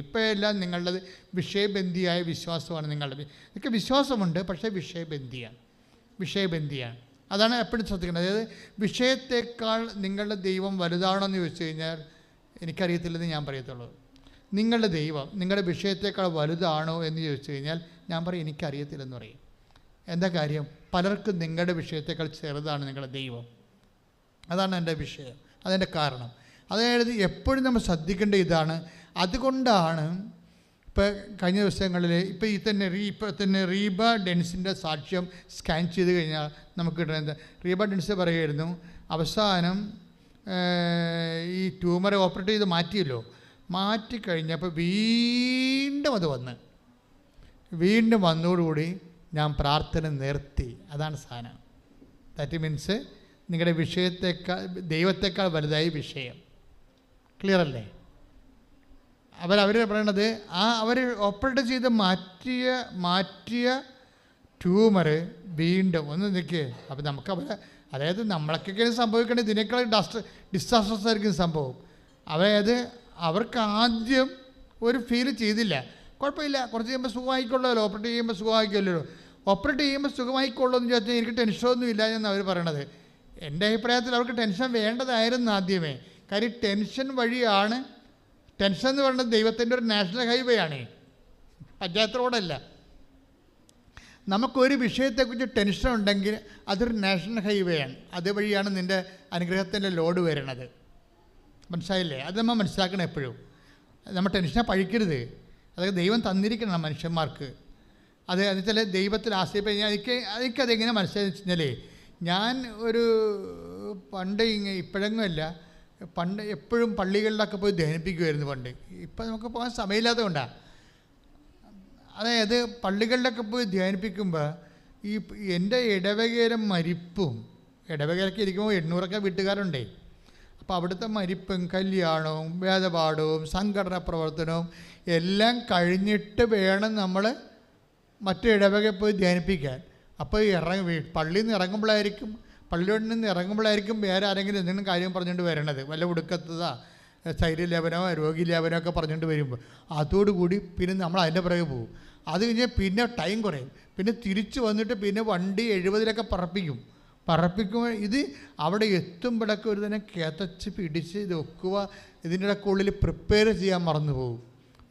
[SPEAKER 1] ഇപ്പം എല്ലാം നിങ്ങളുടെ വിഷയബന്ധിയായ വിശ്വാസമാണ്. നിങ്ങൾക്ക് വിശ്വാസമുണ്ട്, പക്ഷേ വിഷയബന്ധിയാണ്. അതാണ് എപ്പോഴും ശ്രദ്ധിക്കുന്നത്. അതായത് വിഷയത്തെക്കാൾ നിങ്ങളുടെ ദൈവം വലുതാണോ എന്ന് ചോദിച്ചു കഴിഞ്ഞാൽ എനിക്കറിയത്തില്ലെന്ന് ഞാൻ പറയത്തുള്ളൂ. നിങ്ങളുടെ ദൈവം നിങ്ങളുടെ വിഷയത്തെക്കാൾ വലുതാണോ എന്ന് ചോദിച്ചു കഴിഞ്ഞാൽ ഞാൻ പറയും എനിക്കറിയത്തില്ലെന്ന് പറയും. എന്താ കാര്യം? പലർക്കും നിങ്ങളുടെ വിഷയത്തെക്കാൾ ചെറുതാണ് നിങ്ങളുടെ ദൈവം. അതാണ് എൻ്റെ വിഷയം, അതിൻ്റെ കാരണം. അതായത് എപ്പോഴും നമ്മൾ ശ്രദ്ധിക്കേണ്ട ഇതാണ്. അതുകൊണ്ടാണ് ഇപ്പോൾ കഴിഞ്ഞ ദിവസങ്ങളിൽ ഇപ്പോൾ തന്നെ റീബ ഡെൻസിൻ്റെ സാക്ഷ്യം സ്കാൻ ചെയ്ത് കഴിഞ്ഞാൽ നമുക്ക് കിട്ടുന്നത്, റീബ ഡെൻസ് പറയുമായിരുന്നു, അവസാനം ഈ ട്യൂമർ ഓപ്പറേറ്റ് ചെയ്ത് മാറ്റിക്കഴിഞ്ഞപ്പോൾ വീണ്ടും വന്നതോടുകൂടി ഞാൻ പ്രാർത്ഥന നിർത്തി. അതാണ് സാധനം. ദാറ്റ് മീൻസ് നിങ്ങളുടെ വിഷയത്തെക്കാൾ ദൈവത്തെക്കാൾ വലുതായി വിഷയം. ക്ലിയർ അല്ലേ? അവർ പറയണത് അവർ ഓപ്പറേറ്റ് ചെയ്ത് മാറ്റിയ ട്യൂമർ വീണ്ടും ഒന്ന് നിൽക്കുക. അപ്പോൾ നമുക്ക് അതായത് നമ്മളൊക്കെ സംഭവിക്കേണ്ടത് ഇതിനേക്കാൾ ഡിസാസ്റ്റർസ് ആയിരിക്കും സംഭവം. അതായത് അവർക്ക് ആദ്യം ഒരു ഫീൽ ചെയ്തില്ല, കുഴപ്പമില്ല, കുറച്ച് കഴിയുമ്പോൾ സുഖമായിക്കൊള്ളുമല്ലോ, ഓപ്പറേറ്റ് ചെയ്യുമ്പോൾ സുഖമായിക്കൊള്ളൂ. ഓപ്പറേറ്റ് ചെയ്യുമ്പോൾ സുഖമായിക്കൊള്ളൂ എന്ന് ചോദിച്ചാൽ എനിക്ക് ടെൻഷനൊന്നും ഇല്ല എന്നാണ് അവർ പറയണത്. എൻ്റെ അഭിപ്രായത്തിൽ അവർക്ക് ടെൻഷൻ വേണ്ടതായിരുന്നു ആദ്യമേ. കാര്യം ടെൻഷൻ വഴിയാണ്, ടെൻഷൻ എന്ന് പറയുന്നത് ദൈവത്തിൻ്റെ ഒരു നാഷണൽ ഹൈവേ ആണ്, പഞ്ചായത്ത് റോഡല്ല. നമുക്കൊരു വിഷയത്തെക്കുറിച്ച് ടെൻഷൻ ഉണ്ടെങ്കിൽ അതൊരു നാഷണൽ ഹൈവേ ആണ്, അതുവഴിയാണ് നിൻ്റെ അനുഗ്രഹത്തിൻ്റെ ലോഡ് വരണത്. മനസ്സിലായില്ലേ? അത് നമ്മൾ മനസ്സിലാക്കണം എപ്പോഴും. നമ്മൾ ടെൻഷനെ പഴിക്കരുത്. അതൊക്കെ ദൈവം തന്നിരിക്കണം മനുഷ്യന്മാർക്ക്. അത് എന്നുവെച്ചാൽ ദൈവത്തിൽ ആശ്രയിപ്പം എനിക്കതെങ്ങനെ മനസ്സിലായെന്ന് വെച്ച് കഴിഞ്ഞാൽ, ഞാൻ ഒരു പണ്ട് ഇപ്പോഴെങ്ങുമല്ല, പണ്ട് എപ്പോഴും പള്ളികളിലൊക്കെ പോയി ധ്യാനിപ്പിക്കുമായിരുന്നു പണ്ട്. ഇപ്പം നമുക്ക് പോകാൻ സമയമില്ലാത്തത് കൊണ്ടാണ്. അതായത് പള്ളികളിലൊക്കെ പോയി ധ്യാനിപ്പിക്കുമ്പോൾ എൻ്റെ ഇടവകയിലെ മരിപ്പും, ഇടവകയിലൊക്കെ ഇരിക്കുമ്പോൾ 800 വീട്ടുകാരുണ്ടേ. അപ്പോൾ അവിടുത്തെ മരിപ്പും കല്യാണവും വേദപാഠവും സംഘടന പ്രവർത്തനവും എല്ലാം കഴിഞ്ഞിട്ട് വേണം നമ്മൾ മറ്റു ഇടവകയിൽ പോയി ധ്യാനിപ്പിക്കാൻ. അപ്പോൾ പള്ളിയിൽ നിന്ന് പള്ളിയോട് നിന്ന് ഇറങ്ങുമ്പോഴായിരിക്കും വേറെ ആരെങ്കിലും എന്തെങ്കിലും കാര്യം പറഞ്ഞുകൊണ്ട് വരണത്, വല്ല ഒടുക്കത്തതാ സ്ഥൈര്യലേപനോ രോഗീലേപനോ ഒക്കെ പറഞ്ഞുകൊണ്ട് വരുമ്പോൾ അതോടുകൂടി പിന്നെ നമ്മൾ അതിൻ്റെ പുറകെ പോകും. അത് കഴിഞ്ഞാൽ പിന്നെ ടൈം കുറയും. പിന്നെ തിരിച്ച് വന്നിട്ട് പിന്നെ വണ്ടി 70 പറപ്പിക്കുമ്പോൾ ഇത് അവിടെ എത്തുമ്പോഴൊക്കെ ഒരു തന്നെ കേത്തച്ച് പിടിച്ച് ഇത് വെക്കുക, ഇതിൻ്റെ ഇടയ്ക്കുള്ളിൽ പ്രിപ്പയർ ചെയ്യാൻ മറന്നു പോകും.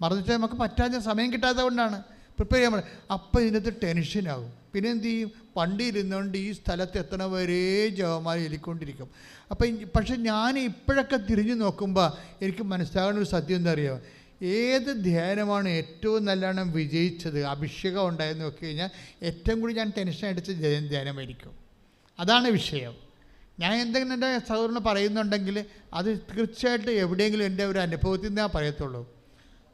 [SPEAKER 1] മറന്നിട്ട് നമുക്ക് പറ്റാത്ത സമയം കിട്ടാത്തത് കൊണ്ടാണ് പ്രിപ്പയർ ചെയ്യാൻ പറ്റും. അപ്പോൾ ഇതിനകത്ത് ടെൻഷനാകും. പിന്നെ എന്ത് ചെയ്യും? വണ്ടി ഇരുന്നുകൊണ്ട് ഈ സ്ഥലത്ത് എത്തണ വരെ ജവമാല എലിക്കൊണ്ടിരിക്കും. പക്ഷെ ഞാൻ ഇപ്പോഴൊക്കെ തിരിഞ്ഞു നോക്കുമ്പോൾ എനിക്ക് മനസ്സിലാകുന്ന ഒരു സത്യം എന്താ അറിയുമോ? ഏത് ധ്യാനമാണ് ഏറ്റവും നല്ലോണം വിജയിച്ചത്, അഭിഷേകം ഉണ്ടായെന്ന് നോക്കി കഴിഞ്ഞാൽ ഏറ്റവും കൂടി ഞാൻ ടെൻഷൻ അടിച്ച ധ്യാനമായിരിക്കും. അതാണ് വിഷയം. ഞാൻ എന്തെങ്കിലും എൻ്റെ സഹോദരന് പറയുന്നുണ്ടെങ്കിൽ അത് തീർച്ചയായിട്ടും എവിടെയെങ്കിലും എൻ്റെ ഒരു അനുഭവത്തിൽ നിന്നേ പറയത്തുള്ളൂ.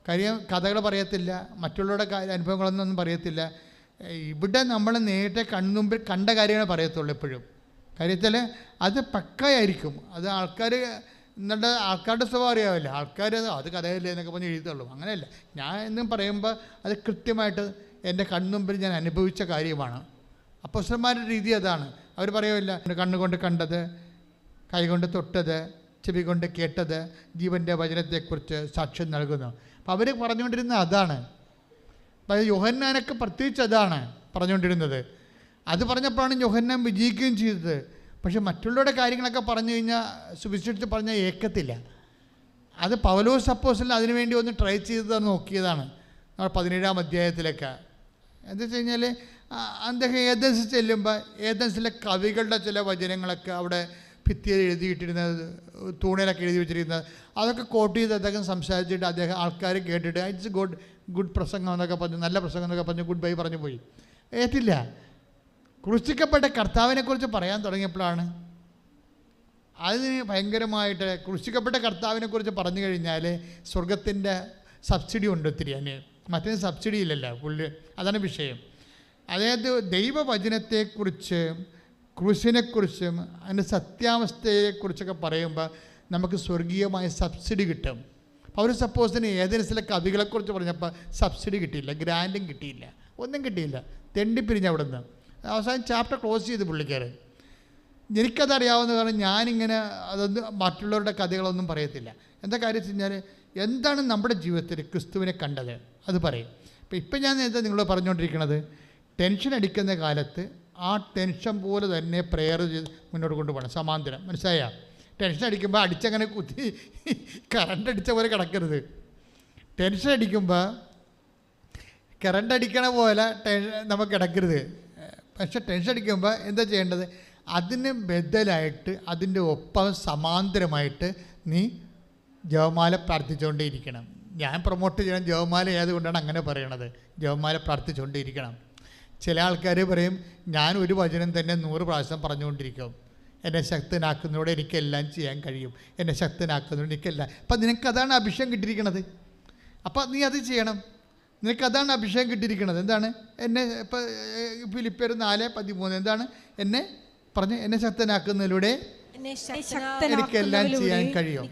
[SPEAKER 1] കാര്യം കഥകൾ പറയത്തില്ല, മറ്റുള്ളവരുടെ അനുഭവങ്ങളൊന്നും പറയത്തില്ല. ഇവിടെ നമ്മൾ നേരിട്ട് കൺമുമ്പിൽ കണ്ട കാര്യങ്ങൾ പറയത്തുള്ളൂ എപ്പോഴും. കാര്യത്തിൽ അത് പക്കയായിരിക്കും. അത് ആൾക്കാരുടെ സ്വഭാവം അറിയാമല്ലോ. ആൾക്കാർ അത് കഥയല്ലേ എന്നൊക്കെ പറഞ്ഞ് എഴുതുള്ളൂ. അങ്ങനെയല്ല. ഞാൻ എന്നും പറയുമ്പോൾ അത് കൃത്യമായിട്ട് എൻ്റെ കൺമുമ്പിൽ ഞാൻ അനുഭവിച്ച കാര്യമാണ്. അപ്പോസ്തലന്മാരുടെ രീതി അതാണ്. അവർ പറയുമല്ല, കണ്ണുകൊണ്ട് കണ്ടത്, കൈകൊണ്ട് തൊട്ടത്, ചെവി കൊണ്ട് കേട്ടത്, ജീവൻ്റെ വചനത്തെക്കുറിച്ച് സാക്ഷ്യം നൽകുന്നു. അപ്പോൾ അവർ പറഞ്ഞുകൊണ്ടിരുന്ന അതാണ്. യോഹന്നാനൊക്കെ പ്രത്യേകിച്ച് അതാണ് പറഞ്ഞുകൊണ്ടിരുന്നത്. അത് പറഞ്ഞപ്പോഴാണ് യോഹന്നാൻ വിജയിക്കുകയും ചെയ്തത്. പക്ഷെ മറ്റുള്ളവരുടെ കാര്യങ്ങളൊക്കെ പറഞ്ഞു കഴിഞ്ഞാൽ, സുവിശേഷത്തിൽ പറഞ്ഞാൽ ഏക്കത്തില്ല. അത് പൗലോസ് അപ്പോസ്തലൻ അതിനുവേണ്ടി ഒന്ന് ട്രൈ ചെയ്ത് നോക്കിയതാണ്. നമ്മൾ 17-ാം അധ്യായത്തിലൊക്കെ എന്താ വെച്ച് കഴിഞ്ഞാൽ, അദ്ദേഹം ഏതൻസ് ചെല്ലുമ്പോൾ ഏതൻസിലെ കവികളുടെ ചില വചനങ്ങളൊക്കെ അവിടെ ഭിത്തിയിൽ എഴുതിയിട്ടിരുന്നത്, തൂണിലൊക്കെ എഴുതി വെച്ചിരിക്കുന്നത്, അതൊക്കെ കോട്ട് ചെയ്ത് അദ്ദേഹം സംസാരിച്ചിട്ട് അദ്ദേഹം ആൾക്കാർ കേട്ടിട്ട് ഇറ്റ്സ് ഗുഡ് പ്രസംഗം എന്നൊക്കെ പറഞ്ഞു, നല്ല പ്രസംഗം എന്നൊക്കെ പറഞ്ഞു ഗുഡ് ബൈ പറഞ്ഞു പോയി. ഏറ്റില്ല. ക്രൂശിക്കപ്പെട്ട കർത്താവിനെക്കുറിച്ച് പറയാൻ തുടങ്ങിയപ്പോഴാണ് അതിന് ഭയങ്കരമായിട്ട്, ക്രൂശിക്കപ്പെട്ട കർത്താവിനെക്കുറിച്ച് പറഞ്ഞു കഴിഞ്ഞാൽ സ്വർഗത്തിൻ്റെ സബ്സിഡി ഉണ്ട് ഒത്തിരി. അതിന് മറ്റൊരു സബ്സിഡി ഇല്ലല്ലോ പുള്ളി. അതാണ് വിഷയം. അതായത് ദൈവവചനത്തെക്കുറിച്ച്, ക്രൂശിനെക്കുറിച്ചും അതിൻ്റെ സത്യാവസ്ഥയെക്കുറിച്ചൊക്കെ പറയുമ്പോൾ നമുക്ക് സ്വർഗീയമായ സബ്സിഡി കിട്ടും. പൗലോസ് അപ്പോസ്തലൻ ഏതൻസിലെ കവികളെക്കുറിച്ച് പറഞ്ഞപ്പോൾ സബ്സിഡി കിട്ടിയില്ല, ഗ്രാൻറ്റും കിട്ടിയില്ല, ഒന്നും കിട്ടിയില്ല. തെണ്ടിപ്പിരിഞ്ഞ് അവിടെ നിന്ന് അവസാനം ചാപ്റ്റർ ക്ലോസ് ചെയ്ത് പുള്ളിക്കാരൻ. എനിക്കതറിയാവുന്ന കാരണം ഞാനിങ്ങനെ അതൊന്നും മറ്റുള്ളവരുടെ കഥകളൊന്നും പറയത്തില്ല. എന്താ കാര്യം വെച്ച് കഴിഞ്ഞാൽ, എന്താണ് നമ്മുടെ ജീവിതത്തിൽ ക്രിസ്തുവിനെ കണ്ടത് അത് പറയും. ഇപ്പം ഞാൻ എന്താ നിങ്ങളോട് പറഞ്ഞുകൊണ്ടിരിക്കുന്നത്, ടെൻഷൻ അടിക്കുന്ന കാലത്ത് ആ ടെൻഷൻ പോലെ തന്നെ പ്രേയർ ചെയ്ത് മുന്നോട്ട് കൊണ്ടുപോകണം, സമാന്തരം. മനസ്സിലായ? ടെൻഷൻ അടിക്കുമ്പോൾ അടിച്ചങ്ങനെ കുത്തി കറണ്ട് അടിച്ച പോലെ കിടക്കരുത്. ടെൻഷൻ അടിക്കുമ്പോൾ കറണ്ട് അടിക്കണ പോലെ നമുക്ക് കിടക്കരുത്. പക്ഷെ ടെൻഷൻ അടിക്കുമ്പോൾ എന്താ ചെയ്യേണ്ടത്? അതിന് ബദലായിട്ട്, അതിൻ്റെ ഒപ്പം സമാന്തരമായിട്ട് നീ ജപമാല പ്രാർത്ഥിച്ചുകൊണ്ടേയിരിക്കണം. ഞാൻ പ്രൊമോട്ട് ചെയ്യണം ജപമാല ആയതുകൊണ്ടാണ് അങ്ങനെ പറയണത്. ജപമാല പ്രാർത്ഥിച്ചുകൊണ്ടേയിരിക്കണം. ചില ആൾക്കാർ പറയും, ഞാൻ ഒരു വചനം തന്നെ 100 പ്രാവശ്യം പറഞ്ഞുകൊണ്ടിരിക്കും. എന്നെ ശക്തനാക്കുന്നതോടെ എനിക്കെല്ലാം ചെയ്യാൻ കഴിയും, എന്നെ ശക്തനാക്കുന്നതോടെ എനിക്കെല്ലാം. അപ്പം നിനക്കതാണ് അഭിഷേകം കിട്ടിയിരിക്കണത്. അപ്പം നീ അത് ചെയ്യണം. നിനക്കതാണ് അഭിഷേകം കിട്ടിയിരിക്കണത്. എന്താണ്? എന്നെ ഇപ്പം ഫിലിപ്പിയർ 4:13 എന്താണ്? എന്നെ ശക്തനാക്കുന്നതിലൂടെ എനിക്കെല്ലാം ചെയ്യാൻ കഴിയും.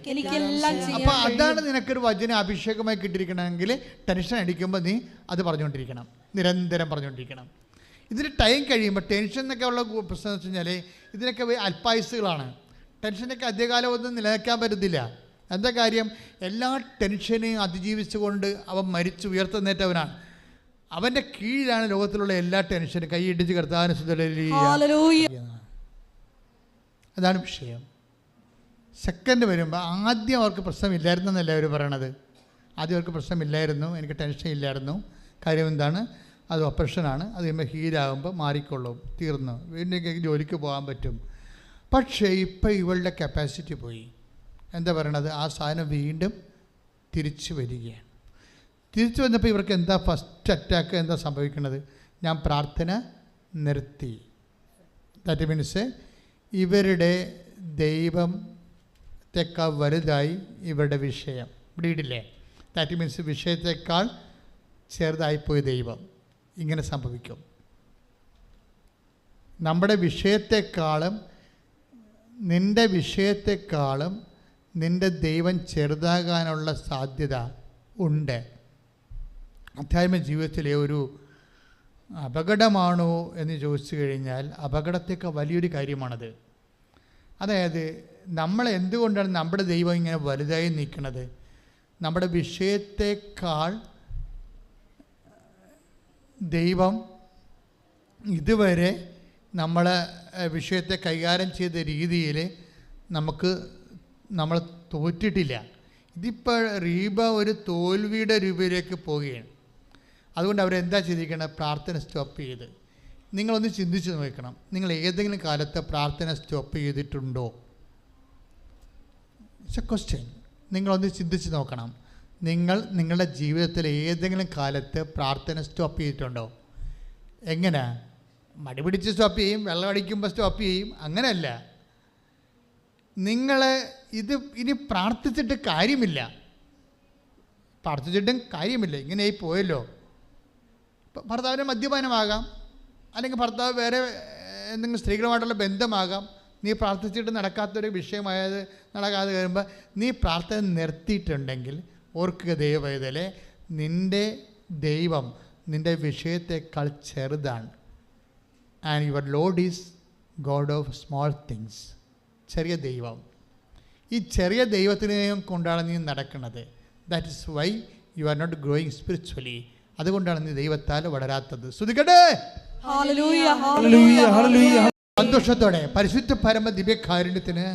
[SPEAKER 1] അപ്പൊ അതാണ് നിനക്കൊരു വചന അഭിഷേകമായി കിട്ടിയിരിക്കണമെങ്കിൽ ടെൻഷൻ അടിക്കുമ്പോൾ നീ അത് പറഞ്ഞുകൊണ്ടിരിക്കണം, നിരന്തരം പറഞ്ഞുകൊണ്ടിരിക്കണം. ഇതിന് ടൈം കഴിയുമ്പോൾ ടെൻഷൻ എന്നൊക്കെ ഉള്ള പ്രശ്നം എന്ന് വെച്ച് കഴിഞ്ഞാൽ ഇതിനൊക്കെ അല്പായുസുകളാണ്. ടെൻഷനൊക്കെ അധികകാലം ഒന്നും നിലനിൽക്കാൻ പറ്റത്തില്ല. എന്താ കാര്യം? എല്ലാ ടെൻഷനെയും അതിജീവിച്ചുകൊണ്ട് അവൻ മരിച്ചു ഉയർത്തെന്നേറ്റവനാണ്. അവൻ്റെ കീഴിലാണ് ലോകത്തിലുള്ള എല്ലാ ടെൻഷനും. കൈയിടിച്ച് കർത്താവിനെ അതാണ് വിഷയം. സെക്കൻഡ് വരുമ്പോൾ ആദ്യം അവർക്ക് പ്രശ്നമില്ലായിരുന്നു എന്നല്ല അവർ പറയണത്. ആദ്യം അവർക്ക് പ്രശ്നമില്ലായിരുന്നു, എനിക്ക് ടെൻഷൻ ഇല്ലായിരുന്നു. കാര്യം എന്താണ്? അത് ഓപ്പറേഷനാണ്, അത് കഴിയുമ്പോൾ ഹീലാകുമ്പോൾ മാറിക്കൊള്ളും, തീർന്നു, വീണ്ടും ജോലിക്ക് പോകാൻ പറ്റും. പക്ഷേ ഇപ്പം ഇവളുടെ കപ്പാസിറ്റി പോയി. എന്താ പറയണത്? ആ സാധനം വീണ്ടും തിരിച്ചു വരികയാണ്. തിരിച്ചു വന്നപ്പോൾ ഇവർക്ക് എന്താ ഫസ്റ്റ് അറ്റാക്ക് എന്താ സംഭവിക്കുന്നത്? ഞാൻ പ്രാർത്ഥന നിർത്തി. ദാറ്റ് മീൻസ് ഇവരുടെ ദൈവത്തെക്കാൾ വലുതായി ഇവരുടെ വിഷയം. ബ്ലീഡില്ലേ? ദാറ്റ് മീൻസ് വിഷയത്തെക്കാൾ ചെറുതായിപ്പോയി ദൈവം. ഇങ്ങനെ സംഭവിക്കും. നമ്മുടെ വിഷയത്തെക്കാളും നിൻ്റെ വിഷയത്തെക്കാളും നിൻ്റെ ദൈവം ചെറുതാകാനുള്ള സാധ്യത ഉണ്ട്. അധ്യാത്മ ജീവിതത്തിലെ ഒരു അപകടമാണോ എന്ന് ചോദിച്ചു കഴിഞ്ഞാൽ അപകടത്തേക്കാൾ വലിയൊരു കാര്യമാണത്. അതായത് നമ്മൾ എന്തുകൊണ്ടാണ് നമ്മുടെ ദൈവം ഇങ്ങനെ വലുതായി നിൽക്കുന്നത്? നമ്മുടെ വിഷയത്തെക്കാൾ ദൈവം ഇതുവരെ നമ്മളെ വിഷയത്തെ കൈകാര്യം ചെയ്ത രീതിയിൽ നമ്മൾ തോറ്റിട്ടില്ല. ഇതിപ്പോൾ റീബ ഒരു തോൽവിയുടെ രൂപയിലേക്ക് പോവുകയാണ്. അതുകൊണ്ട് അവരെന്താ ചെയ്തിരിക്കണം? പ്രാർത്ഥന സ്റ്റോപ്പ് ചെയ്ത്. നിങ്ങളൊന്ന് ചിന്തിച്ച് നോക്കണം, നിങ്ങൾ ഏതെങ്കിലും കാലത്ത് പ്രാർത്ഥന സ്റ്റോപ്പ് ചെയ്തിട്ടുണ്ടോ? It's A question. നിങ്ങളൊന്ന് ചിന്തിച്ച് നോക്കണം. നിങ്ങളുടെ ജീവിതത്തിൽ ഏതെങ്കിലും കാലത്ത് പ്രാർത്ഥന സ്റ്റോപ്പ് ചെയ്തിട്ടുണ്ടോ? എങ്ങനെ? മടി പിടിച്ച് സ്റ്റോപ്പ് ചെയ്യും, വെള്ളം അടിക്കുമ്പോൾ സ്റ്റോപ്പ് ചെയ്യും, അങ്ങനെയല്ല. നിങ്ങൾ ഇനി പ്രാർത്ഥിച്ചിട്ട് കാര്യമില്ല, പ്രാർത്ഥിച്ചിട്ടും കാര്യമില്ല, ഇങ്ങനെയായി പോയല്ലോ. ഭർത്താവിന് മദ്യപാനമാകാം, അല്ലെങ്കിൽ ഭർത്താവ് വേറെ എന്തെങ്കിലും സ്ത്രീകളുമായിട്ടുള്ള ബന്ധമാകാം. നീ പ്രാർത്ഥിച്ചിട്ട് നടക്കാത്തൊരു വിഷയമായത് നടക്കാതെ കഴിയുമ്പോൾ നീ പ്രാർത്ഥന നിർത്തിയിട്ടുണ്ടെങ്കിൽ ഓർക്കുക ദൈവവേദലെ, നിൻ്റെ ദൈവം നിൻ്റെ വിഷയത്തെക്കാൾ ചെറുതാണ്. And your lord is god of small things. ചെറിയ ദൈവം. ഈ ചെറിയ ദൈവത്തിനെയും കൊണ്ടാണ് നീ നടക്കുന്നത്. That is why you are not growing spiritually. അതുകൊണ്ടാണ് നീ ദൈവത്താൽ വളരാത്തത്. സ്തുതിക്കട്ടെ. സന്തോഷത്തോടെ പരിശുദ്ധ പരമ ദിവ്യകാരുണ്യത്തിന്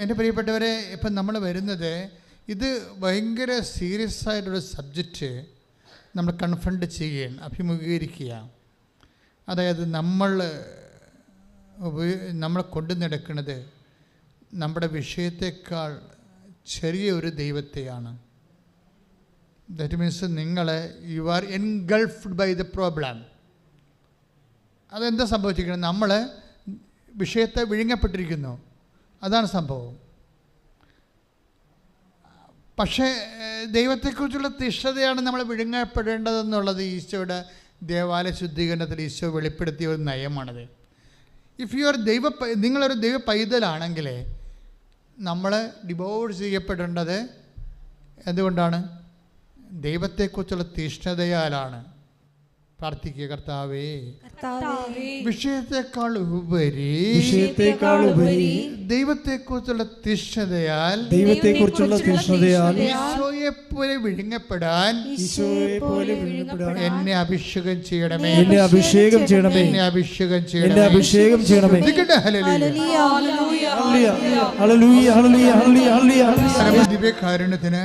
[SPEAKER 1] എൻ്റെ പ്രിയപ്പെട്ടവരെ, ഇപ്പം നമ്മൾ വരുന്നത് ഇത് ഭയങ്കര സീരിയസ് ആയിട്ടൊരു സബ്ജക്റ്റ് നമ്മൾ കൺഫ്രണ്ട് ചെയ്യുകയാണ്, അഭിമുഖീകരിക്കുക. അതായത് നമ്മൾ കൊണ്ടു നടക്കുന്നത് നമ്മുടെ വിഷയത്തെക്കാൾ ചെറിയൊരു ദൈവത്തെയാണ്. That means you are engulfed by the problem. അതെന്താ സംഭവിച്ചിരിക്കുന്നത്? നമ്മൾ വിഷയത്തെ വിഴുങ്ങപ്പെട്ടിരിക്കുന്നു, അതാണ് സംഭവം. പക്ഷേ ദൈവത്തെക്കുറിച്ചുള്ള തിഷ്ഠതയാണ് നമ്മൾ വിഴുങ്ങപ്പെടേണ്ടതെന്നുള്ളത് ഈശോയുടെ ദേവാലയ ശുദ്ധീകരണത്തിൽ ഈശോ വെളിപ്പെടുത്തിയ ഒരു നയമാണത്. ഇഫ് യു ആർ നിങ്ങളൊരു ദൈവ പൈതലാണെങ്കിൽ നമ്മൾ ഡിവോഴ്സ് ചെയ്യപ്പെടേണ്ടത് എന്തുകൊണ്ടാണ്? ദൈവത്തെക്കുറിച്ചുള്ള തീഷ്ണതയാലാണ്. പ്രാർത്ഥിക്കുക, കർത്താവേ, വിഷയത്തെക്കാൾ ഉപരി ദൈവത്തെക്കുറിച്ചുള്ള തീഷ്ണതയാൽ ഈശോയെ പോലെ വിഴുങ്ങപ്പെടാൻ എന്നെ അഭിഷേകം ചെയ്യണമേ, എന്നെ അഭിഷേകം ചെയ്യണമേ. ദിവ്യകാരുണ്യത്തിന്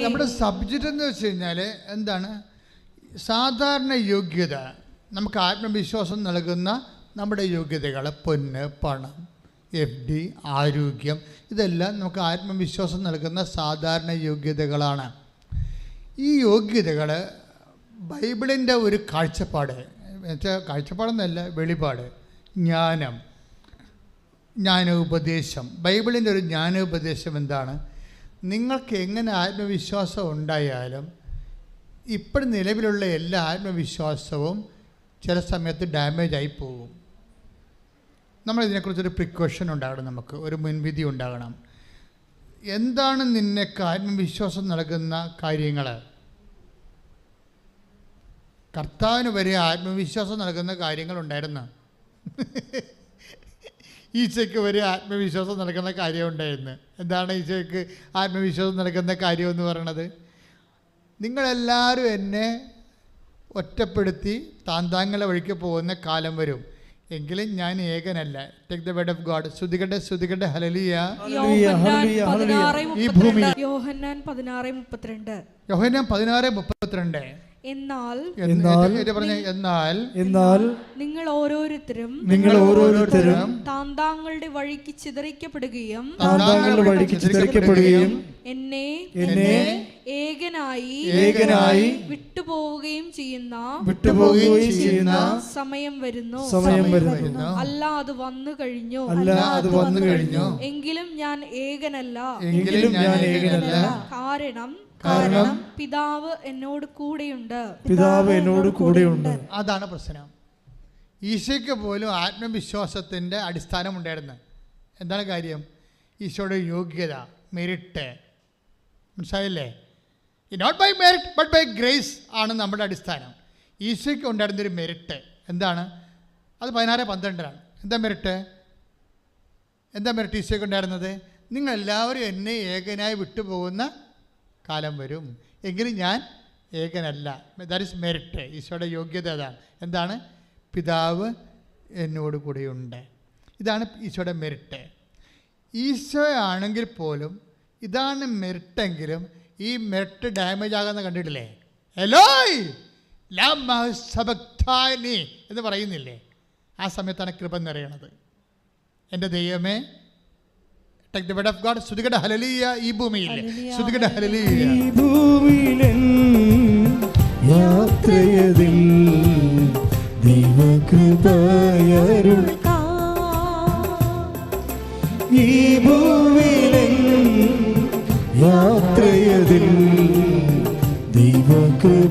[SPEAKER 1] നമ്മുടെ സബ്ജക്റ്റ് എന്ന് വെച്ച് കഴിഞ്ഞാൽ എന്താണ്? സാധാരണ യോഗ്യത, നമുക്ക് ആത്മവിശ്വാസം നൽകുന്ന നമ്മുടെ യോഗ്യതകൾ, പൊന്ന്, പണം, FD, ആരോഗ്യം, ഇതെല്ലാം നമുക്ക് ആത്മവിശ്വാസം നൽകുന്ന സാധാരണ യോഗ്യതകളാണ്. ഈ യോഗ്യതകൾ ബൈബിളിൻ്റെ ഒരു കാഴ്ചപ്പാട്, കാഴ്ചപ്പാടെന്നല്ല, വെളിപാട്, ജ്ഞാനോപദേശം. ബൈബിളിൻ്റെ ഒരു ജ്ഞാനോപദേശം എന്താണ്? നിങ്ങൾക്ക് എങ്ങനെ ആത്മവിശ്വാസം ഉണ്ടായാലും ഇപ്പോഴും നിലവിലുള്ള എല്ലാ ആത്മവിശ്വാസവും ചില സമയത്ത് ഡാമേജ് ആയി പോകും. നമ്മളിതിനെക്കുറിച്ചൊരു പ്രിക്കോഷൻ ഉണ്ടാകണം, നമുക്ക് ഒരു മുൻവിധി ഉണ്ടാകണം. എന്താണ് നിനക്ക് ആത്മവിശ്വാസം നൽകുന്ന കാര്യങ്ങൾ? കർത്താവിന് വരെ ആത്മവിശ്വാസം നൽകുന്ന കാര്യങ്ങളുണ്ടായിരുന്നു. ഈശോയ്ക്ക് വരെ ആത്മവിശ്വാസം നൽകുന്ന കാര്യമുണ്ടായിരുന്നു. എന്താണ് ഈശോയ്ക്ക് ആത്മവിശ്വാസം നൽകുന്ന കാര്യമെന്ന് പറയണത്? നിങ്ങളെല്ലാവരും എന്നെ ഒറ്റപ്പെടുത്തി താന്താങ്ങളെ വഴിക്ക് പോകുന്ന കാലം വരും, എങ്കിലും ഞാൻ ഏകനല്ല. Take the word of God. സ്തുതിക്കട്ടെ ഹല്ലേലൂയ. ഈ ഭൂമി
[SPEAKER 2] യോഹന്നാൻ 16:32.
[SPEAKER 1] യോഹന്നാൻ 16:32.
[SPEAKER 2] എന്നാൽ നിങ്ങൾ ഓരോരുത്തരും താന്താങ്ങളുടെ വഴിക്ക് ചിതറിക്കപ്പെടുകയും എന്നെ ഏകനായി വിട്ടുപോവുകയും ചെയ്യുന്ന സമയം വരുന്നു. അല്ല, അത് വന്നു കഴിഞ്ഞു. എങ്കിലും ഞാൻ ഏകനല്ല. കാരണം പിതാവ് എന്നോട് കൂടെയുണ്ട്.
[SPEAKER 1] അതാണ് പ്രശ്നം. ഈശോയ്ക്ക് പോലും ആത്മവിശ്വാസത്തിൻ്റെ അടിസ്ഥാനം ഉണ്ടായിരുന്നു. എന്താണ് കാര്യം? ഈശോയുടെ യോഗ്യത, മെറിറ്റ്. മനസ്സിലായില്ലേ? Not by merit but by grace ആണ് നമ്മുടെ അടിസ്ഥാനം. ഈശോയ്ക്ക് ഉണ്ടായിരുന്നൊരു മെറിറ്റ് എന്താണ്? അത് 16:12. എന്താ മെറിറ്റ് ഈശോയ്ക്ക് ഉണ്ടായിരുന്നത്? നിങ്ങളെല്ലാവരും എന്നെ ഏകനായി വിട്ടുപോകുന്ന കാലം വരും, എങ്കിലും ഞാൻ ഏകനല്ല. That is merit. ഈശോയുടെ യോഗ്യത അതാണ്. എന്താണ്? പിതാവ് എന്നോട് കൂടെയുണ്ട്. ഇതാണ് ഈശോയുടെ മെറിറ്റ്. ഈശോ ആണെങ്കിൽ പോലും ഇതാണ് മെറിറ്റെങ്കിലും ഈ മെറിറ്റ് ഡാമേജ് ആകുന്ന കണ്ടിട്ടില്ലേ? എലോയ് ലമാ സബക്താനി എന്ന് പറയുന്നില്ലേ? ആ സമയത്താണ് കൃപ നിറയണത്. എൻ്റെ ദൈവമേ, take the word of God. സ്തുതിക്കട്ടെ ഹല്ലേലൂയ. ഈ ഭൂമിയിൽ സ്തുതിക്കട്ടെ ഹല്ലേലൂയ.
[SPEAKER 3] ഈ ഭൂമിയിലെൻ യാത്രയതിൽ ദൈവകൃപയരുൾ. ഈ ഭൂമിയിലെൻ യാത്രയതിൽ ദൈവകൃപയരുൾക.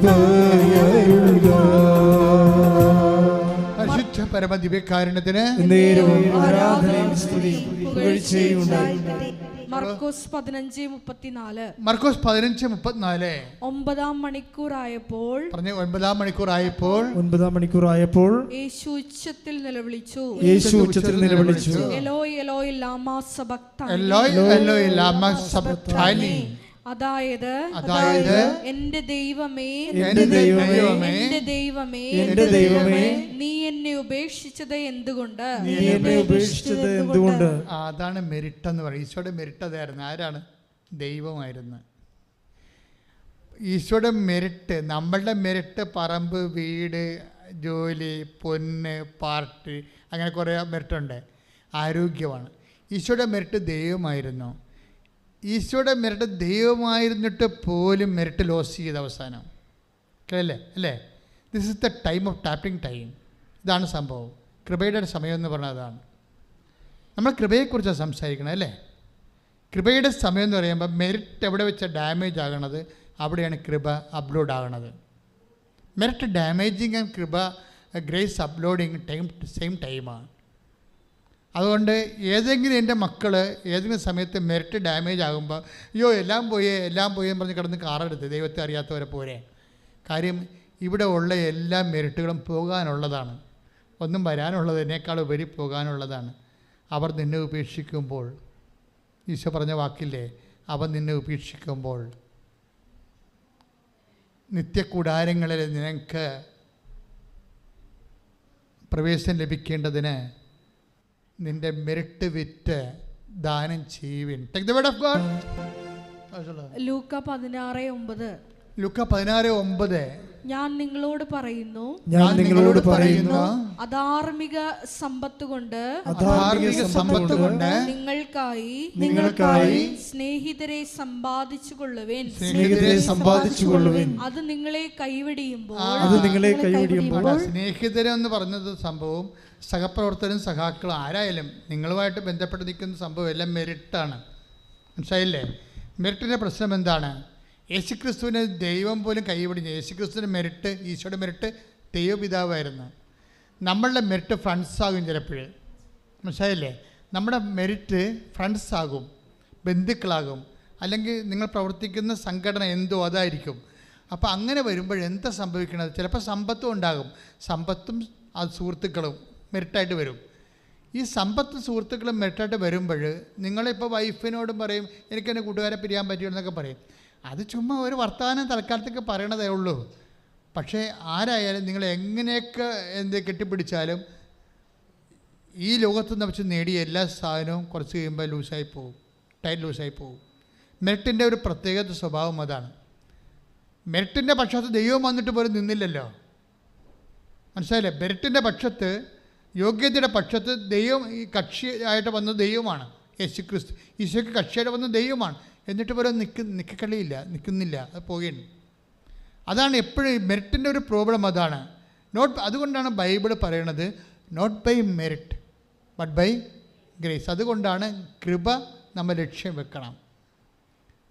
[SPEAKER 1] പരിശുദ്ധ പരമദിവ്യകാരുണ്യത്തിന്
[SPEAKER 3] നേരവും ആരാധനയും സ്തുതിയും പുകഴ്ചയും ഉണ്ടായിരിക്കട്ടെ.
[SPEAKER 2] മർക്കോസ് 15:34.
[SPEAKER 1] മർക്കോസ് 15:34.
[SPEAKER 2] 9-ാം
[SPEAKER 3] മണിക്കൂറായപ്പോൾ
[SPEAKER 2] യേശു ഉച്ചത്തിൽ നിലവിളിച്ചു. എലോയ് എലോയ് ലാമാ സബക്താനി. അതായത് എന്റെ ദൈവമേ നീ എന്നെ ഉപേക്ഷിച്ചത് എന്തുകൊണ്ട്?
[SPEAKER 1] അതാണ് മെറിറ്റ് എന്ന് പറയും. ഈശോയുടെ മെറിറ്റ് അതായിരുന്നു. ആരാണ്? ദൈവമായിരുന്നു. ഈശോയുടെ മെറിറ്റ്, നമ്മളുടെ മെറിറ്റ് പറമ്പ്, വീട്, ജോലി, പൊന്ന്, പാർട്ടി, അങ്ങനെ കുറേ മെറിറ്റുണ്ട്. ആരോഗ്യമാണ്. ഈശോയുടെ മെറിറ്റ് ദൈവമായിരുന്നു. ഈശോയുടെ മെറിറ്റ് ദൈവമായിരുന്നിട്ട് പോലും മെറിറ്റ് ലോസ് ചെയ്ത അവസാനം. അല്ലേ? This is the time of tapping time. ഇതാണ് സംഭവം. കൃപയുടെ സമയം എന്ന് പറഞ്ഞാൽ അതാണ്. നമ്മൾ കൃപയെക്കുറിച്ചാണ് സംസാരിക്കണം, അല്ലേ? കൃപയുടെ സമയം എന്ന് പറയുമ്പോൾ മെറിറ്റ് എവിടെ വെച്ചാൽ ഡാമേജ് ആകണത്, അവിടെയാണ് കൃപ അപ്ലോഡ് ആകണത്. മെറിറ്റ് ഡാമേജിങ് ആൻഡ് കൃപ ഗ്രേസ് അപ്ലോഡിങ് സെയിം ടൈമാണ്. അതുകൊണ്ട് ഏതെങ്കിലും എൻ്റെ മക്കൾ ഏതെങ്കിലും സമയത്ത് മെറിറ്റ് ഡാമേജ് ആകുമ്പോൾ അയ്യോ എല്ലാം പോയി എന്ന് പറഞ്ഞ് കിടന്ന് കാറെടുത്ത് ദൈവത്തെ അറിയാത്തവരെ പോരെ. കാര്യം ഇവിടെ ഉള്ള എല്ലാ മെറിറ്റുകളും പോകാനുള്ളതാണ്. ഒന്നും വരാനുള്ളതിനേക്കാൾ ഉപരി പോകാനുള്ളതാണ്. അവർ നിന്നെ ഉപേക്ഷിക്കുമ്പോൾ, ഈശോ പറഞ്ഞ വാക്കില്ലേ, അവൻ നിന്നെ ഉപേക്ഷിക്കുമ്പോൾ നിത്യകൂടാരങ്ങളിൽ നിനക്ക് പ്രവേശനം ലഭിക്കേണ്ടതിന് നിന്റെ മെറിറ്റ് വിറ്റ് ദാനം ചെയ്യുവിൻ. Take the word of God.
[SPEAKER 2] ലൂക്ക 16:9.
[SPEAKER 1] ലൂക്ക 16:9.
[SPEAKER 2] ഞാൻ നിങ്ങളോട് പറയുന്നു അധാർമിക സമ്പത്ത് കൊണ്ട് നിങ്ങൾക്കായി സ്നേഹിതരെ സമ്പാദിച്ചുകൊള്ളുവിൻ. അത് നിങ്ങളെ കൈവെടിയുമ്പോൾ
[SPEAKER 1] സ്നേഹിതരെ എന്ന് പറഞ്ഞത് സംഭവം സഹപ്രവർത്തകരും സഹാക്കളും ആരായാലും നിങ്ങളുമായിട്ട് ബന്ധപ്പെട്ട് നിൽക്കുന്ന സംഭവം എല്ലാം മെറിറ്റാണ്. മനസ്സിലായില്ലേ? മെറിറ്റിൻ്റെ പ്രശ്നം എന്താണ്? യേശുക്രിസ്തുവിനെ ദൈവം പോലും കൈപിടിഞ്ഞു. യേശുക്രിസ്തുവിൻ്റെ മെരിട്ട്, ഈശോയുടെ മെരിട്ട് ദൈവപിതാവായിരുന്നു. നമ്മളുടെ മെരിറ്റ് ഫ്രണ്ട്സാകും ചിലപ്പോൾ, മനസ്സിലായില്ലേ? നമ്മുടെ മെരിറ്റ് ഫ്രണ്ട്സാകും, ബന്ധുക്കളാകും, അല്ലെങ്കിൽ നിങ്ങൾ പ്രവർത്തിക്കുന്ന സംഘടന എന്തോ അതായിരിക്കും. അപ്പോൾ അങ്ങനെ വരുമ്പോൾ എന്താ സംഭവിക്കണത്? ചിലപ്പോൾ സമ്പത്തും ഉണ്ടാകും. സമ്പത്തും അത് സുഹൃത്തുക്കളും മെരിറ്റായിട്ട് വരും. ഈ സമ്പത്തും സുഹൃത്തുക്കളും മെരിറ്റായിട്ട് വരുമ്പോൾ നിങ്ങളിപ്പോൾ വൈഫിനോടും പറയും എനിക്കെൻ്റെ കൂട്ടുകാരെ പിരിയാൻ പറ്റുമെന്നൊക്കെ പറയും. അത് ചുമ്മാ ഒരു വർത്തമാനം തൽക്കാലത്തേക്ക് പറയണതേ ഉള്ളൂ. പക്ഷേ ആരായാലും നിങ്ങൾ എങ്ങനെയൊക്കെ കെട്ടിപ്പിടിച്ചാലും ഈ ലോകത്ത് നിന്ന് വെച്ച് നേടിയ എല്ലാ സാധനവും കുറച്ച് കഴിയുമ്പോൾ ലൂസായി പോകും, ടൈറ്റ് ലൂസായി പോകും. മെരിറ്റിൻ്റെ ഒരു പ്രത്യേക സ്വഭാവം അതാണ്. മെരിറ്റിൻ്റെ പക്ഷത്ത് ദൈവം വന്നിട്ട് പോലും നിന്നില്ലല്ലോ, മനസ്സിലായില്ലേ? മെരിറ്റിൻ്റെ പക്ഷത്ത്, യോഗ്യതയുടെ പക്ഷത്ത് ദൈവം ഈ കക്ഷിയായിട്ട് വന്നത് ദൈവമാണ്. യേശുക്രിസ്തു ഈശോയ്ക്ക് കക്ഷിയായിട്ട് വന്നത് ദൈവമാണ്. എന്നിട്ട് പോലും നിൽക്കുന്നില്ല, അത് പോകുകയാണ്. അതാണ് എപ്പോഴും മെരിറ്റിൻ്റെ ഒരു പ്രോബ്ലം. അതാണ് അതുകൊണ്ടാണ് ബൈബിൾ പറയണത് not by merit but by grace. അതുകൊണ്ടാണ് കൃപ നമ്മൾ ലക്ഷ്യം വെക്കണം.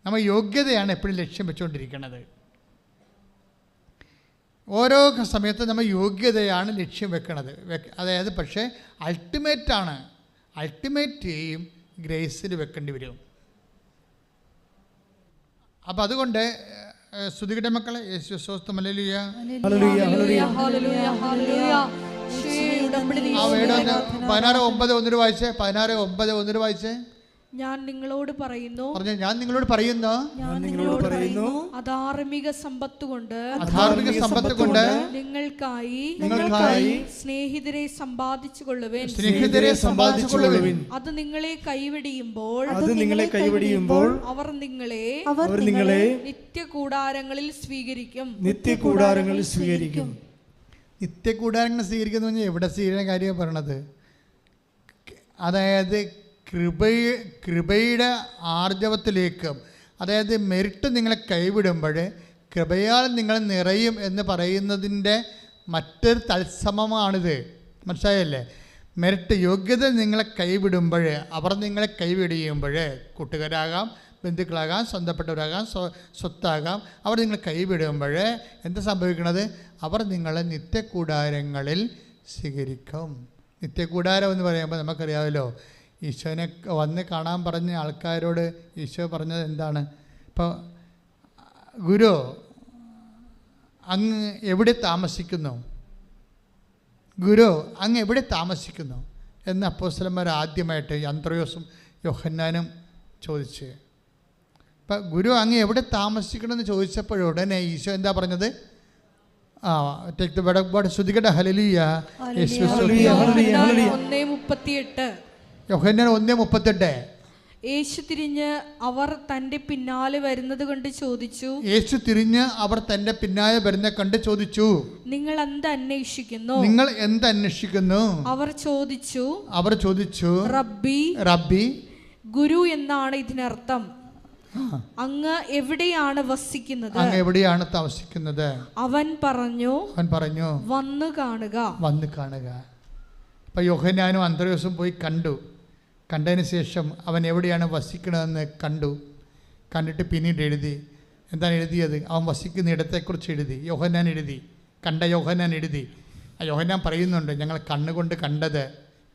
[SPEAKER 1] നമ്മൾ യോഗ്യതയാണ് എപ്പോഴും ലക്ഷ്യം വെച്ചുകൊണ്ടിരിക്കുന്നത്. ഓരോ സമയത്തും നമ്മൾ യോഗ്യതയാണ് ലക്ഷ്യം വെക്കുന്നത്. അതായത് പക്ഷേ അൾട്ടിമേറ്റ് എയിം ഗ്രേസിൽ വെക്കേണ്ടി വരും. അപ്പം അതുകൊണ്ട് സ്തുതിക്കട്ടെ മക്കളെ. യേശു സ്വസ്ഥം. ഹല്ലേലൂയ. ആ വേട 16:9 വായിച്ചേ. 16:9 വായിച്ചേ.
[SPEAKER 2] ഞാൻ നിങ്ങളോട് പറയുന്നു, അധാർമിക സമ്പത്ത് കൊണ്ട് നിങ്ങൾക്കായി സ്നേഹിതരെ സമ്പാദിച്ചു കൊള്ളുവേൻ. അത് നിങ്ങളെ കൈവെടിയുമ്പോൾ അവർ നിങ്ങളെ നിത്യകൂടാരങ്ങളിൽ സ്വീകരിക്കും.
[SPEAKER 1] നിത്യകൂടാരങ്ങൾ സ്വീകരിക്കുന്നു പറഞ്ഞാൽ എവിടെ സ്വീകരിക്കുന്ന കാര്യമാണ് പറയണത്? അതായത് കൃപയുടെ ആർജവത്തിലേക്ക്, അതായത് മെരിറ്റ് നിങ്ങളെ കൈവിടുമ്പോൾ കൃപയാൽ നിങ്ങൾ നിറയും എന്ന് പറയുന്നതിൻ്റെ മറ്റൊരു തത്സമമാണിത്. മനസ്സിലായല്ലേ? മെരിറ്റ് യോഗ്യത നിങ്ങളെ കൈവിടുമ്പോൾ, അവർ നിങ്ങളെ കൈവിടിയുമ്പോൾ, കൂട്ടുകാരാകാം, ബന്ധുക്കളാകാം, സ്വന്തപ്പെട്ടവരാകാം, സ്വത്താകാം, അവർ നിങ്ങൾ കൈവിടുമ്പോൾ എന്താ സംഭവിക്കുന്നത്? അവർ നിങ്ങളെ നിത്യകൂടാരങ്ങളിൽ സ്വീകരിക്കും. നിത്യകൂടാരം എന്ന് പറയുമ്പോൾ നമുക്കറിയാമല്ലോ, ഈശോനെ വന്ന് കാണാൻ പറഞ്ഞ ആൾക്കാരോട് ഈശോ പറഞ്ഞത് എന്താണ്? ഇപ്പോൾ ഗുരു അങ്ങ് എവിടെ താമസിക്കുന്നു എന്ന് അപ്പോസ്തലന്മാർ ആദ്യമായിട്ട് അന്ത്രയോസും യോഹന്നാനും ചോദിച്ച്, ഇപ്പം ഗുരു അങ്ങ് എവിടെ താമസിക്കണമെന്ന് ചോദിച്ചപ്പോഴുടനെ ഈശോ എന്താ പറഞ്ഞത്? ശ്രുതികട ഹല്ലേലൂയ. യോഹന്നാൻ 1:38.
[SPEAKER 2] യേശു തിരിഞ്ഞ് അവർ തന്റെ പിന്നാലെ വരുന്നത് കണ്ട് ചോദിച്ചു, നിങ്ങൾ എന്ത് അന്വേഷിക്കുന്നു? അവർ ചോദിച്ചു, റബ്ബി, ഗുരു എന്നാണ് ഇതിനർത്ഥം. അങ്ങ് എവിടെയാണ് താമസിക്കുന്നത്? അവൻ പറഞ്ഞു വന്നു കാണുക.
[SPEAKER 1] അപ്പം യോഹന്നാനും അന്ത്രയോസും പോയി കണ്ടതിന് ശേഷം അവൻ എവിടെയാണ് വസിക്കണമെന്ന് കണ്ടിട്ട് പിന്നീട് എഴുതി. എന്താണ് എഴുതിയത്? അവൻ വസിക്കുന്ന ഇടത്തെക്കുറിച്ച് എഴുതി. യോഹന്നാൻ എഴുതി. ആ യോഹന്നാൻ പറയുന്നുണ്ട്, ഞങ്ങൾ കണ്ണുകൊണ്ട് കണ്ടത്,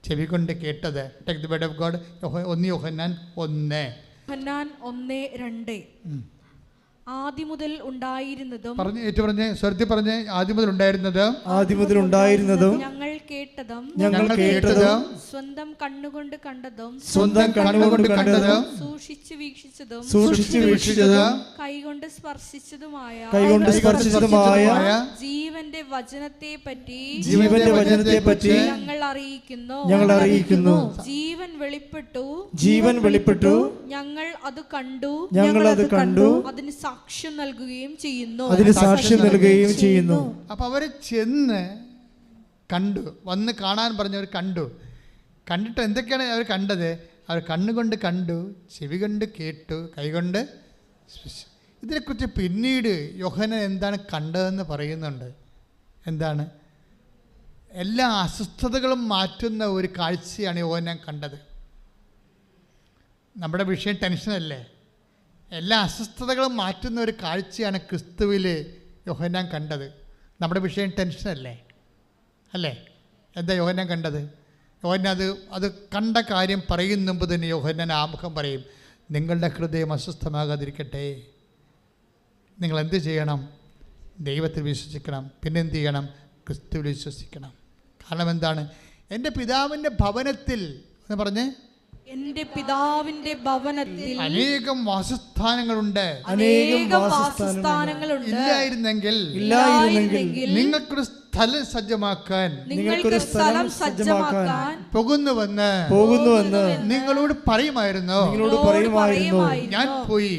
[SPEAKER 1] ചെവി കൊണ്ട് കേട്ടത്. Take the word of God. 1 യോഹന്നാൻ
[SPEAKER 2] 1:2. ആദ്യം മുതൽ ഉണ്ടായിരുന്നതും ഞങ്ങൾ കേട്ടതും സ്വന്തം കണ്ണുകൊണ്ട് കണ്ടതും സൂക്ഷിച്ചു വീക്ഷിച്ചതും കൈകൊണ്ട് സ്പർശിച്ചതുമായ ജീവന്റെ വചനത്തെ പറ്റി ഞങ്ങൾ അറിയിക്കുന്നു. ജീവൻ വെളിപ്പെട്ടു, ഞങ്ങൾ അത് കണ്ടു, അതിന് സാക്ഷ്യം നൽകുകയും ചെയ്യുന്നു.
[SPEAKER 1] അപ്പൊ അവര് ചെന്ന് വന്ന് കാണാൻ പറഞ്ഞവർ കണ്ടിട്ട് എന്തൊക്കെയാണ് അവർ കണ്ടത്? അവർ കണ്ണുകൊണ്ട് കണ്ടു, ചെവി കൊണ്ട് കേട്ടു, കൈകൊണ്ട്. ഇതിനെക്കുറിച്ച് പിന്നീട് യോഹന്നാൻ എന്താണ് കണ്ടതെന്ന് പറയുന്നുണ്ട്. എന്താണ്? എല്ലാ അസ്വസ്ഥതകളും മാറ്റുന്ന ഒരു കാഴ്ചയാണ് യോഹന്നാൻ കണ്ടത്. നമ്മുടെ വിഷയം ടെൻഷനല്ലേ? എല്ലാ അസ്വസ്ഥതകളും മാറ്റുന്ന ഒരു കാഴ്ചയാണ് ക്രിസ്തുവിൽ യോഹന്നാൻ കണ്ടത്. നമ്മുടെ വിഷയം ടെൻഷനല്ലേ, അല്ലേ? എന്താ യോഹന്നാൻ കണ്ടത്? യോഹന്നാൻ അത് കണ്ട കാര്യം പറയും മുമ്പ് തന്നെ യോഹന്നാൻ ആമുഖം പറയും, നിങ്ങളുടെ ഹൃദയം അസ്വസ്ഥമാകാതിരിക്കട്ടെ. നിങ്ങൾ എന്ത് ചെയ്യണം? ദൈവത്തിൽ വിശ്വസിക്കണം. പിന്നെന്ത് ചെയ്യണം? ക്രിസ്തുവിൽ വിശ്വസിക്കണം. കാരണം എന്താണ്? എൻ്റെ പിതാവിൻ്റെ ഭവനത്തിൽ എന്ന് പറഞ്ഞ്,
[SPEAKER 2] എന്റെ പിതാവിന്റെ ഭവനത്തിൽ
[SPEAKER 1] അനേകം വാസസ്ഥാനങ്ങളുണ്ട്.
[SPEAKER 2] അനേകം വാസസ്ഥാനങ്ങളുണ്ട്.
[SPEAKER 1] ഇല്ലായിരുന്നെങ്കിൽ നിങ്ങൾക്കൊരു സ്ഥലം സജ്ജമാക്കാൻ
[SPEAKER 2] നിങ്ങൾക്ക് സ്ഥലം സജ്ജമാക്കാൻ
[SPEAKER 1] പോകുന്നുവെന്ന് നിങ്ങളോട് പറയുമായിരുന്നു. ഞാൻ പോയി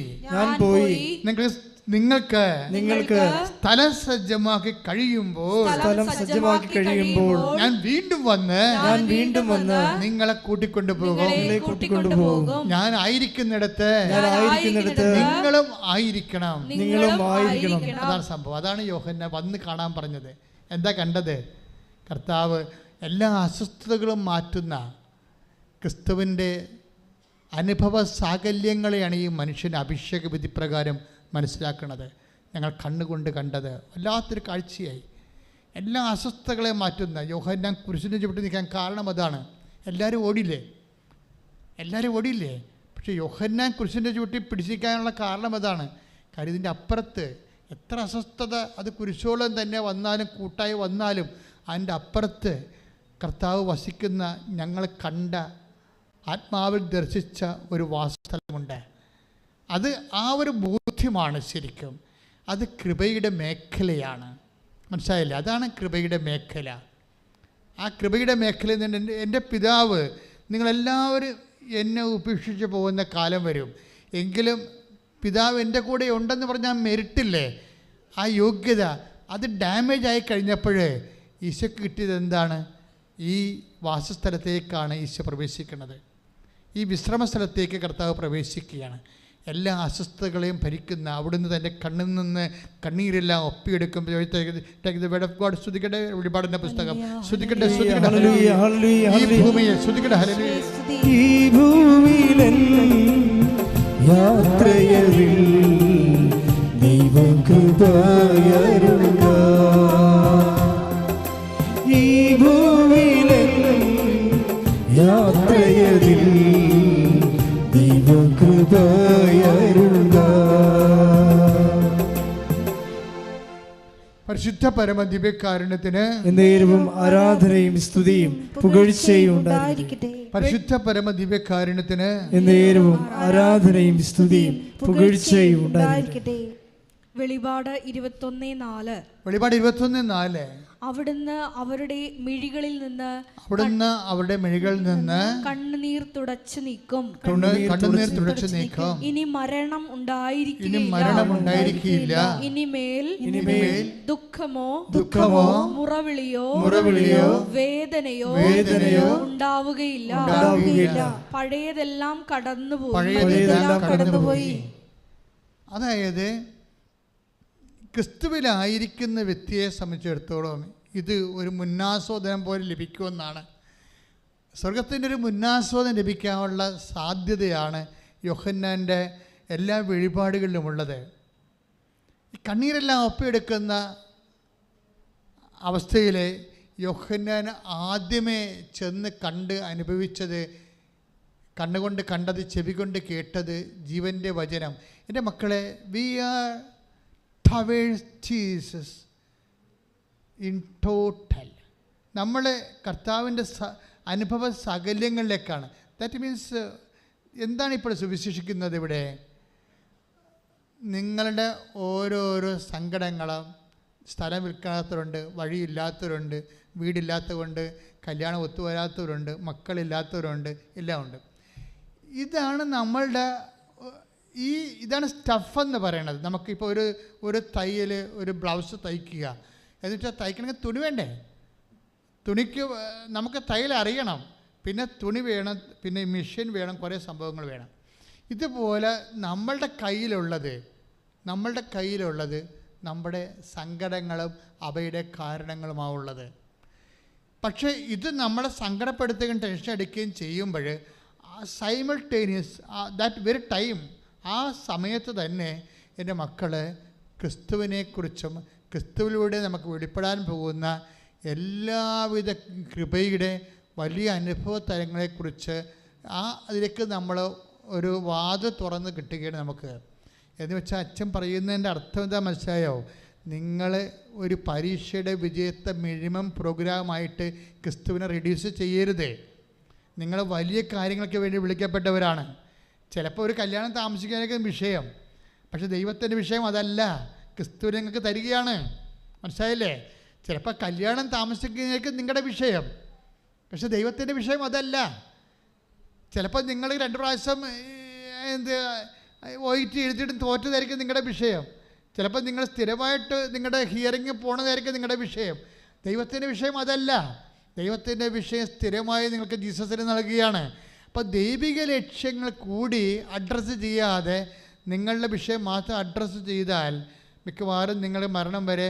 [SPEAKER 1] നിങ്ങൾക്ക് സ്ഥലം സജ്ജമാക്കി കഴിയുമ്പോൾ ഞാൻ വീണ്ടും വന്ന് നിങ്ങളെ കൂട്ടിക്കൊണ്ടുപോകും. ഞാൻ ആയിരിക്കുന്നിടത്ത് നിങ്ങളും ആയിരിക്കണം. അതാണ് സംഭവം. അതാണ് യോഹന്നാൻ വന്ന് കാണാൻ പറഞ്ഞത്. എന്താ കണ്ടത്? കർത്താവ് എല്ലാ അസ്വസ്ഥതകളും മാറ്റുന്ന ക്രിസ്തുവിൻ്റെ അനുഭവ സാകല്യങ്ങളെയാണ് ഈ മനുഷ്യൻ അഭിഷേക വിധിപ്രകാരം മനസ്സിലാക്കുന്നത്. ഞങ്ങൾ കണ്ണുകൊണ്ട് കണ്ടത് വല്ലാത്തൊരു കാഴ്ചയായി. എല്ലാ അസ്വസ്ഥതകളെ മാറ്റുന്ന യോഹന്നാൻ കുരിശിനെ ചുവട്ടി നിൽക്കാൻ കാരണം അതാണ്. എല്ലാവരും ഓടിയില്ലേ? പക്ഷേ യോഹന്നാൻ കുരിശിൻ്റെ ചുവട്ടി പിടിച്ചിരിക്കാനുള്ള കാരണം അതാണ്. കാര്യം ഇതിൻ്റെ അപ്പുറത്ത് എത്ര അസ്വസ്ഥത അത് കുരിശോളം തന്നെ വന്നാലും കൂട്ടായി വന്നാലും അതിൻ്റെ അപ്പുറത്ത് കർത്താവ് വസിക്കുന്ന, ഞങ്ങൾ കണ്ട, ആത്മാവിൽ ദർശിച്ച ഒരു വാസസ്ഥലമുണ്ട്. അത് ആ ഒരു ബോധ്യമാണ്. ശരിക്കും അത് കൃപയുടെ മേഖലയാണ്. മനസ്സിലായില്ലേ? അതാണ് കൃപയുടെ മേഖല. ആ കൃപയുടെ മേഖലയിൽ നിന്ന് എൻ്റെ പിതാവ് നിങ്ങളെല്ലാവരും എന്നെ ഉപേക്ഷിച്ച് പോകുന്ന കാലം വരും, എങ്കിലും പിതാവ് എൻ്റെ കൂടെ ഉണ്ടെന്ന് പറഞ്ഞാൽ മെരിട്ടില്ലേ, ആ യോഗ്യത അത് ഡാമേജ് ആയി കഴിഞ്ഞപ്പോൾ ഈശോക്ക് കിട്ടിയത് എന്താണ്? ഈ വാസസ്ഥലത്തേക്കാണ് ഈശോ പ്രവേശിക്കുന്നത്. ഈ വിശ്രമ സ്ഥലത്തേക്ക് കർത്താവ് പ്രവേശിക്കുകയാണ്. എല്ലാ അസ്വസ്ഥതകളെയും ഭരിക്കുന്ന, അവിടുന്ന് തൻ്റെ കണ്ണിൽ നിന്ന് കണ്ണീരെല്ലാം ഒപ്പിയെടുക്കും. സ്തുതിക്കട്ടെ. വെളിപാടിൻ്റെ പുസ്തകം സ്തുതിക്കട്ടെ. ഈ ഭൂമിയെ സ്തുതിക്കട്ടെ.
[SPEAKER 3] ഈ ഭൂമിയിലെ യാത്രയിൽ ദൈവകൃപയരുക. ഈ ഭൂമിയിലെ യാത്രയിൽ ദൈവകൃപയരുക.
[SPEAKER 1] പരിശുദ്ധ പരമ ദിവ്യകാരുണ്യത്തിന്
[SPEAKER 3] എന്നേരവും ആരാധനയും സ്തുതിയും പുകഴ്ചയും ഉണ്ടായിരിക്കട്ടെ.
[SPEAKER 1] പരിശുദ്ധ പരമ ദിവ്യകാരുണ്യത്തിന്
[SPEAKER 3] എന്നേരവും ആരാധനയും സ്തുതിയും പുകഴ്ചയും ഉണ്ടായിരിക്കട്ടെ.
[SPEAKER 2] വെളിപാട് 21:4.
[SPEAKER 1] വെളിപാട് 21:4.
[SPEAKER 2] അവിടുന്ന് അവരുടെ മിഴികളിൽ നിന്ന് കണ്ണുനീർ തുടച്ചു നീക്കും. ഇനി മരണം ഉണ്ടായിരിക്കില്ല. ഇനിമേൽ ദുഃഖമോ മുറവിളിയോ വേദനയോ ഉണ്ടാവുകയില്ല. പഴയതെല്ലാം കടന്നുപോയി.
[SPEAKER 1] അതായത് ക്രിസ്തുവിലായിരിക്കുന്ന വ്യക്തിയെ സംബന്ധിച്ചിടത്തോളം ഇത് ഒരു മുന്നാസ്വാദനം പോലെ ലഭിക്കുമെന്നാണ്. സ്വർഗത്തിൻ്റെ ഒരു മുന്നാസ്വാദനം ലഭിക്കാനുള്ള സാധ്യതയാണ് യോഹന്നാൻ്റെ എല്ലാ വെളിപാടുകളിലുമുള്ളത്. ഈ കണ്ണീരെല്ലാം ഒപ്പിയെടുക്കുന്ന അവസ്ഥയിൽ യോഹന്നാൻ ആദ്യമേ ചെന്ന് കണ്ട് അനുഭവിച്ചത്, കണ്ണുകൊണ്ട് കണ്ടത്, ചെവി കൊണ്ട് കേട്ടത് ജീവൻ്റെ വചനം. എൻ്റെ മക്കളെ, we are towards Jesus in total. നമ്മൾ കർത്താവിൻ്റെ അനുഭവ സാകല്യങ്ങളിലേക്കാണ്. ദാറ്റ് മീൻസ് എന്താണ് ഇപ്പോൾ സുവിശേഷിക്കുന്നത്? ഇവിടെ നിങ്ങളുടെ ഓരോരോ സങ്കടങ്ങളും, സ്ഥലം വിൽക്കാത്തവരുണ്ട്, വഴിയില്ലാത്തവരുണ്ട്, വീടില്ലാത്തവരുണ്ട്, കല്യാണം ഒത്തുവരാത്തവരുണ്ട്, മക്കളില്ലാത്തവരുണ്ട്, എല്ലാം ഉണ്ട്. ഇതാണ് നമ്മളുടെ ഇതാണ് സ്റ്റഫെന്ന് പറയണത്. നമുക്കിപ്പോൾ ഒരു തയ്യൽ, ഒരു ബ്ലൗസ് തയ്ക്കുക എന്ന് വെച്ചാൽ തയ്ക്കണമെങ്കിൽ തുണി വേണ്ടേ? തുണിക്ക് നമുക്ക് തയ്യൽ അറിയണം, പിന്നെ തുണി വേണം, പിന്നെ മെഷീൻ വേണം, കുറേ സംഭവങ്ങൾ വേണം. ഇതുപോലെ നമ്മളുടെ കയ്യിലുള്ളത് നമ്മുടെ സങ്കടങ്ങളും അവയുടെ കാരണങ്ങളുമാവുള്ളത്. പക്ഷേ ഇത് നമ്മളെ സങ്കടപ്പെടുത്തുകയും ടെൻഷൻ അടിക്കുകയും ചെയ്യുമ്പോൾ സൈമൾട്ടേനിയസ് ദാറ്റ് വെരി ടൈം ആ സമയത്ത് തന്നെ എൻ്റെ മക്കളെ ക്രിസ്തുവിനെക്കുറിച്ചും ക്രിസ്തുവിലൂടെ നമുക്ക് വെളിപ്പെടാൻ പോകുന്ന എല്ലാവിധ കൃപയുടെ വലിയ അനുഭവ തലങ്ങളെക്കുറിച്ച് അതിലേക്ക് നമ്മൾ ഒരു വാതിൽ തുറന്ന് കിട്ടുകയാണ് നമുക്ക്. എന്ന് വെച്ചാൽ അച്ഛൻ പറയുന്നതിൻ്റെ അർത്ഥം എന്താ മനസ്സിലായോ? നിങ്ങൾ ഒരു പരീക്ഷയുടെ വിജയത്തെ മിനിമം പ്രോഗ്രാമായിട്ട് ക്രിസ്തുവിനെ റെഡ്യൂസ് ചെയ്യരുതേ. നിങ്ങൾ വലിയ കാര്യങ്ങൾക്ക് വേണ്ടി വിളിക്കപ്പെട്ടവരാണ്. ചിലപ്പോൾ ഒരു കല്യാണം താമസിക്കാനൊക്കെ വിഷയം, പക്ഷെ ദൈവത്തിൻ്റെ വിഷയം അതല്ല, ക്രിസ്തുവിനെ നിങ്ങൾക്ക് തരികയാണ്. മനസ്സിലായില്ലേ? ചിലപ്പോൾ കല്യാണം താമസിക്കുന്നതിലേക്ക് നിങ്ങളുടെ വിഷയം, പക്ഷെ ദൈവത്തിൻ്റെ വിഷയം അതല്ല. ചിലപ്പോൾ നിങ്ങൾ 2 പ്രാവശ്യം OET എഴുതിയിട്ടും തോറ്റതായിരിക്കും നിങ്ങളുടെ വിഷയം. ചിലപ്പോൾ നിങ്ങൾ സ്ഥിരമായിട്ട് നിങ്ങളുടെ ഹിയറിങ് പോണതായിരിക്കും നിങ്ങളുടെ വിഷയം. ദൈവത്തിൻ്റെ വിഷയം അതല്ല. ദൈവത്തിൻ്റെ വിഷയം സ്ഥിരമായി നിങ്ങൾക്ക് ജീസസിന് നൽകുകയാണ്. അപ്പോൾ ദൈവിക ലക്ഷ്യങ്ങൾ കൂടി അഡ്രസ്സ് ചെയ്യാതെ നിങ്ങളുടെ വിഷയം മാത്രം അഡ്രസ്സ് ചെയ്താൽ മിക്കവാറും നിങ്ങൾ മരണം വരെ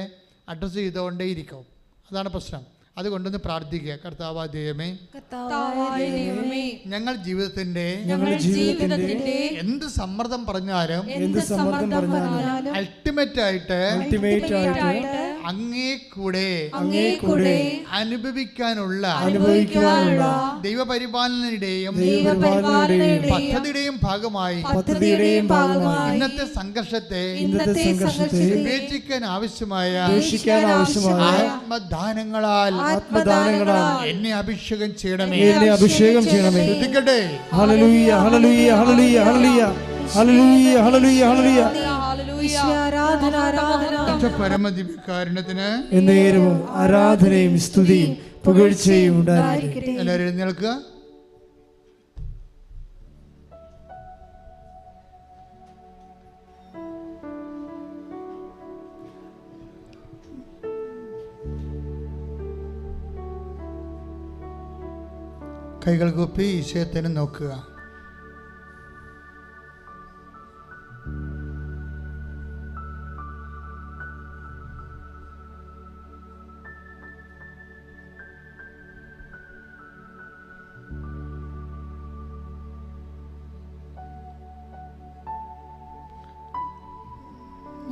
[SPEAKER 1] അഡ്രസ്സ് ചെയ്തുകൊണ്ടേയിരിക്കും. അതാണ് പ്രശ്നം. അതുകൊണ്ടൊന്ന് പ്രാർത്ഥിക്കുക. കർത്താവായ ദൈവമേ, ഞങ്ങൾ ജീവിതത്തിന്റെ എന്ത് സമ്മർദ്ദം പറഞ്ഞാലും അൾട്ടിമേറ്റ് ആയിട്ട് അങ്ങേ കൂടെ അനുഭവിക്കാനുള്ള ദൈവപരിപാലനയുടെയും പദ്ധതിയുടെയും ഭാഗമായി ഇന്നത്തെ സംഘർഷത്തെ വിവേചിക്കാൻ ആവശ്യമായ ആത്മദാനങ്ങളാൽ എന്നെ അഭിഷേകം ചെയ്യണമേ. ശ്രദ്ധിക്കട്ടെ.
[SPEAKER 3] ഹല്ലേലൂയ, ഹല്ലേലൂയ, ഹല്ലേലൂയ, ഹല്ലേലൂയ, ഹല്ലേലൂയ, ഹല്ലേലൂയ, ഹല്ലേലൂയ.
[SPEAKER 1] പരമദിവ്യകാരുണ്യത്തിന്
[SPEAKER 3] എന്നേരവും ആരാധനയും സ്തുതിയും പുകഴ്ചയും ഉണ്ടായിരിക്കട്ടെ.
[SPEAKER 1] എല്ലാവരും എഴുന്നേൽക്കുക. കൈകൾ കൂപ്പി ഈശോയെ നോക്കുക.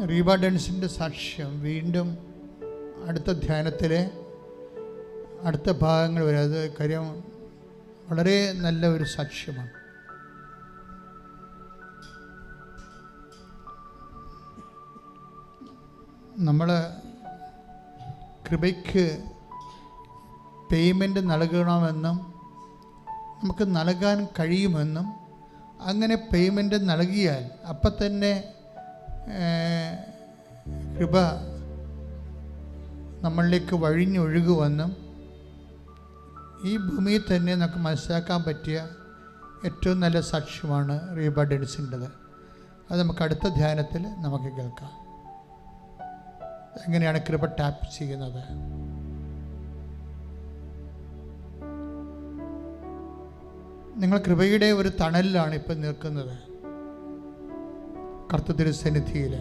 [SPEAKER 1] റീബ ഡെൻസിൻ്റെ സാക്ഷ്യം വീണ്ടും അടുത്ത ധ്യാനത്തിലെ അടുത്ത ഭാഗങ്ങൾ വരെ, അത് കാര്യം വളരെ നല്ല ഒരു സാക്ഷ്യമാണ്. നമ്മൾ കൃപയ്ക്ക് പേയ്മെൻറ്റ് നൽകണമെന്നും നമുക്ക് നൽകാൻ കഴിയുമെന്നും അങ്ങനെ പേയ്മെൻറ്റ് നൽകിയാൽ അപ്പം തന്നെ കൃപ നമ്മളിലേക്ക് വഴിഞ്ഞൊഴുകുമെന്നും ഈ ഭൂമിയിൽ തന്നെ നമുക്ക് മനസ്സിലാക്കാൻ പറ്റിയ ഏറ്റവും നല്ല സാക്ഷ്യമാണ് റീബ ഡെൻസിൻ്റെത്. അത് നമുക്ക് അടുത്ത ധ്യാനത്തിൽ നമുക്ക് കേൾക്കാം. എങ്ങനെയാണ് കൃപ ടാപ്പ് ചെയ്യുന്നത്? നിങ്ങൾ കൃപയുടെ ഒരു തണലിലാണ് ഇപ്പം നിൽക്കുന്നത്, കർത്തൃസന്നിധിയിൽ.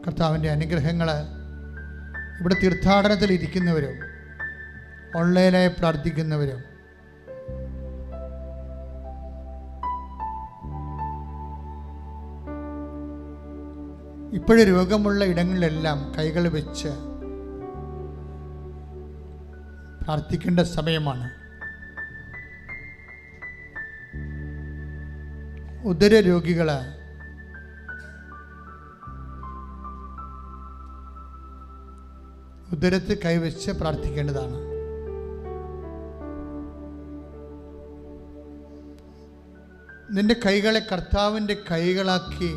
[SPEAKER 1] കർത്താവിൻ്റെ അനുഗ്രഹങ്ങൾ ഇവിടെ തീർത്ഥാടനത്തിൽ ഇരിക്കുന്നവരും ഓൺലൈനായി പ്രാർത്ഥിക്കുന്നവരും ഇപ്പോഴും രോഗമുള്ള ഇടങ്ങളിലെല്ലാം കൈകൾ വെച്ച് പ്രാർത്ഥിക്കേണ്ട സമയമാണ്. ഉദര രോഗികൾ ഉദരത്തിൽ കൈവച്ച് പ്രാർത്ഥിക്കേണ്ടതാണ്. നിന്റെ കൈകളെ കർത്താവിൻ്റെ കൈകളാക്കി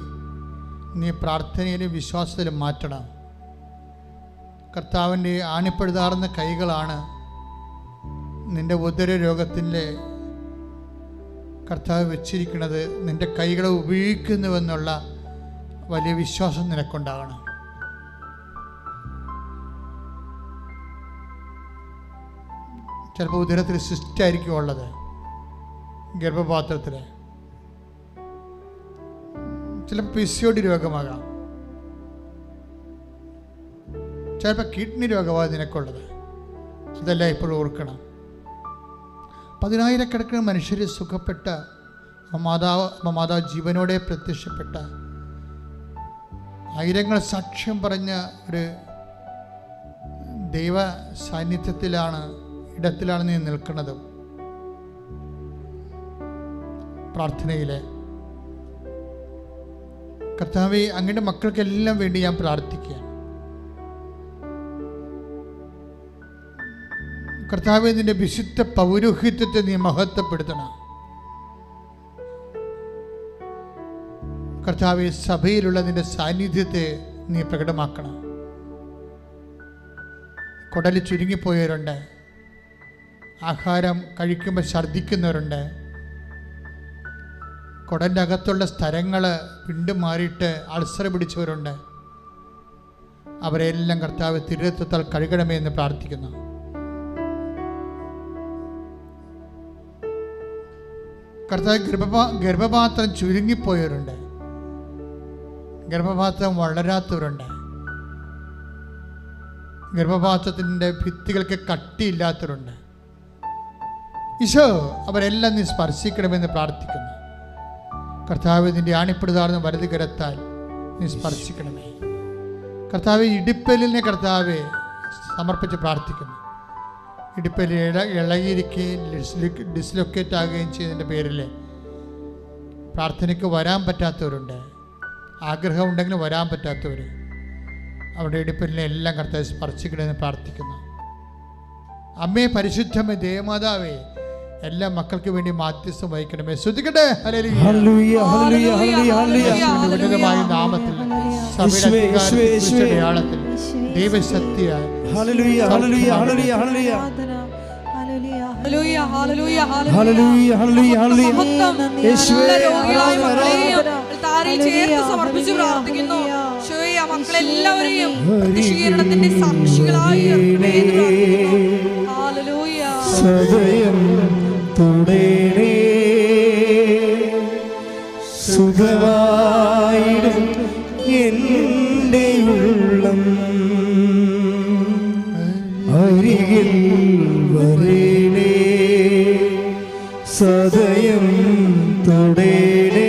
[SPEAKER 1] നീ പ്രാർത്ഥനയിലും വിശ്വാസത്തിലും മാറ്റണം. കർത്താവിൻ്റെ ആണിപ്പഴുതാർന്ന കൈകളാണ് നിന്റെ ഉദര രോഗത്തിൻ്റെ കർത്താവ് വെച്ചിരിക്കുന്നത്. നിന്റെ കൈകളെ ഉപയോഗിക്കുന്നുവെന്നുള്ള വലിയ വിശ്വാസം നിനക്കുണ്ടാകണം. ചിലപ്പോൾ ഉദരത്തിൽ സിസ്റ്റായിരിക്കും ഉള്ളത്, ഗർഭപാത്രത്തിൽ. ചിലപ്പോൾ PCOD രോഗമാകാം, ചിലപ്പോൾ കിഡ്നി രോഗമാണ് നിനക്കുള്ളത്. ഇതെല്ലാം ഇപ്പോഴും ഓർക്കണം. 10,000-കണക്കിന് മനുഷ്യർ സുഖപ്പെട്ട മാതാവ് ജീവനോടെ പ്രത്യക്ഷപ്പെട്ട, ആയിരങ്ങൾ സാക്ഷ്യം പറഞ്ഞ ഒരു ദൈവ ഇടത്തിലാണ് നീ നിൽക്കുന്നതും. പ്രാർത്ഥനയിലെ കർത്താവേ, അങ്ങയുടെ മക്കൾക്കെല്ലാം വേണ്ടി ഞാൻ പ്രാർത്ഥിക്കുകയാണ്. കർത്താവേ, നിന്റെ വിശുദ്ധ പൗരോഹിത്യത്തെ നീ മഹത്വപ്പെടുത്തണം. കർത്താവേ, സഭയിലുള്ള നിന്റെ സാന്നിധ്യത്തെ നീ പ്രകടമാക്കണം. കുടൽ ചുരുങ്ങിപ്പോയവരുണ്ട്, ആഹാരം കഴിക്കുമ്പോൾ ഛർദ്ദിക്കുന്നവരുണ്ട്, കുടലിൻ്റെ അകത്തുള്ള സ്ഥലങ്ങൾ വീണ്ടും മാറിയിട്ട് അൾസർ പിടിച്ചവരുണ്ട്. അവരെല്ലാം കർത്താവ് തിരുരക്തത്താൽ കഴുകണമേ എന്ന് പ്രാർത്ഥിക്കുന്നു. കർത്താവ്, ഗർഭപാത്രം ചുരുങ്ങിപ്പോയവരുണ്ട്, ഗർഭപാത്രം വളരാത്തവരുണ്ട്, ഗർഭപാത്രത്തിൻ്റെ ഭിത്തികൾക്ക് കട്ടിയില്ലാത്തവരുണ്ട്. ഈശോ, അവരെല്ലാം നീ സ്പർശിക്കണമെന്ന് പ്രാർത്ഥിക്കുന്നു. കർത്താവ്, നിന്റെ ആണിപ്പെടുതാർന്ന വലത് കരത്താൽ നീ സ്പർശിക്കണമേ. കർത്താവ്, ഇടുപ്പലിനെ കർത്താവെ സമർപ്പിച്ച് പ്രാർത്ഥിക്കുന്നു. ഇടുപ്പലിൽ ഇളകിയിരിക്കുകയും ഡിസ്ലൊക്കേറ്റ് ആകുകയും ചെയ്തതിൻ്റെ പേരിൽ പ്രാർത്ഥനയ്ക്ക് വരാൻ പറ്റാത്തവരുണ്ട്, ആഗ്രഹമുണ്ടെങ്കിലും വരാൻ പറ്റാത്തവർ. അവരുടെ ഇടുപ്പലിനെ എല്ലാം കർത്താവ് സ്പർശിക്കണമെന്ന് പ്രാർത്ഥിക്കുന്നു. അമ്മേ, പരിശുദ്ധമേ, ദേവമാതാവേ, എല്ലാ മക്കൾക്ക് വേണ്ടി മാധ്യസ്ഥം വഹിക്കണമേ. ശ്രദ്ധിക്കട്ടെ. ഉന്നതമായ നാമത്തിൽ അടയാളത്തിൽ ദൈവശക്തിയായി
[SPEAKER 2] സമർപ്പിച്ച് പ്രാർത്ഥിക്കുന്നു. മക്കളെല്ലാവരെയും പ്രതിഷീകരണത്തിന്റെ സാക്ഷികളായി
[SPEAKER 3] സദയം തുടരേ സുഖമായിടും എൻ്റെ ഉള്ളം, അരികിൽ വരേണേ സദയം തുടരേ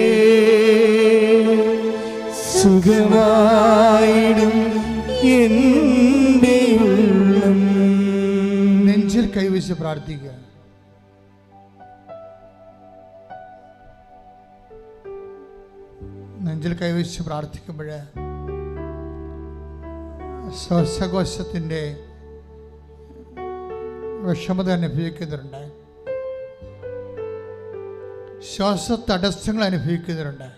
[SPEAKER 3] സുഖമായിടും എൻ്റെ ഉള്ളം.
[SPEAKER 1] നെഞ്ചിൽ കൈവച്ച് പ്രാർത്ഥിക്കുക. നെഞ്ചിൽ കൈവച്ച് പ്രാർത്ഥിക്കുമ്പോൾ ശ്വാസകോശത്തിൻ്റെ വിഷമത അനുഭവിക്കുന്നവരുണ്ട്, ശ്വാസ തടസ്സങ്ങൾ അനുഭവിക്കുന്നവരുണ്ട്.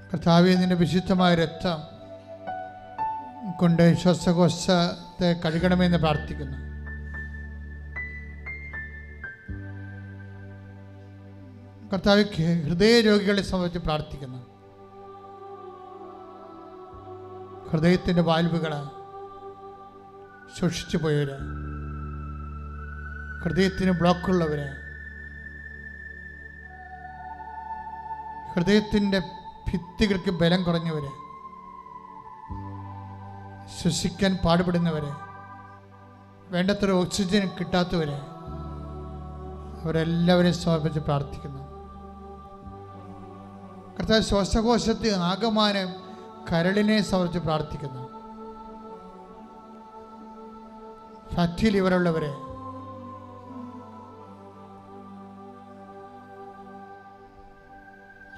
[SPEAKER 1] കർത്താവേ, നിന്റെ വിശുദ്ധമായ രക്തം കൊണ്ട് ശ്വാസകോശത്തെ കഴുകണമെന്ന് പ്രാർത്ഥിക്കുന്നു. കർത്താവ്, ഹൃദയരോഗികളെ സംബന്ധിച്ച് പ്രാർത്ഥിക്കുന്നു. ഹൃദയത്തിൻ്റെ വാൽവുകൾ സൂക്ഷിച്ചു പോയവർ, ഹൃദയത്തിന് ബ്ലോക്കുള്ളവർ, ഹൃദയത്തിൻ്റെ ഭിത്തികൾക്ക് ബലം കുറഞ്ഞവർ, ശ്വസിക്കാൻ പാടുപെടുന്നവർ, വേണ്ടത്ര ഓക്സിജൻ കിട്ടാത്തവർ, അവരെല്ലാവരെയും സമർപ്പിച്ച് പ്രാർത്ഥിക്കുന്നു. കർത്താവ്, ശ്വാസകോശത്തെ ആകമാനം കരളിനെ സമർപ്പിച്ച് പ്രാർത്ഥിക്കുന്നു. ഫാറ്റി ലിവറുള്ളവരെ,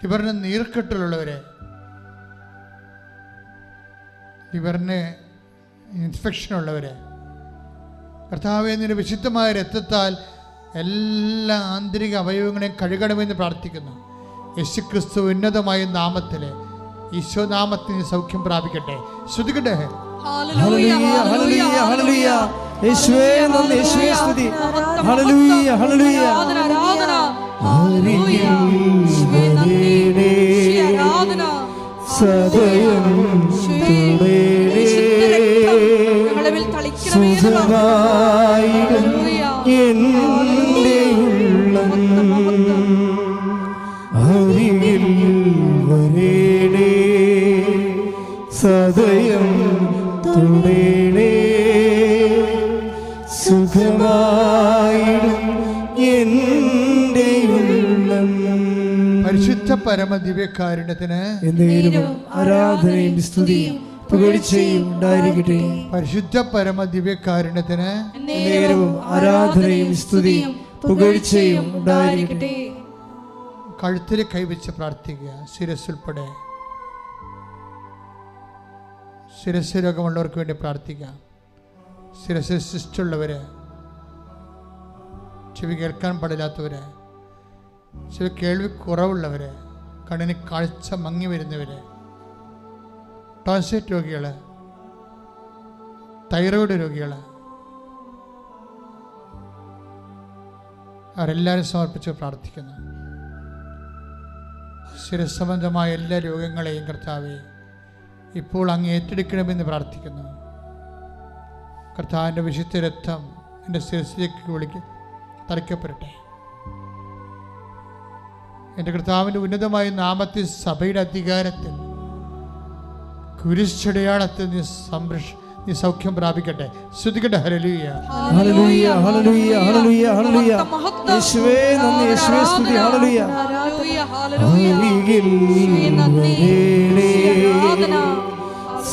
[SPEAKER 1] ലിവറിന് നീർക്കെട്ടിലുള്ളവരെ, ലിവറിന് ഇൻഫെക്ഷൻ ഉള്ളവരെ, കർത്താവേ, നിന്റെ വിശുദ്ധമായ രക്തത്താൽ എല്ലാ ആന്തരിക അവയവങ്ങളെയും കഴുകണമെന്ന് പ്രാർത്ഥിക്കുന്നു. യേശുക്രിസ്തു ഉന്നതമായ നാമത്തിൽ, ഈശോ നാമത്തിൽ സൗഖ്യം പ്രാപിക്കട്ടെ. ശ്രുതിക്കട്ടെ.
[SPEAKER 3] ഹല്ലേലൂയ, ഹല്ലേലൂയ, ഹല്ലേലൂയ. യേശുവേ നന്ദി, യേശുവേ സ്തുതി. ഹല്ലേലൂയ, ഹല്ലേലൂയ. സദയം തുടരേ സുഖമായിടും എൻ്റെ ഉള്ളം, അരികിൽ വരേണേ സദയം
[SPEAKER 1] പരമദിവ്യകാരുണ്യത്തിന്
[SPEAKER 3] എന്നേരവും ആരാധനയും സ്തുതിയും പുകഴ്ചയും ഉണ്ടായിരിക്കട്ടെ.
[SPEAKER 1] പരിശുദ്ധ പരമദിവ്യകാരുണ്യത്തിന്
[SPEAKER 3] എന്നേരവും ആരാധനയും സ്തുതിയും പുകഴ്ചയും ഉണ്ടായിരിക്കട്ടെ.
[SPEAKER 1] കഴുത്തിൽ കൈവച്ച് പ്രാർത്ഥിക്കുക. ശിരസ്സുൾപ്പെടെ ശിരസ് രോഗമുള്ളവർക്ക് വേണ്ടി പ്രാർത്ഥിക്കാം. ശിരസ് സിസ്റ്റുള്ളവര്, ചെവി കേൾക്കാൻ പാടില്ലാത്തവര്, ചെവി കേൾവി കുറവുള്ളവര്, കണ്ണിന് കാഴ്ച മങ്ങി വരുന്നവര്, ടോൺസിലൈറ്റ് രോഗികള്, തൈറോയ്ഡ് രോഗികള്, അവരെല്ലാവരും സമർപ്പിച്ച് പ്രാർത്ഥിക്കുന്നു. ശിരസ്സംബന്ധമായ എല്ലാ രോഗങ്ങളെയും കർത്താവേ ഇപ്പോൾ അങ്ങ് ഏറ്റെടുക്കണമെന്ന് പ്രാർത്ഥിക്കുന്നു. കർത്താവിൻ്റെ വിശുദ്ധ രക്തം എൻ്റെ ശിരസിലേക്ക് തളിക്കപ്പെടട്ടെ. എൻ്റെ കർത്താവിൻ്റെ ഉന്നതമായ നാമത്തിൽ സഭയുടെ അധികാരത്തിൽ കുരിശടയാളത്തിൽ നീ സൗഖ്യം പ്രാപിക്കട്ടെ. ശ്രുതിക്കട്ടെ. ഹല്ലേലൂയ,
[SPEAKER 3] ഹല്ലേലൂയ, ഹല്ലേലൂയ, ഹല്ലേലൂയ, ഹല്ലേലൂയ. യേശുവേ നന്ദി, യേശുവേ സ്തുതി. ഹല്ലേലൂയ,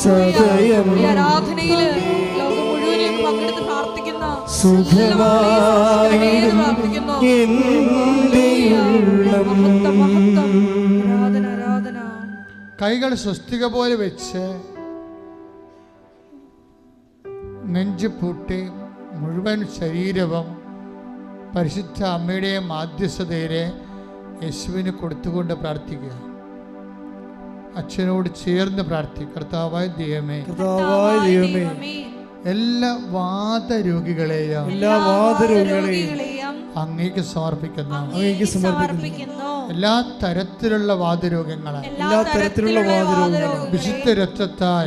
[SPEAKER 3] സദയം
[SPEAKER 2] ആരാധനയിൽ ലോകം മുഴുവനും പങ്കെടുത്ത് പ്രാർത്ഥിക്കുന്ന
[SPEAKER 3] സുഖമായിടും എൻ്റെ ഉള്ളം.
[SPEAKER 2] ആരാധന.
[SPEAKER 1] കൈകൾ സ്വസ്തിക പോലെ വെച്ച് നെഞ്ച് പൂട്ടി മുഴുവൻ ശരീരവും പരിശുദ്ധ അമ്മയുടെ മാധ്യസ്ഥതയിലെ യേശുവിന് കൊടുത്തുകൊണ്ട് പ്രാർത്ഥിക്കുക. അച്ഛനോട് ചേർന്ന് പ്രാർത്ഥിക്കുക. കർത്താവായ ദൈവമേ, എല്ലാ വാദരോഗികളെയും അങ്ങേക്ക് സമർപ്പിക്കുന്നു. എല്ലാ തരത്തിലുള്ള വാദരോഗങ്ങളെ വിശുദ്ധ രക്തത്താൽ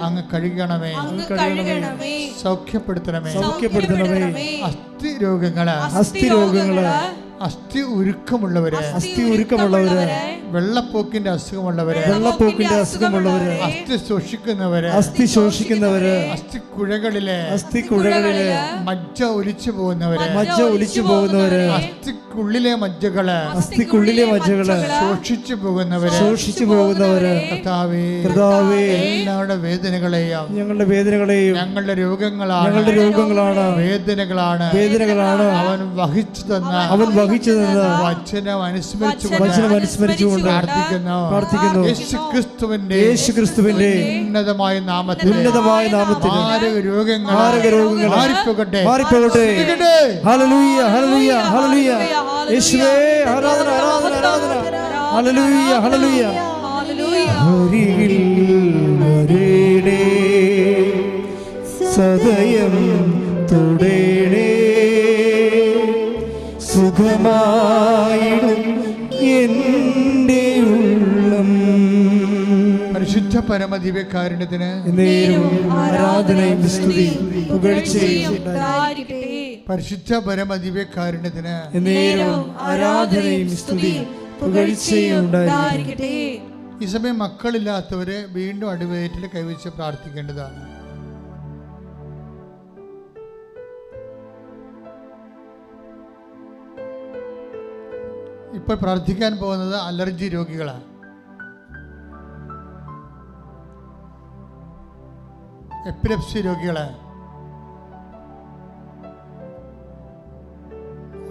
[SPEAKER 1] അങ്ങ് കഴുകണമേ, സൗഖ്യപ്പെടുത്തണമേ. അസ്ഥി രോഗങ്ങള്, അസ്ഥി ഉരുക്കമുള്ളവര്, വെള്ളപ്പോക്കിന്റെ അസുഖമുള്ളവര്, അസ്ഥി ശോഷിക്കുന്നവര്, അസ്ഥി കുഴകളിലെ മജ്ജ ഒലിച്ചു പോകുന്നവര്, അസ്ഥിക്കുള്ളിലെ മജ്ജകള് ശോഷിച്ചു പോകുന്നവര്, കർത്താവേ എല്ലാവരുടെ വേദനകളെയും ഞങ്ങളുടെ രോഗങ്ങളാണ് വേദനകളാണ് അവൻ വഹിച്ചു തന്ന വചനം അനുസ്മരിച്ചുകൊണ്ട് പ്രാർത്ഥിക്കുന്നു. യേശുക്രിസ്തുവിന്റെ ഉന്നതമായ നാമത്തിൽ രോഗങ്ങൾ മാറിപ്പോകട്ടെ.
[SPEAKER 3] ഹല്ലേലൂയ, ഹല്ലേലൂയ, ഹല്ലേലൂയ. യേശുവേ ആരാധന, ആരാധന, ആരാധന. ഹല്ലേലൂയ, ഹല്ലേലൂയ. അരികിൽ വരേണേ, സദയം തൊടേണേ, സുഖമായിടും എൻ്റെ ഉള്ളം.
[SPEAKER 1] പരിശുദ്ധ പരമദിവ്യകാരുണ്യത്തിന്
[SPEAKER 3] ആരാധനയും സ്തുതിയും പുകഴ്ചയും ഉണ്ടായിരിക്കട്ടെ.
[SPEAKER 1] പരിശുദ്ധ പരമദിവ്യകാരുണ്യത്തിന്
[SPEAKER 3] ആരാധനയും സ്തുതിയും പുകഴ്ചയും ഉണ്ടായിരിക്കട്ടെ.
[SPEAKER 1] ഈ സമയം മക്കളില്ലാത്തവര് വീണ്ടും അടിവയറ്റിൽ കൈവച്ച് പ്രാർത്ഥിക്കേണ്ടതാണ്. ഇപ്പോൾ പ്രാർത്ഥിക്കാൻ പോകുന്നത് അലർജി രോഗികളാണ്. എപ്പിലെപ്സി രോഗികള്,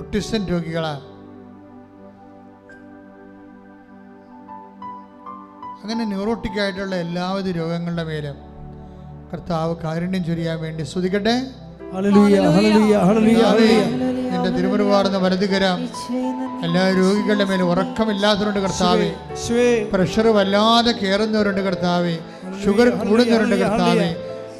[SPEAKER 1] ഓട്ടിസം രോഗികള്, അങ്ങനെ ന്യൂറോട്ടിക് ആയിട്ടുള്ള എല്ലാവിധ രോഗങ്ങളുടെ മേലും കർത്താവ് കാരുണ്യം ചൊരിയാൻ വേണ്ടി സ്തുതിക്കട്ടെ.
[SPEAKER 3] ഹല്ലേലൂയ, ഹല്ലേലൂയ, ഹല്ലേലൂയ, ഹല്ലേലൂയ.
[SPEAKER 1] നിന്റെ തിരുമുറുവാർന്ന വലതുകരം എല്ലാ രോഗികളുടെ മേലും ഉറക്കമില്ലാത്തവരുണ്ട് കർത്താവേ, പ്രഷർ വല്ലാതെ കയറുന്നവരുണ്ട് കർത്താവേ, ഷുഗർ കൂടുന്നവരുണ്ട് കർത്താവേ,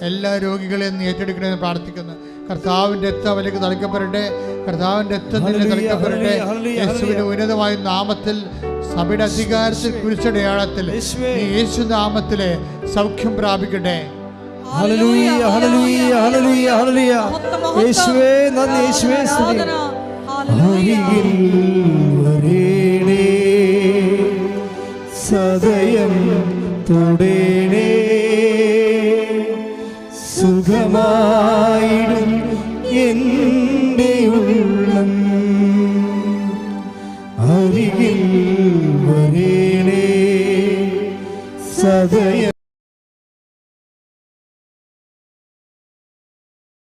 [SPEAKER 1] എല്ലാ രോഗികളെയും ഏറ്റെടുക്കണമെന്ന് പ്രാർത്ഥിക്കുന്നു. കർത്താവിൻ്റെ രക്തം അവലേക്ക് തളിക്കപ്പെടട്ടെ, കർത്താവിൻ്റെ രക്തം നിന്നെ തളിക്കപ്പെടട്ടെ. യേശുവിന്റെ ഉന്നതമായ നാമത്തിൽ സഭയുടെ അധികാരത്തിൽ കുരിശടയാളത്തിൽ യേശു നാമത്തിലെ സൗഖ്യം പ്രാപിക്കട്ടെ.
[SPEAKER 3] ഹല്ലേലൂയ, ഹല്ലേലൂയ, ഹല്ലേലൂയ, ഹല്ലേലൂയ. യേശുവേ നന്ദി, യേശുവേ സ്തുതി. അരികിൽ വരേണേ, സദയം തൊടേണേ, സുഖമായിടും